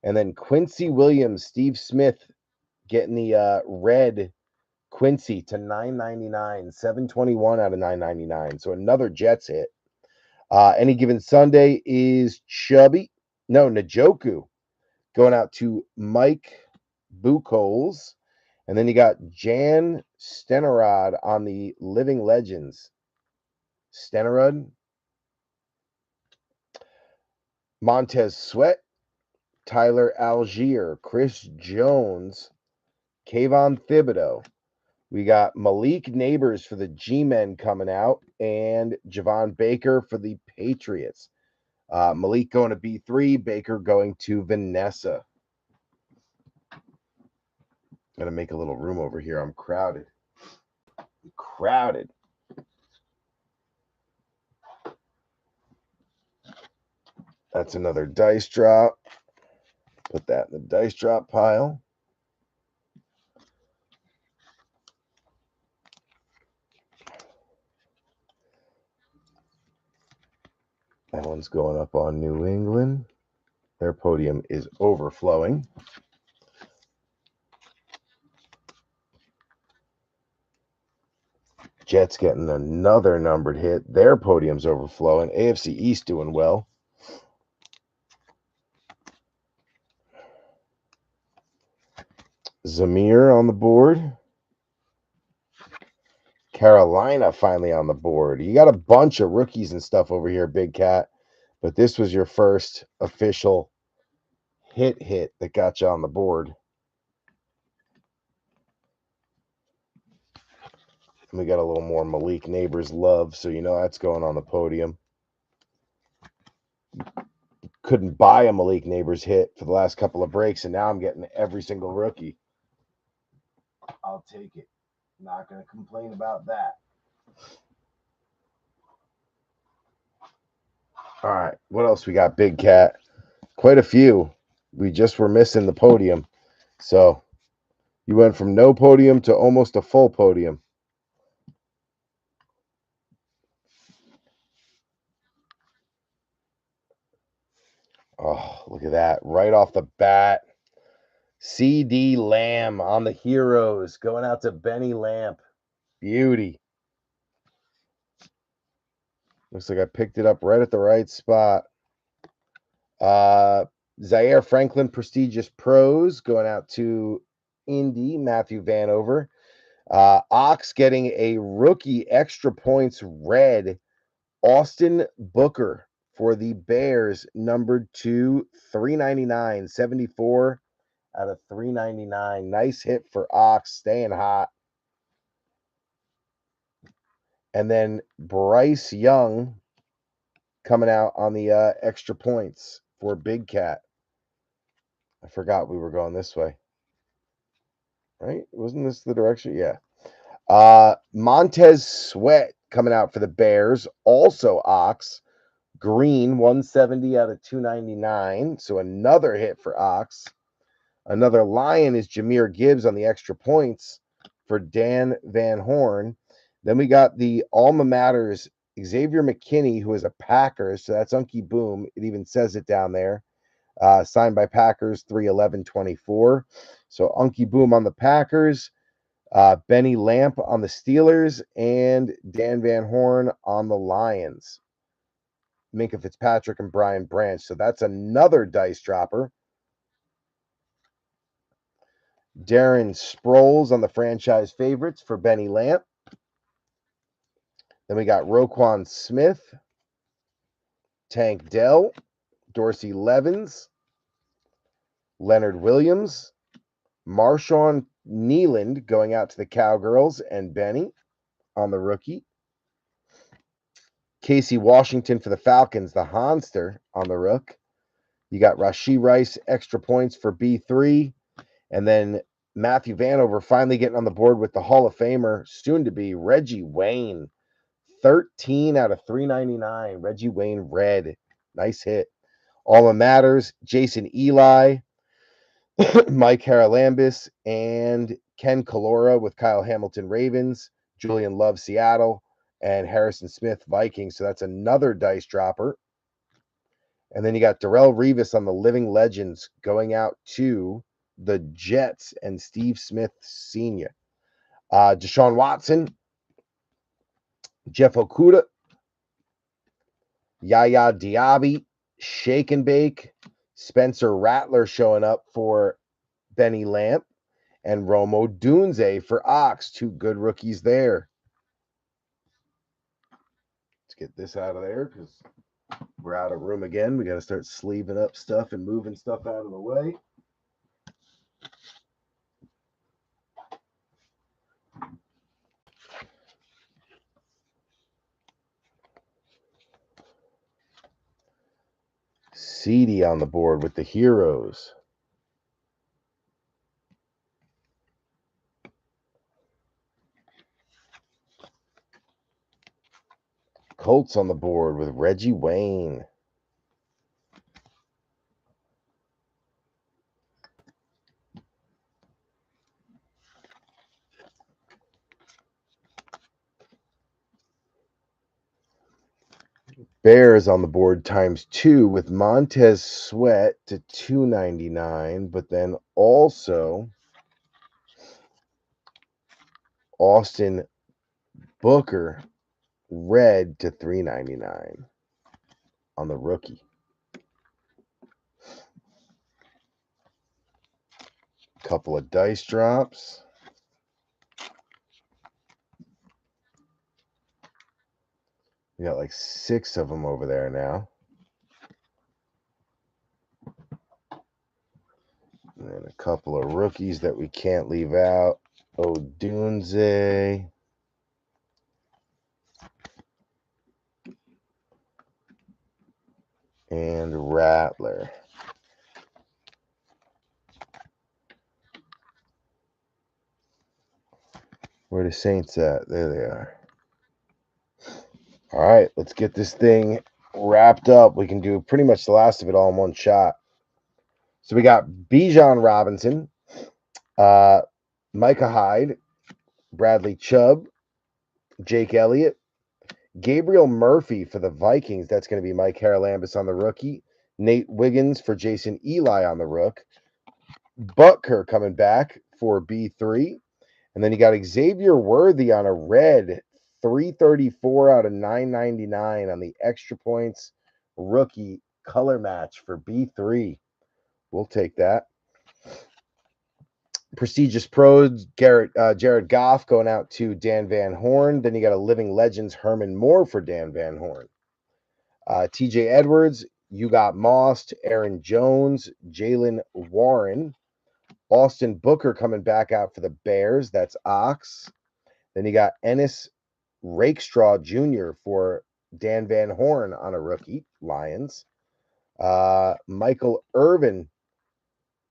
And then Quincy Williams, Steve Smith getting the red Quincy to $9.99, 721 out of 9.99. So another Jets hit. Any given Sunday is Njoku going out to Mike Buchholz. And then you got Jan Stenerud on the Living Legends. Stenerud. Montez Sweat, Tyler Algier, Chris Jones, Kayvon Thibodeau. We got Malik Neighbors for the G-Men coming out, and Javon Baker for the Patriots. Malik going to B3, Baker going to Vanessa. Got to make a little room over here. I'm crowded. That's another dice drop. Put that in the dice drop pile. That one's going up on New England. Their podium is overflowing. Jets getting another numbered hit. Their podium's overflowing. AFC East doing well. Zamir on the board. Carolina finally on the board. You got a bunch of rookies and stuff over here, Big Cat. But this was your first official hit that got you on the board. And we got a little more Malik Neighbors love, so you know that's going on the podium. Couldn't buy a Malik Neighbors hit for the last couple of breaks, and now I'm getting every single rookie. I'll take it. Not going to complain about that. All right, what else we got, Big Cat? Quite a few. We just were missing the podium. So you went from no podium to almost a full podium. Oh, look at that. Right off the bat. CD Lamb on the Heroes. Going out to Benny Lamp. Beauty. Looks like I picked it up right at the right spot. Zaire Franklin Prestigious Pros going out to Indy, Matthew Vanover. Ox getting a rookie extra points red. Austin Booker for the Bears, numbered to $3.99, 74 out of $3.99. Nice hit for Ox, staying hot. And then Bryce Young coming out on the extra points for Big Cat. I forgot we were going this way. Right? Wasn't this the direction? Yeah. Montez Sweat coming out for the Bears. Also Ox. Green, 170 out of 299. So another hit for Ox. Another Lion is Jahmyr Gibbs on the extra points for Dan Van Horn. Then we got the Alma Matters Xavier McKinney, who is a Packers. So that's Unky Boom. It even says it down there. Signed by Packers, 3/11/24. So Unky Boom on the Packers. Benny Lamp on the Steelers, and Dan Van Horn on the Lions. Minka Fitzpatrick and Brian Branch. So that's another dice dropper. Darren Sproles on the franchise favorites for Benny Lamp. Then we got Roquan Smith, Tank Dell, Dorsey Levens, Leonard Williams, Marshawn Nealand going out to the Cowgirls and Benny on the rookie. Casey Washington for the Falcons, the Honster on the rook. You got Rashee Rice, extra points for B3. And then Matthew Vanover finally getting on the board with the Hall of Famer, soon to be Reggie Wayne. 13 out of 399. Reggie Wayne red. Nice hit. Alma Matters, Jason Eli, Mike Haralambis, and Ken Calora with Kyle Hamilton Ravens, Julian Love Seattle, and Harrison Smith Vikings. So that's another dice dropper. And then you got Darrelle Revis on the Living Legends going out to the Jets and Steve Smith Sr. Deshaun Watson, Jeff Okuda, Yaya Diaby, Shake and Bake, Spencer Rattler showing up for Benny Lamp, and Romo Dunze for Ox. Two good rookies there. Let's get this out of there because we're out of room again. We got to start sleeving up stuff and moving stuff out of the way. CD on the board with the Heroes. Colts on the board with Reggie Wayne. Bears on the board ×2 with Montez Sweat to 299, but then also Austin Booker red to 399 on the rookie. Couple of dice drops. We got like 6 of them over there now. And then a couple of rookies that we can't leave out. Odunze. And Rattler. Where are the Saints at? There they are. All right, let's get this thing wrapped up. We can do pretty much the last of it all in one shot. So we got Bijan Robinson, Micah Hyde, Bradley Chubb, Jake Elliott, Gabriel Murphy for the Vikings. That's going to be Mike Haralambis on the rookie. Nate Wiggins for Jason Eli on the rook. Butker coming back for B3. And then you got Xavier Worthy on a red, 334 out of 999 on the extra points rookie color match for B3. We'll take that. Prestigious Pros, Jared Goff going out to Dan Van Horn. Then you got a Living Legends, Herman Moore for Dan Van Horn. TJ Edwards, you got Moss, Aaron Jones, Jalen Warren. Austin Booker coming back out for the Bears. That's Ox. Then you got Ennis Rakestraw Jr. for Dan Van Horn on a rookie, Lions. Michael Irvin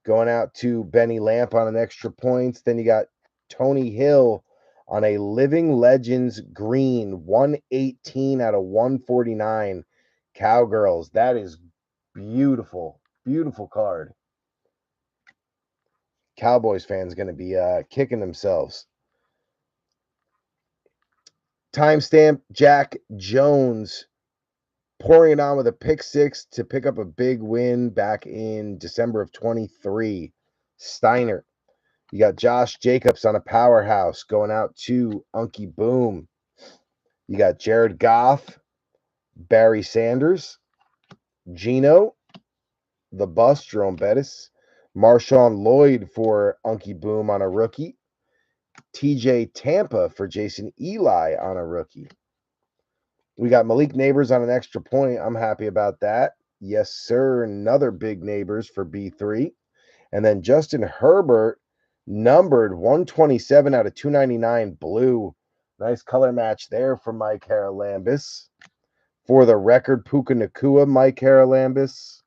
going out to Benny Lamp on an extra points. Then you got Tony Hill on a Living Legends green, 118 out of 149. Cowgirls. That is beautiful. Beautiful card. Cowboys fans going to be kicking themselves. Timestamp Jack Jones pouring it on with a pick 6 to pick up a big win back in December of 23. Steiner. You got Josh Jacobs on a powerhouse going out to Unky Boom. You got Jared Goff, Barry Sanders, Gino, the bus, Jerome Bettis, Marshawn Lloyd for Unky Boom on a rookie, TJ Tampa for Jason Eli on a rookie. We got Malik Neighbors on an extra point. I'm happy about that. Yes, sir. Another big Neighbors for B3. And then Justin Herbert, numbered 127 out of 299 blue. Nice color match there for Mike Haralambis. For the record, Puka Nakua, Mike Haralambis.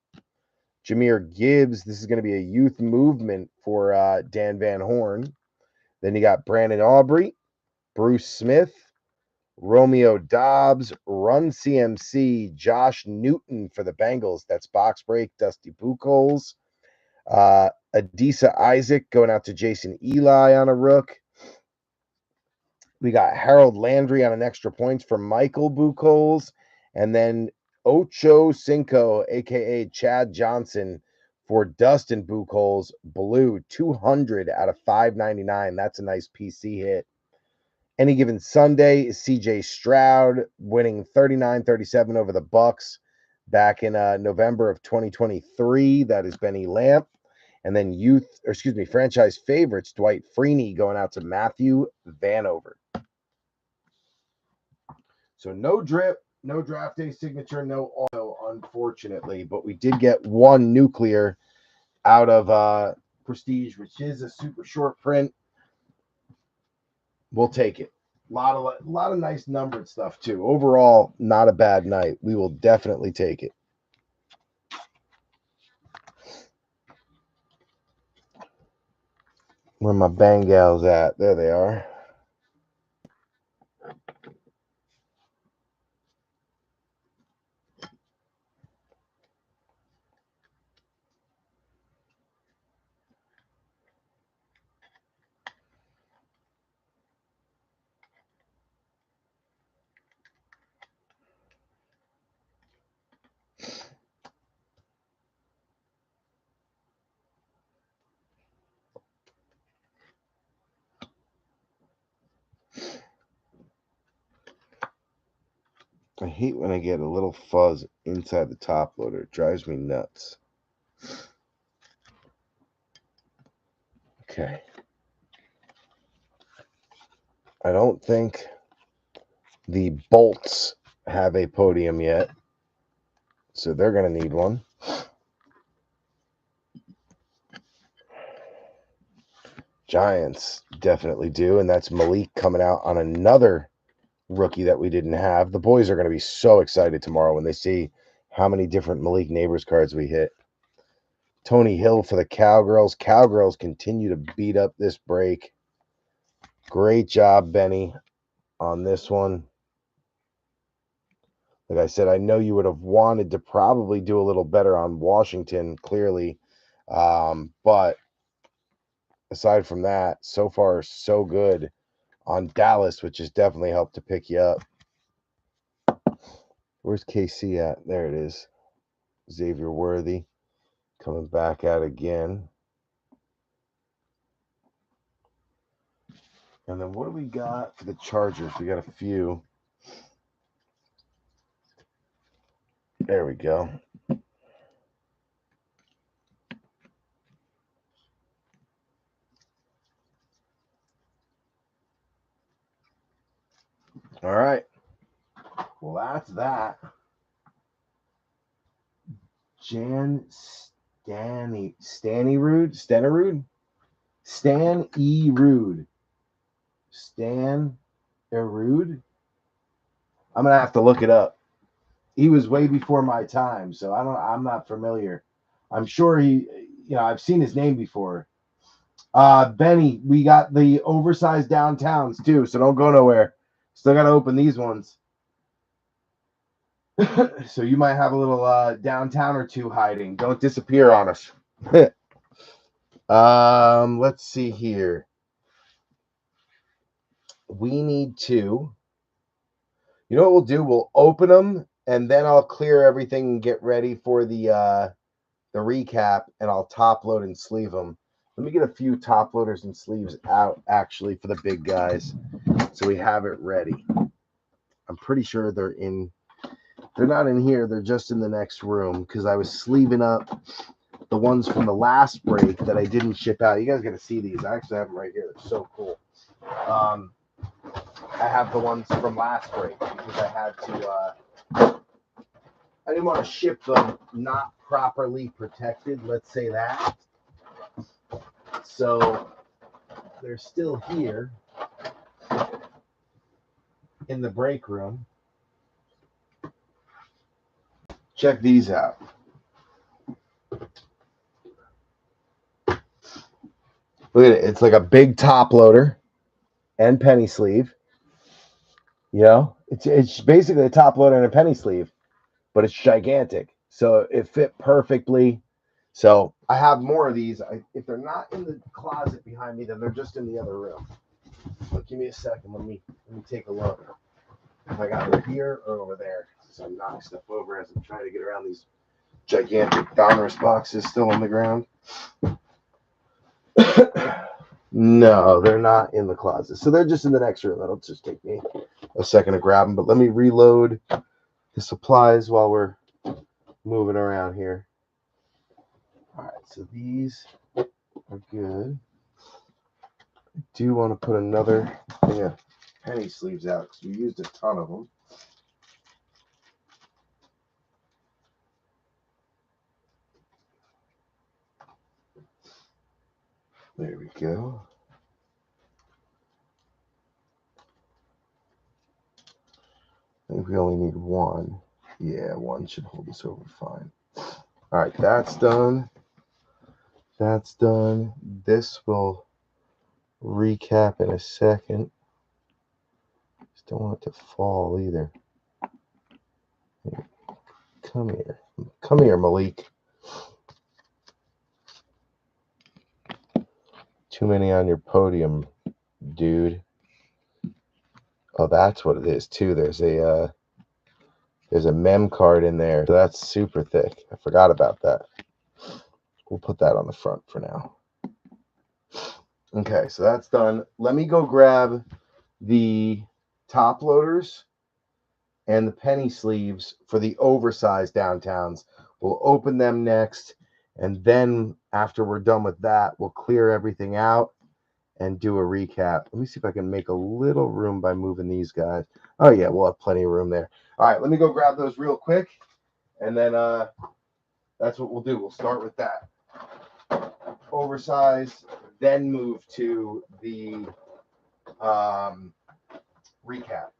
Jahmyr Gibbs, this is going to be a youth movement for Dan Van Horn. Then you got Brandon Aubrey, Bruce Smith, Romeo Dobbs, Run CMC, Josh Newton for the Bengals. That's box break, Dusty Buchholz. Adisa Isaac going out to Jason Eli on a rook. We got Harold Landry on an extra points for Michael Buchholz. And then Ocho Cinco, a.k.a. Chad Johnson, for Dustin Buchholz, blue, 200 out of 599. That's a nice PC hit. Any Given Sunday is C.J. Stroud winning 39-37 over the Bucks back in November of 2023. That is Benny Lamp. And then franchise favorites, Dwight Freeney going out to Matthew Vanover. So no drip, no draft day signature, no auto, unfortunately. But we did get one nuclear out of Prestige, which is a super short print. We'll take it. A lot of nice numbered stuff, too. Overall, not a bad night. We will definitely take it. Where my Bengals at? There they are. I hate when I get a little fuzz inside the top loader. It drives me nuts. Okay. I don't think the Bolts have a podium yet, so they're going to need one. Giants definitely do, and that's Malik coming out on another rookie that we didn't have. The boys are going to be so excited tomorrow when they see how many different Malik Neighbors cards we hit. Tony Hill for the Cowgirls. Cowgirls continue to beat up this break. Great job, Benny, on this one. Like I said, I know you would have wanted to probably do a little better on Washington, clearly. But aside from that, so far, so good on Dallas, which has definitely helped to pick you up. Where's KC at? There it is. Xavier Worthy coming back out again. And then what do we got for the Chargers? We got a few. There we go. All right. Well, that's that. Jan Stanny Rude? Stan E. Rude. Stan Erude? I'm gonna have to look it up. He was way before my time, so I'm not familiar. I'm sure I've seen his name before. Benny, we got the oversized downtowns too, so don't go nowhere. Still gotta open these ones. So you might have a little downtown or two hiding. Don't disappear on us. Let's see here. We need to. You know what we'll do? We'll open them, and then I'll clear everything and get ready for the recap, and I'll top load and sleeve them. Let me get a few top loaders and sleeves out actually for the big guys, so we have it ready. I'm pretty sure they're not in here. They're just in the next room because I was sleeving up the ones from the last break that I didn't ship out. You guys got to see these. I actually have them right here. They're so cool. I have the ones from last break because I had to. I didn't want to ship them not properly protected. Let's say that. So they're still here in the break room. Check these out. Look at it. It's like a big top loader and penny sleeve. You know, it's basically a top loader and a penny sleeve, but it's gigantic. So it fit perfectly. So I have more of these. If they're not in the closet behind me, then they're just in the other room. But give me a second. Let me take a look. If I got it here or over there. So I knock stuff over as I'm trying to get around these gigantic Donruss boxes still on the ground. No, they're not in the closet. So they're just in the next room. That'll just take me a second to grab them. But let me reload the supplies while we're moving around here. All right, so these are good. I do want to put another thing of penny sleeves out because we used a ton of them. There we go. I think we only need one. Yeah, one should hold us over fine. All right, that's done. That's done. This will recap in a second. Just don't want it to fall either. Come here. Come here, Malik. Too many on your podium, dude. Oh, that's what it is too. There's a mem card in there. So that's super thick. I forgot about that. We'll put that on the front for now. Okay, so that's done. Let me go grab the top loaders and the penny sleeves for the oversized downtowns. We'll open them next, and then after we're done with that, we'll clear everything out and do a recap. Let me see if I can make a little room by moving these guys. Oh yeah, we'll have plenty of room there. All right, let me go grab those real quick, and then that's what we'll do. We'll start with that. Oversized, then move to the recap.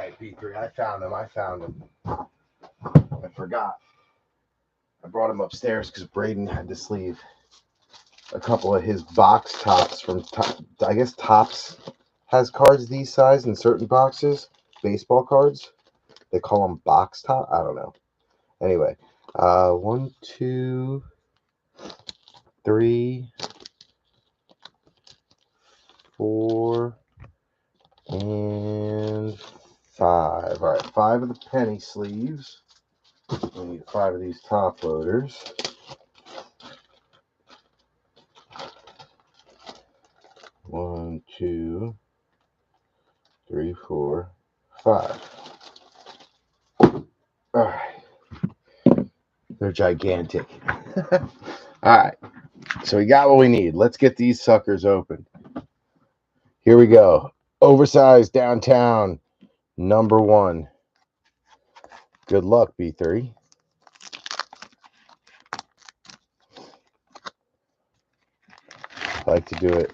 right, B3. I found him. I forgot. I brought him upstairs because Braden had to sleeve a couple of his box tops from, I guess Topps has cards these size in certain boxes. Baseball cards. They call them box top. I don't know. Anyway, 1, 2, 3, 4, and 5. All right, 5 of the penny sleeves. We need 5 of these top loaders. One, 2, 3, 4, 5. All right. They're gigantic. All right. So we got what we need. Let's get these suckers open. Here we go. Oversized downtown number 1. Good luck, B3. I like to do it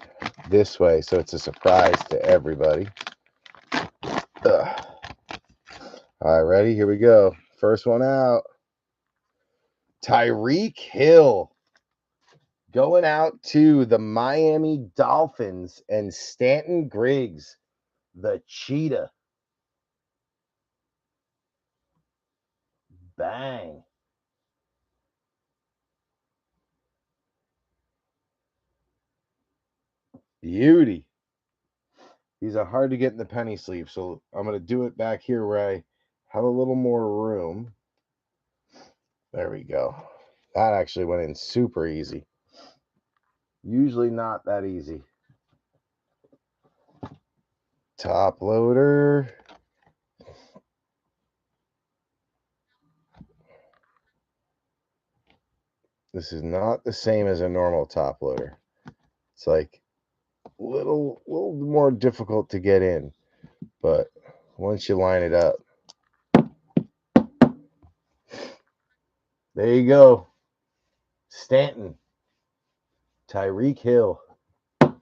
this way so it's a surprise to everybody. Ugh. All right, ready? Here we go. First one out. Tyreek Hill going out to the Miami Dolphins and Stanton Griggs, the cheetah. Bang. Beauty. These are hard to get in the penny sleeve, so I'm going to do it back here where I have a little more room. There we go. That actually went in super easy. Usually not that easy. Top loader. This is not the same as a normal top loader. It's like a little more difficult to get in, but once you line it up, there you go. Stanton, Tyreek Hill. Do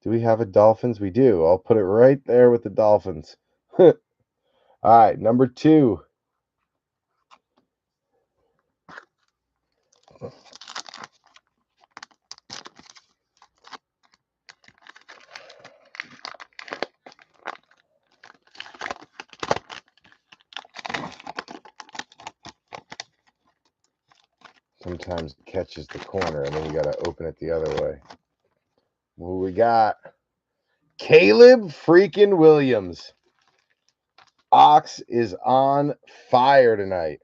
we have a Dolphins? We do. I'll put it right there with the Dolphins. All right, number 2. Sometimes it catches the corner, and then you got to open it the other way. What we got? Caleb freaking Williams. Ox is on fire tonight.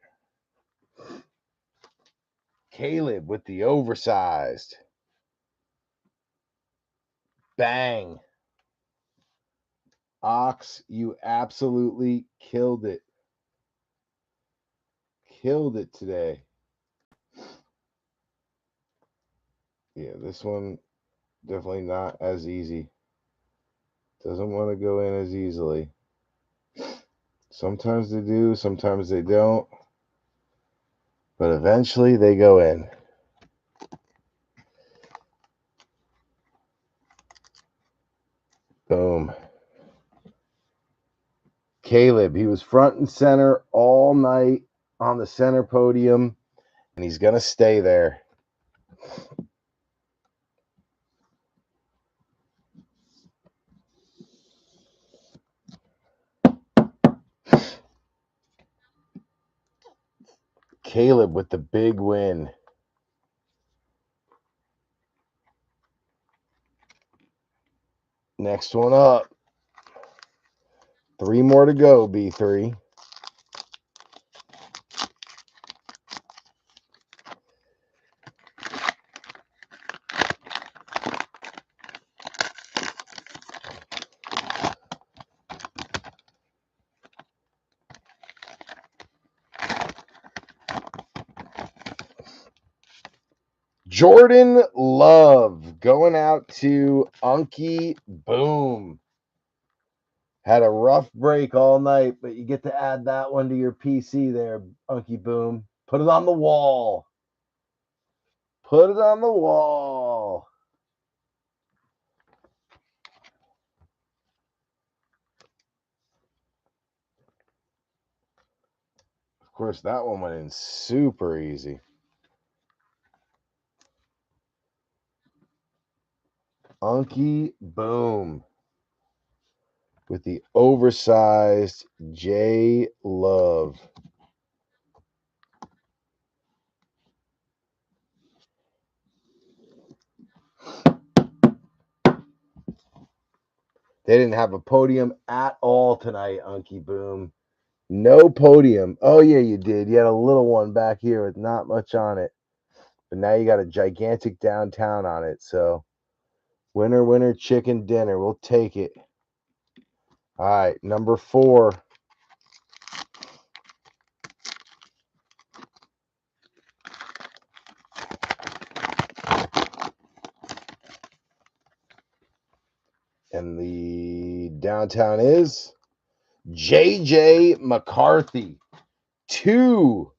Caleb with the oversized. Bang. Ox, you absolutely killed it. Killed it today. Yeah, this one definitely not as easy. Doesn't want to go in as easily. Sometimes they do, sometimes they don't. But eventually they go in. Boom. Caleb, he was front and center all night on the center podium, and he's going to stay there. Caleb with the big win. Next one up. 3 more to go, B3. Jordan Love going out to Unky Boom. Had a rough break all night, but you get to add that one to your PC there, Unky Boom. Put it on the wall. Put it on the wall. course, that one went in super easy. Unky Boom with the oversized J Love. They didn't have a podium at all tonight, Unky Boom. No podium. Oh, yeah, you did. You had a little one back here with not much on it. But now you got a gigantic downtown on it. So, winner, winner, chicken dinner. We'll take it. All right, number 4. And the downtown is J.J. McCarthy. 2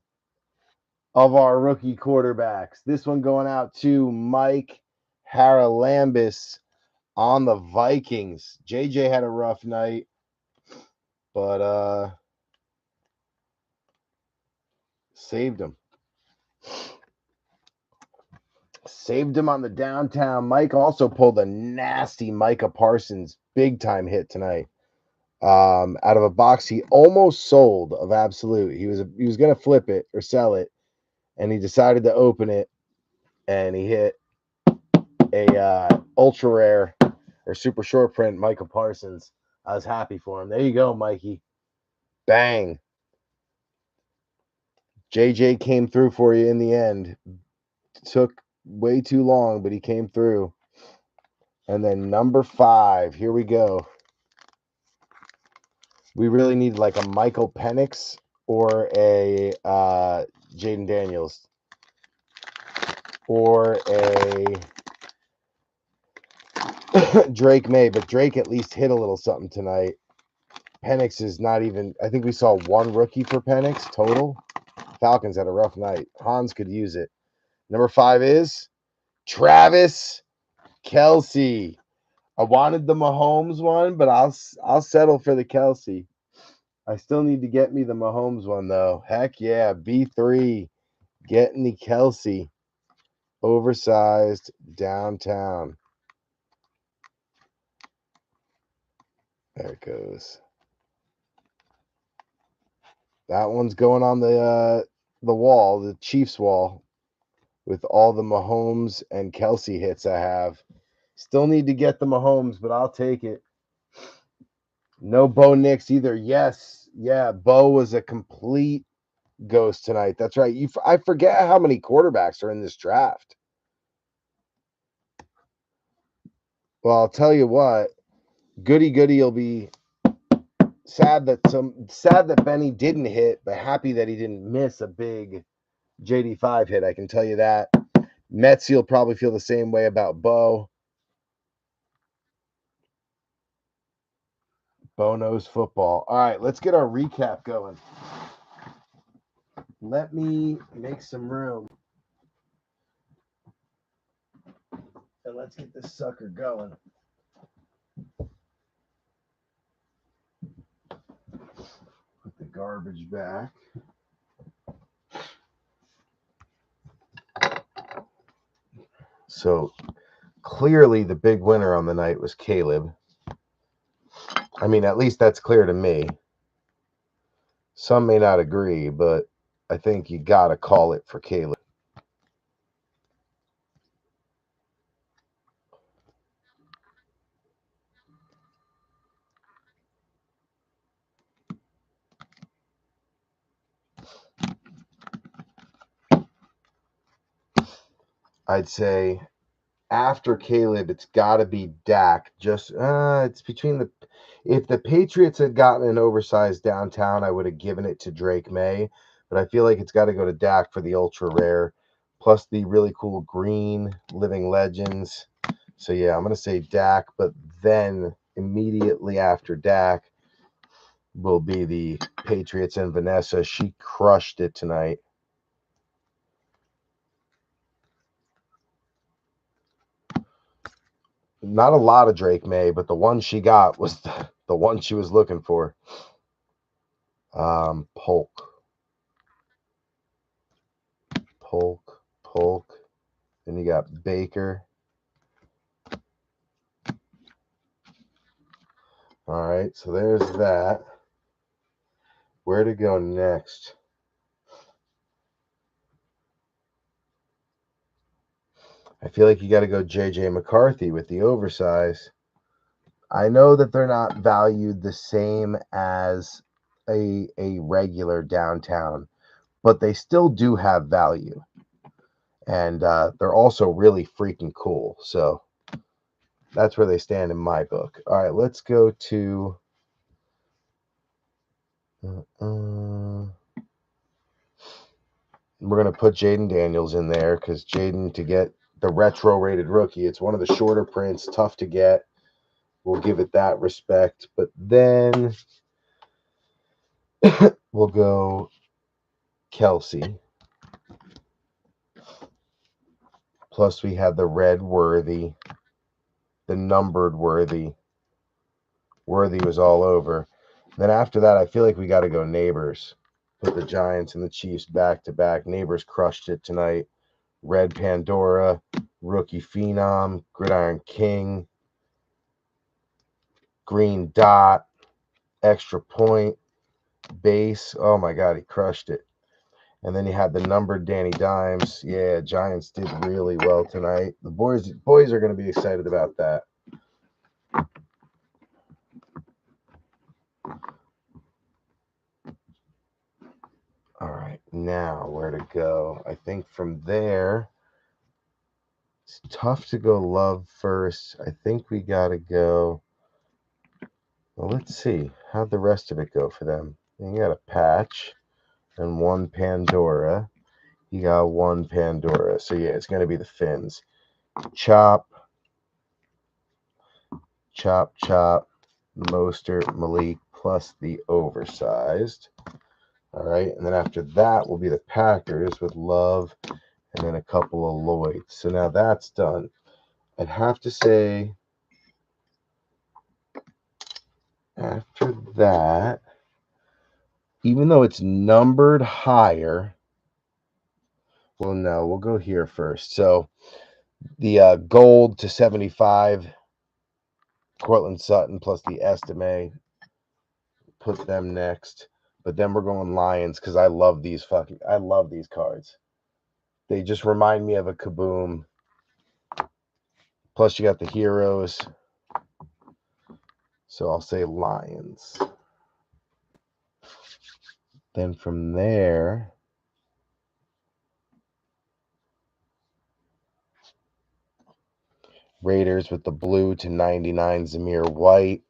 of our rookie quarterbacks. This one going out to Mike Haralambis on the Vikings. JJ had a rough night, but saved him. Saved him on the downtown. Mike also pulled a nasty Micah Parsons big time hit tonight. Out of a box he almost sold of Absolute. He was gonna flip it or sell it, and he decided to open it, and he hit a ultra rare or super short print Micah Parsons. I was happy for him. There you go, Mikey. Bang. JJ came through for you in the end. Took way too long, but he came through. And then number 5, here we go. We really need like a Michael Penix or a Jaden Daniels or a Drake May, but Drake at least hit a little something tonight. Penix is not even, I think we saw 1 rookie for Penix total. Falcons had a rough night. Hans could use it. Number 5 is Travis Kelce. I wanted the Mahomes one, but I'll settle for the Kelce. I still need to get me the Mahomes one though. Heck yeah, B3 getting the Kelce oversized downtown. There it goes. That one's going on the wall, the Chiefs wall, with all the Mahomes and Kelce hits I have. Still need to get the Mahomes, but I'll take it. No Bo Nix either. Yes, yeah, Bo was a complete ghost tonight. That's right. I forget how many quarterbacks are in this draft. Well, I'll tell you what. Goody will be sad that Benny didn't hit, but happy that he didn't miss a big JD5 hit. I can tell you that. Metsy will probably feel the same way about Bo. Bo knows football. All right, let's get our recap going. Let me make some room. And let's get this sucker going. Put the garbage back. So clearly the big winner on the night was Caleb. I mean, at least that's clear to me. Some may not agree, but I think you got to call it for Caleb. I'd say after Caleb, it's got to be Dak. Just it's between the. If the Patriots had gotten an oversized downtown, I would have given it to Drake May. But I feel like it's got to go to Dak for the ultra rare, plus the really cool green Living Legends. So yeah, I'm gonna say Dak. But then immediately after Dak will be the Patriots and Vanessa. She crushed it tonight. Not a lot of Drake May, but the one she got was the one she was looking for. Polk. Polk. Then you got Baker. All right, so there's that. Where to go next? I feel like you got to go J.J. McCarthy with the oversize. I know that they're not valued the same as a regular downtown, but they still do have value. And they're also really freaking cool. So that's where they stand in my book. All right, let's go to... we're going to put Jaden Daniels in there because Jaden, to get the retro rated rookie, it's one of the shorter prints, tough to get. We'll give it that respect. But then we'll go Kelsey. Plus we had the red Worthy, the numbered Worthy. Worthy was all over. Then after that, I feel like we got to go Neighbors. Put the Giants and the Chiefs back to back. Neighbors crushed it tonight. Red Pandora, Rookie Phenom, Gridiron King, Green Dot, Extra Point, Base. Oh my God, he crushed it. And then you had the numbered Danny Dimes. Yeah, Giants did really well tonight. The boys are going to be excited about that. All right, now where to go? I think from there, it's tough to go Love first. I think we got to go. Well, let's see. How'd the rest of it go for them? You got a patch and one Pandora. You got one Pandora. So, yeah, it's going to be the Finns. Chop, Mostert, Malik, plus the oversized. All right, and then after that will be the Packers with Love and then a couple of Lloyds. So now that's done. I'd have to say after that, even though it's numbered higher, well, no, we'll go here first. So the gold to 75, Cortland Sutton plus the Estime, put them next. But then we're going Lions because I love these cards. They just remind me of a Kaboom. Plus, you got the Heroes. So I'll say Lions. Then from there, Raiders with the blue to 99, Zamir White.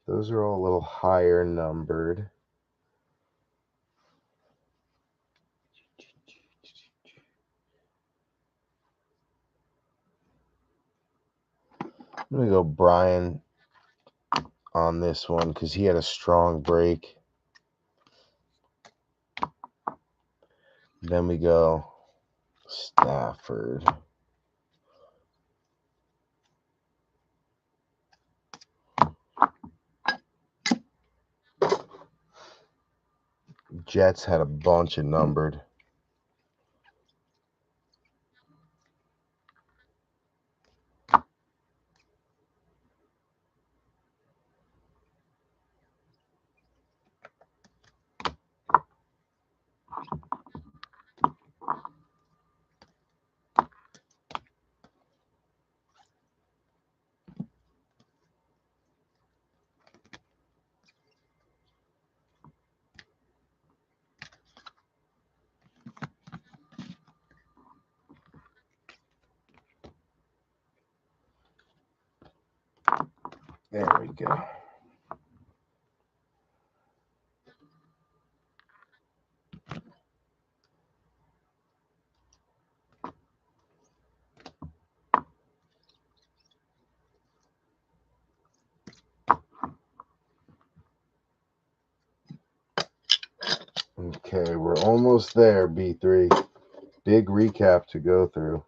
Those are all a little higher numbered. I'm going to go Brian on this one because he had a strong break. Then we go Stafford. Jets had a bunch of numbered. There we go. Okay, we're almost there, B3. Big recap to go through.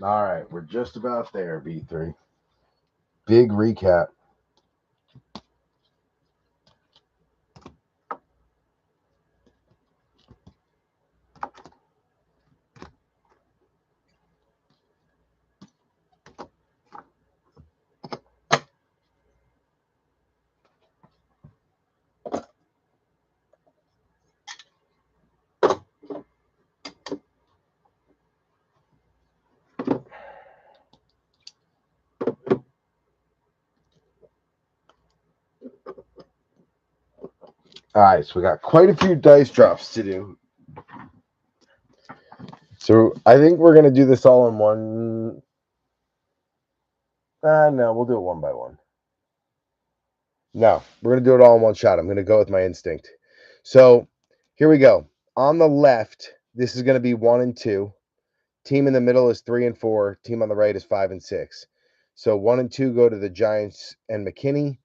All right, we're just about there, B3. Big recap. All right, so we got quite a few dice drops to do. So I think we're going to do this all in one. No, we'll do it one by one. No, we're going to do it all in one shot. I'm going to go with my instinct. So here we go. On the left, this is going to be 1 and 2. Team in the middle is 3 and 4. Team on the right is 5 and 6. So 1 and 2 go to the Giants and McKinney.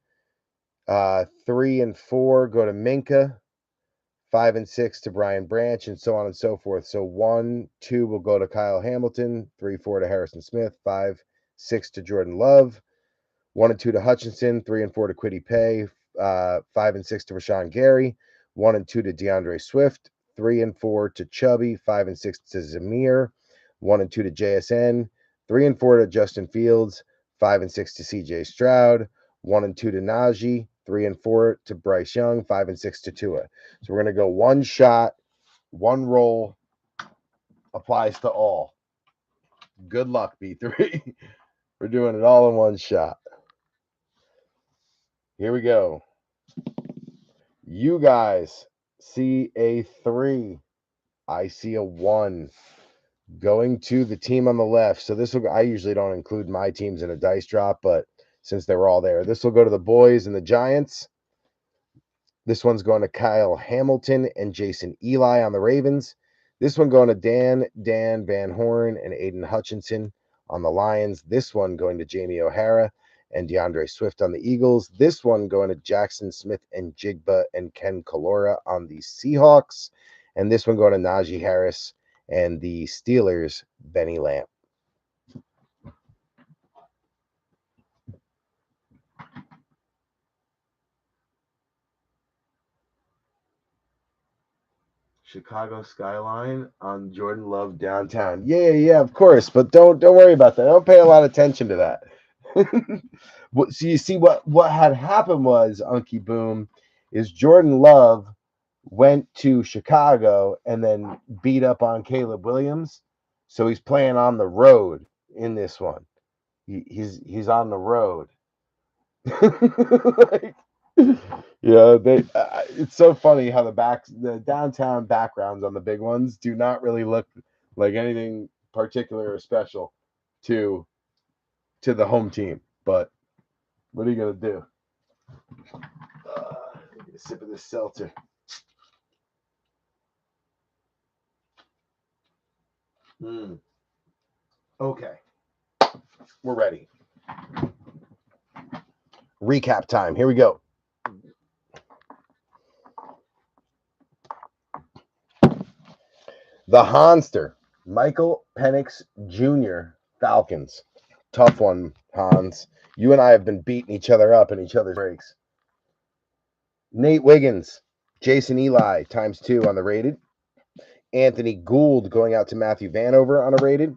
3 and 4 go to Minka. 5 and 6 to Brian Branch, and so on and so forth. So 1, 2 will go to Kyle Hamilton, 3, 4 to Harrison Smith, 5, 6 to Jordan Love, 1 and 2 to Hutchinson, 3 and 4 to Kwity Paye, 5 and 6 to Rashawn Gary, 1 and 2 to DeAndre Swift, 3 and 4 to Chubby, 5 and 6 to Zamir, 1 and 2 to JSN, 3 and 4 to Justin Fields, 5 and 6 to CJ Stroud, 1 and 2 to Najee, 3 and 4 to Bryce Young, 5 and 6 to Tua. So we're going to go one shot, one roll, applies to all. Good luck, B3. We're doing it all in one shot. Here we go. You guys see a 3. I see a 1. Going to the team on the left. So this will, I usually don't include my teams in a dice drop, but since they were all there, this will go to the boys and the Giants. This one's going to Kyle Hamilton and Jason Eli on the Ravens. This one going to Dan Van Horn, and Aiden Hutchinson on the Lions. This one going to Jamie O'Hara and DeAndre Swift on the Eagles. This one going to Jackson Smith and Jigba and Ken Kalora on the Seahawks. And this one going to Najee Harris and the Steelers, Benny Lamp. Chicago skyline on Jordan Love downtown. Yeah, of course. But don't worry about that. Don't pay a lot of attention to that. So you see what had happened was, Unky Boom, is Jordan Love went to Chicago and then beat up on Caleb Williams. So he's playing on the road in this one. He's on the road. Like, they it's so funny how the downtown backgrounds on the big ones do not really look like anything particular or special to the home team. But what are you gonna do? Get a sip of this seltzer. Okay, we're ready. Recap time. Here we go. The Honster, Michael Penix Jr., Falcons. Tough one, Hans. You and I have been beating each other up in each other's breaks. Nate Wiggins, Jason Eli, ×2 on the rated. Anthony Gould going out to Matthew Vanover on a rated.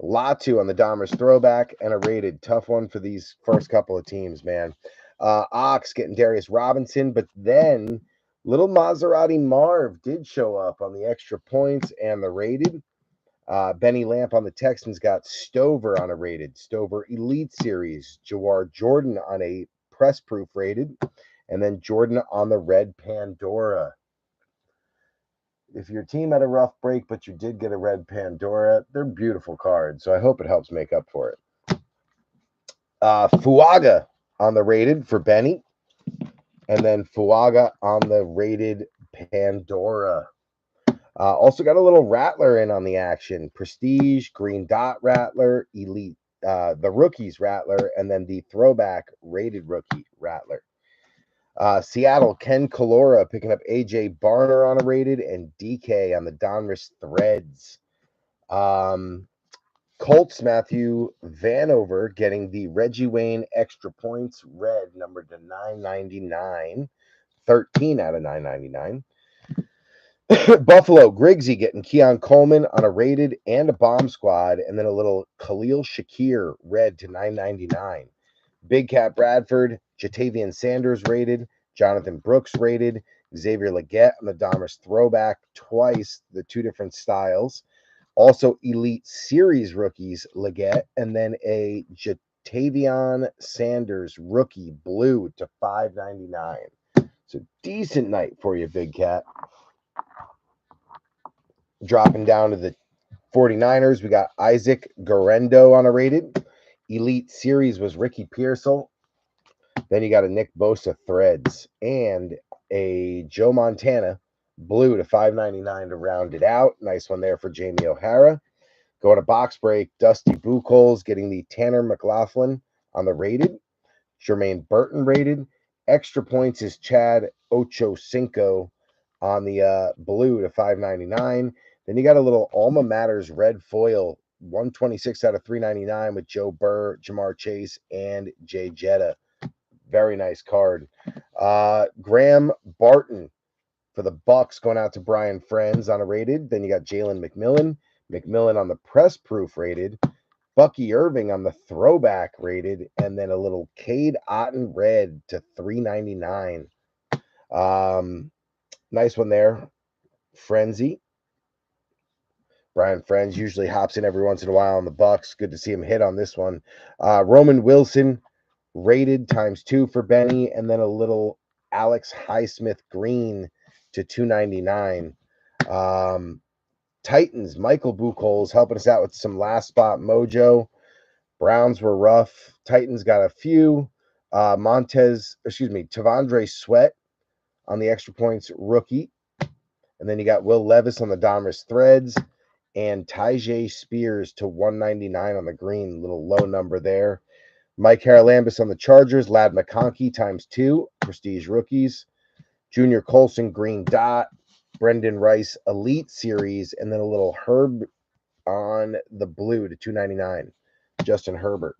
Latu on the Donruss throwback and a rated. Tough one for these first couple of teams, man. Ox getting Darius Robinson, but then little Maserati Marv did show up on the extra points and the rated. Benny Lamp on the Texans got Stover on a rated. Stover Elite Series. Jawar Jordan on a press proof rated. And then Jordan on the red Pandora. If your team had a rough break, but you did get a red Pandora, they're beautiful cards. So I hope it helps make up for it. Fuaga on the rated for Benny. And then Fuaga on the rated Pandora. Also got a little Rattler in on the action. Prestige, Green Dot Rattler, Elite, the Rookies Rattler, and then the throwback rated rookie Rattler. Seattle, Ken Kalora picking up AJ Barner on a rated and DK on the Donruss Threads. Colts, Matthew Vanover getting the Reggie Wayne extra points red numbered to 999. 13 out of 999. Buffalo, Griggsy getting Keon Coleman on a rated and a bomb squad, and then a little Khalil Shakir red to 999. Big Cat Bradford, Jatavian Sanders rated, Jonathan Brooks rated, Xavier Legette on the Donruss throwback twice, the two different styles. Also Elite Series rookies Legette, and then a Jatavian Sanders rookie blue to 599. So decent night for you, Big Cat. Dropping down to the 49ers, we got Isaac Garendo on a rated. Elite Series was Ricky Pearsall. Then you got a Nick Bosa Threads and a Joe Montana blue to 599 to round it out. Nice one there for Jamie O'Hara. Going to box break, Dusty Buchholz getting the Tanner McLaughlin on the rated. Jermaine Burton rated. Extra points is Chad Ochocinco on the blue to 599. Then you got a little Alma Matters red foil, 126 out of 399 with Joe Burr, Jamar Chase, and Jay Jetta. Very nice card. Graham Barton for the Bucks going out to Brian Friends on a rated. Then you got Jalen McMillan on the press proof rated. Bucky Irving on the throwback rated, and then a little Cade Otton red to 399. Nice one there. Frenzy. Brian Friends usually hops in every once in a while on the Bucks. Good to see him hit on this one. Roman Wilson rated ×2 for Benny, and then a little Alex Highsmith green to 299. Titans, Michael Buchholz helping us out with some last spot mojo. Browns were rough. Titans got a few. Tavondre Sweat on the extra points rookie. And then you got Will Levis on the Donruss Threads and Tyjae Spears to 199 on the green. Little low number there. Mike Haralambis on the Chargers. Lad McConkey ×2. Prestige rookies. Junior Colson green dot. Brendan Rice Elite Series. And then a little Herb on the blue to 299. Justin Herb.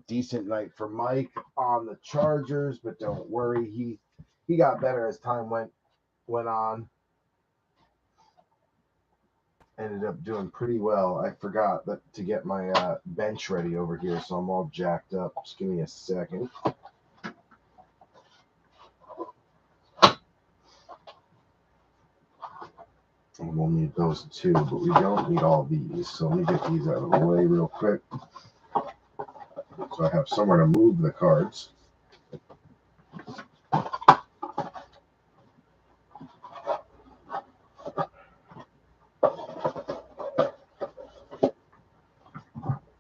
Decent night for Mike on the Chargers, but don't worry, He got better as time went on. Ended up doing pretty well. I forgot to get my bench ready over here, so I'm all jacked up. Just give me a second. And we'll need those too, but we don't need all these. So let me get these out of the way real quick. So I have somewhere to move the cards.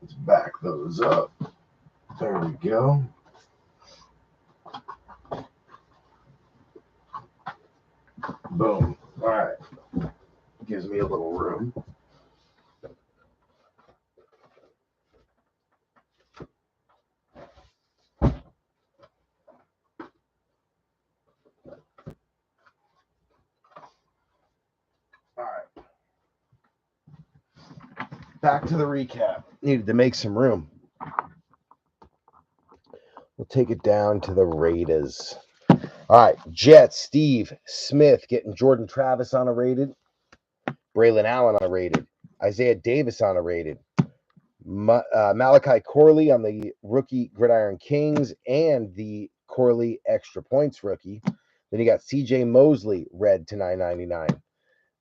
Let's back those up. There we go. Boom. All right. Gives me a little room. All right. Back to the recap. Needed to make some room. We'll take it down to the Raiders. All right. Jets, Steve Smith getting Jordan Travis on a rated. Braylon Allen on a rated. Isaiah Davis on a rated. Malachi Corley on the rookie Gridiron Kings and the Corley extra points rookie. Then you got CJ Mosley red to $9.99.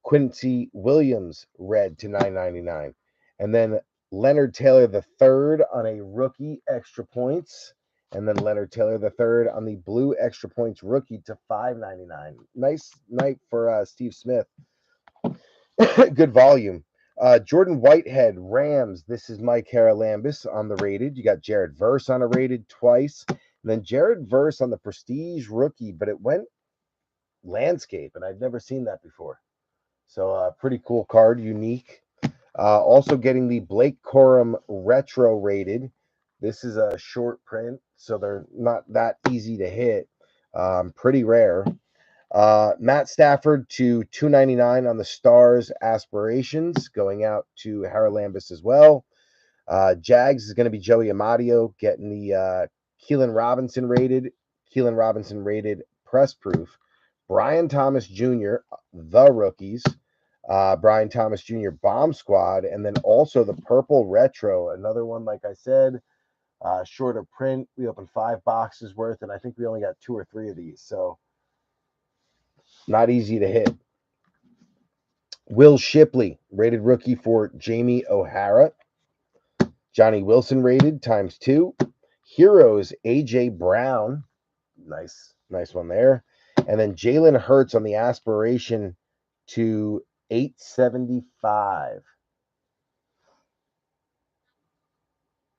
Quincy Williams red to $9.99. And then Leonard Taylor III on a rookie extra points. And then Leonard Taylor III on the blue extra points rookie to $5.99. Nice night for Steve Smith. Good volume. Jordan Whitehead, Rams. This is Mike Haralambis on the rated. You got Jared Verse on a rated twice. And then Jared Verse on the prestige rookie, but it went landscape, and I'd never seen that before. So pretty cool card, unique. Also getting the Blake Corum retro rated. This is a short print, so they're not that easy to hit. Pretty rare. Matt Stafford to $2.99 on the Stars Aspirations, going out to Haralambis as well. Jags is going to be Joey Amadio getting the Keelan Robinson rated press proof. Brian Thomas Jr., the rookies. Brian Thomas Jr. Bomb Squad, and then also the purple retro, another one, like I said, shorter print. We opened 5 boxes worth, and I think we only got 2 or 3 of these, so not easy to hit. Will Shipley, rated rookie for Jamie O'Hara. Johnny Wilson rated ×2. Heroes, A.J. Brown. Nice one there. And then Jalen Hurts on the aspiration to 875.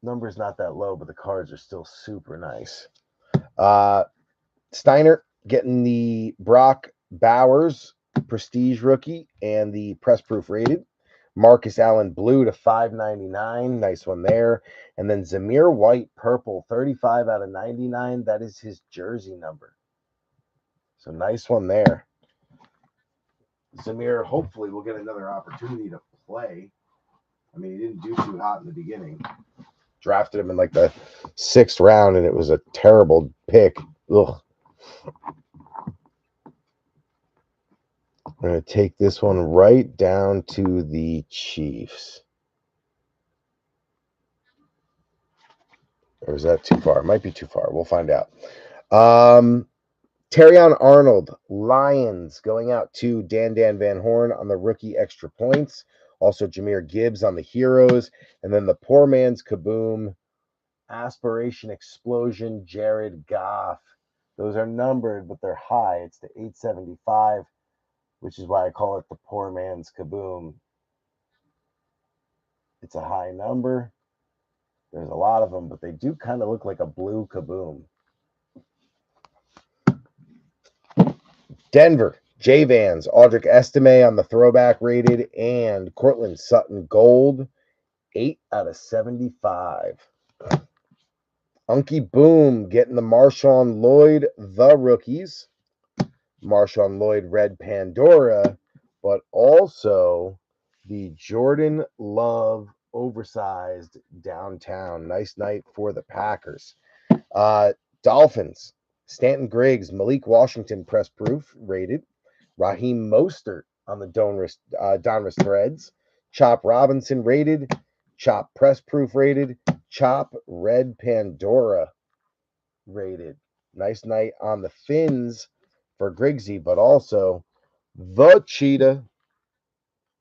Number's not that low, but the cards are still super nice. Steiner getting the Brock Bowers prestige rookie and the press proof rated. Marcus Allen blue to $5.99. Nice one there. And then Zamir White purple 35 out of 99. That is his jersey number. So nice one there. Zamir hopefully will get another opportunity to play. I mean, he didn't do too hot in the beginning. Drafted him in like the 6th round, and it was a terrible pick. Ugh. I'm going to take this one right down to the Chiefs. Or is that too far? It might be too far. We'll find out. Terrion Arnold, Lions, going out to Dan Van Horn on the rookie extra points. Also Jahmyr Gibbs on the Heroes. And then the poor man's Kaboom, Aspiration Explosion, Jared Goff. Those are numbered, but they're high. It's the 875, which is why I call it the poor man's Kaboom. It's a high number. There's a lot of them, but they do kind of look like a blue Kaboom. Denver, J-Vans, Audric Estime on the throwback rated, and Cortland Sutton gold, 8 out of 75. Unky Boom getting the Marshawn Lloyd, the rookies. Marshawn Lloyd red Pandora, but also the Jordan Love oversized downtown. Nice night for the Packers. Dolphins Stanton Griggs, Malik Washington, press proof, rated. Raheem Mostert on the Donruss Threads. Chop Robinson, rated. Chop press proof, rated. Chop Red Pandora, rated. Nice night on the Fins for Griggsy, but also the Cheetah,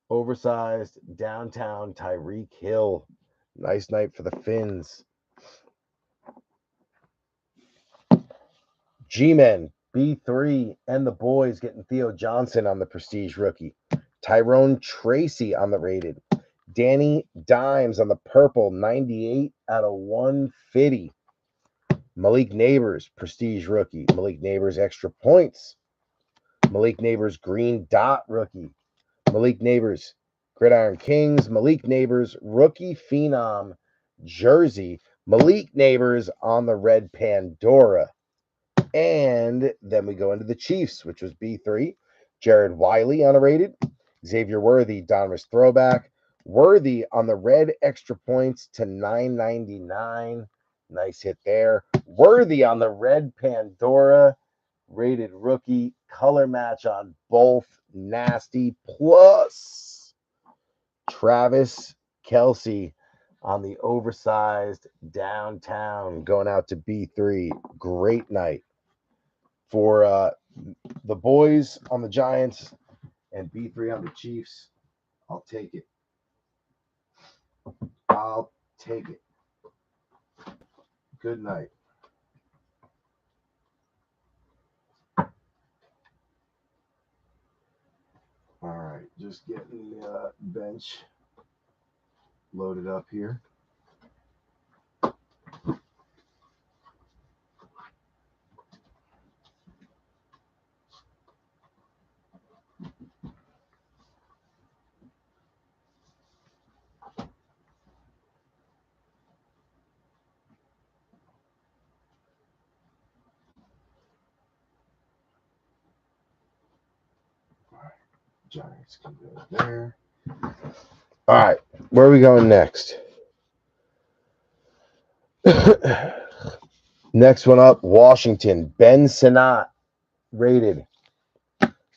oversized downtown Tyreek Hill. Nice night for the Fins. G-Men, B3, and the boys getting Theo Johnson on the Prestige rookie. Tyrone Tracy on the rated. Danny Dimes on the purple, 98 out of 150. Malik Neighbors, Prestige rookie. Malik Neighbors, extra points. Malik Neighbors, green dot rookie. Malik Neighbors, Gridiron Kings. Malik Neighbors, rookie phenom jersey. Malik Neighbors on the red Pandora. And then we go into the Chiefs, which was B3. Jared Wiley on a rated. Xavier Worthy, Donruss throwback. Worthy on the red extra points to 999. Nice hit there. Worthy on the red Pandora. Rated rookie. Color match on both. Nasty. Plus Travis Kelce on the oversized downtown going out to B3. Great night for the boys on the Giants and B3 on the Chiefs. I'll take it. I'll take it. Good night. All right, just getting the bench loaded up here. Giants can go there. All right, where are we going next? Next one up, Washington. Ben Sinnott, rated.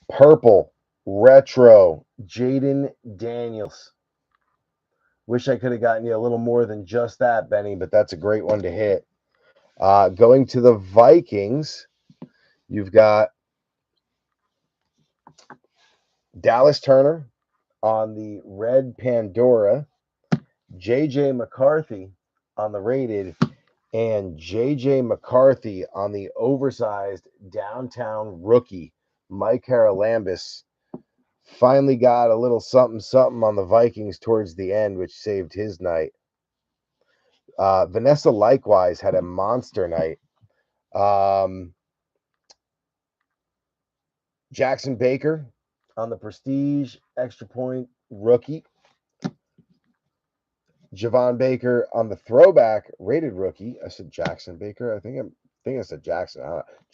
Purple, retro, Jaden Daniels. Wish I could have gotten you a little more than just that, Benny, but that's a great one to hit. Going to the Vikings, you've got Dallas Turner on the red Pandora, J.J. McCarthy on the rated, and J.J. McCarthy on the oversized downtown rookie. Mike Haralambis finally got a little something on the Vikings towards the end, which saved his night. Vanessa likewise had a monster night. Jackson Baker on the Prestige extra point rookie. Javon Baker on the throwback rated rookie. I said Jackson Baker. I think I said Jackson.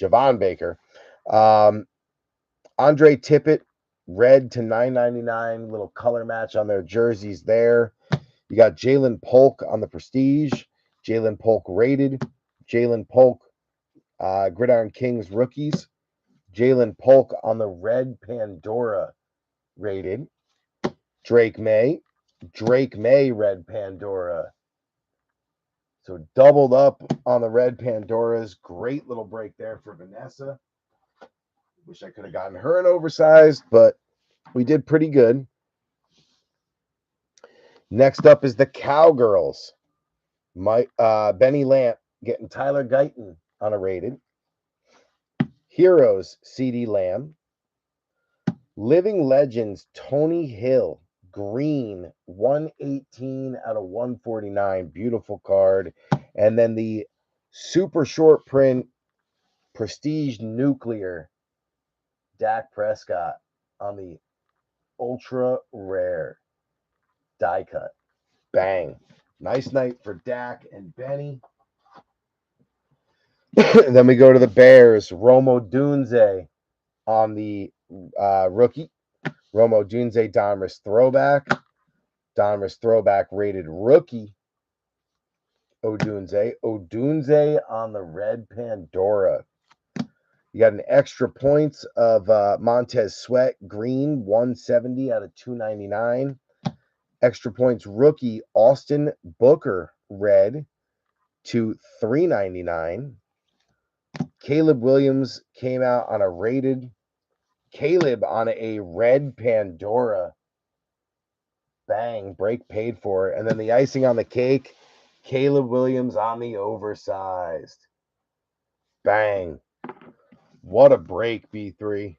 Javon Baker. Andre Tippett, red to 999. Little color match on their jerseys there. You got Jalen Polk on the Prestige. Jalen Polk rated. Jalen Polk, Gridiron Kings rookies. Jalen Polk on the red Pandora rated. Drake May, red Pandora. So doubled up on the red Pandoras. Great little break there for Vanessa. Wish I could have gotten her an oversized, but we did pretty good. Next up is the Cowgirls. Benny Lamp getting Tyler Guyton on a rated. Heroes, CD Lamb. Living Legends, Tony Hill. Green, 118 out of 149. Beautiful card. And then the super short print Prestige Nuclear, Dak Prescott on the ultra rare die cut. Bang. Nice night for Dak and Benny. And then we go to the Bears. Romo Dunze on the rookie. Romo Dunze, Donruss throwback. Donruss throwback rated rookie. Odunze on the red Pandora. You got an extra points of Montez Sweat green, 170 out of 299. Extra points rookie Austin Booker red to 399. Caleb Williams came out on a rated. Caleb on a red Pandora. Bang, break paid for it. And then the icing on the cake, Caleb Williams on the oversized. Bang. What a break, B3.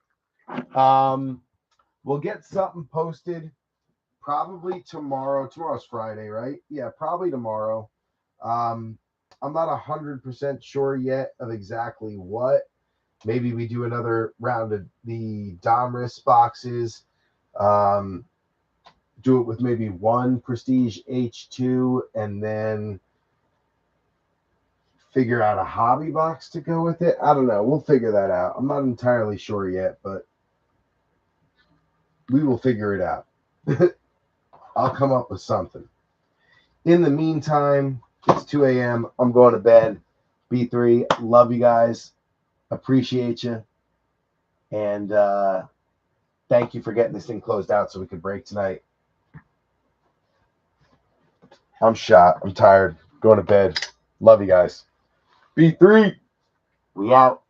We'll get something posted probably tomorrow. Tomorrow's Friday, right? Yeah, probably tomorrow. I'm not 100% sure yet of exactly what. Maybe we do another round of the Donruss boxes. Do it with maybe one Prestige H2 and then figure out a hobby box to go with it. I don't know. We'll figure that out. I'm not entirely sure yet, but we will figure it out. I'll come up with something. In the meantime, it's 2 a.m. I'm going to bed. B3, love you guys. Appreciate you. And thank you for getting this thing closed out so we could break tonight. I'm shot. I'm tired. Going to bed. Love you guys. B3, we out.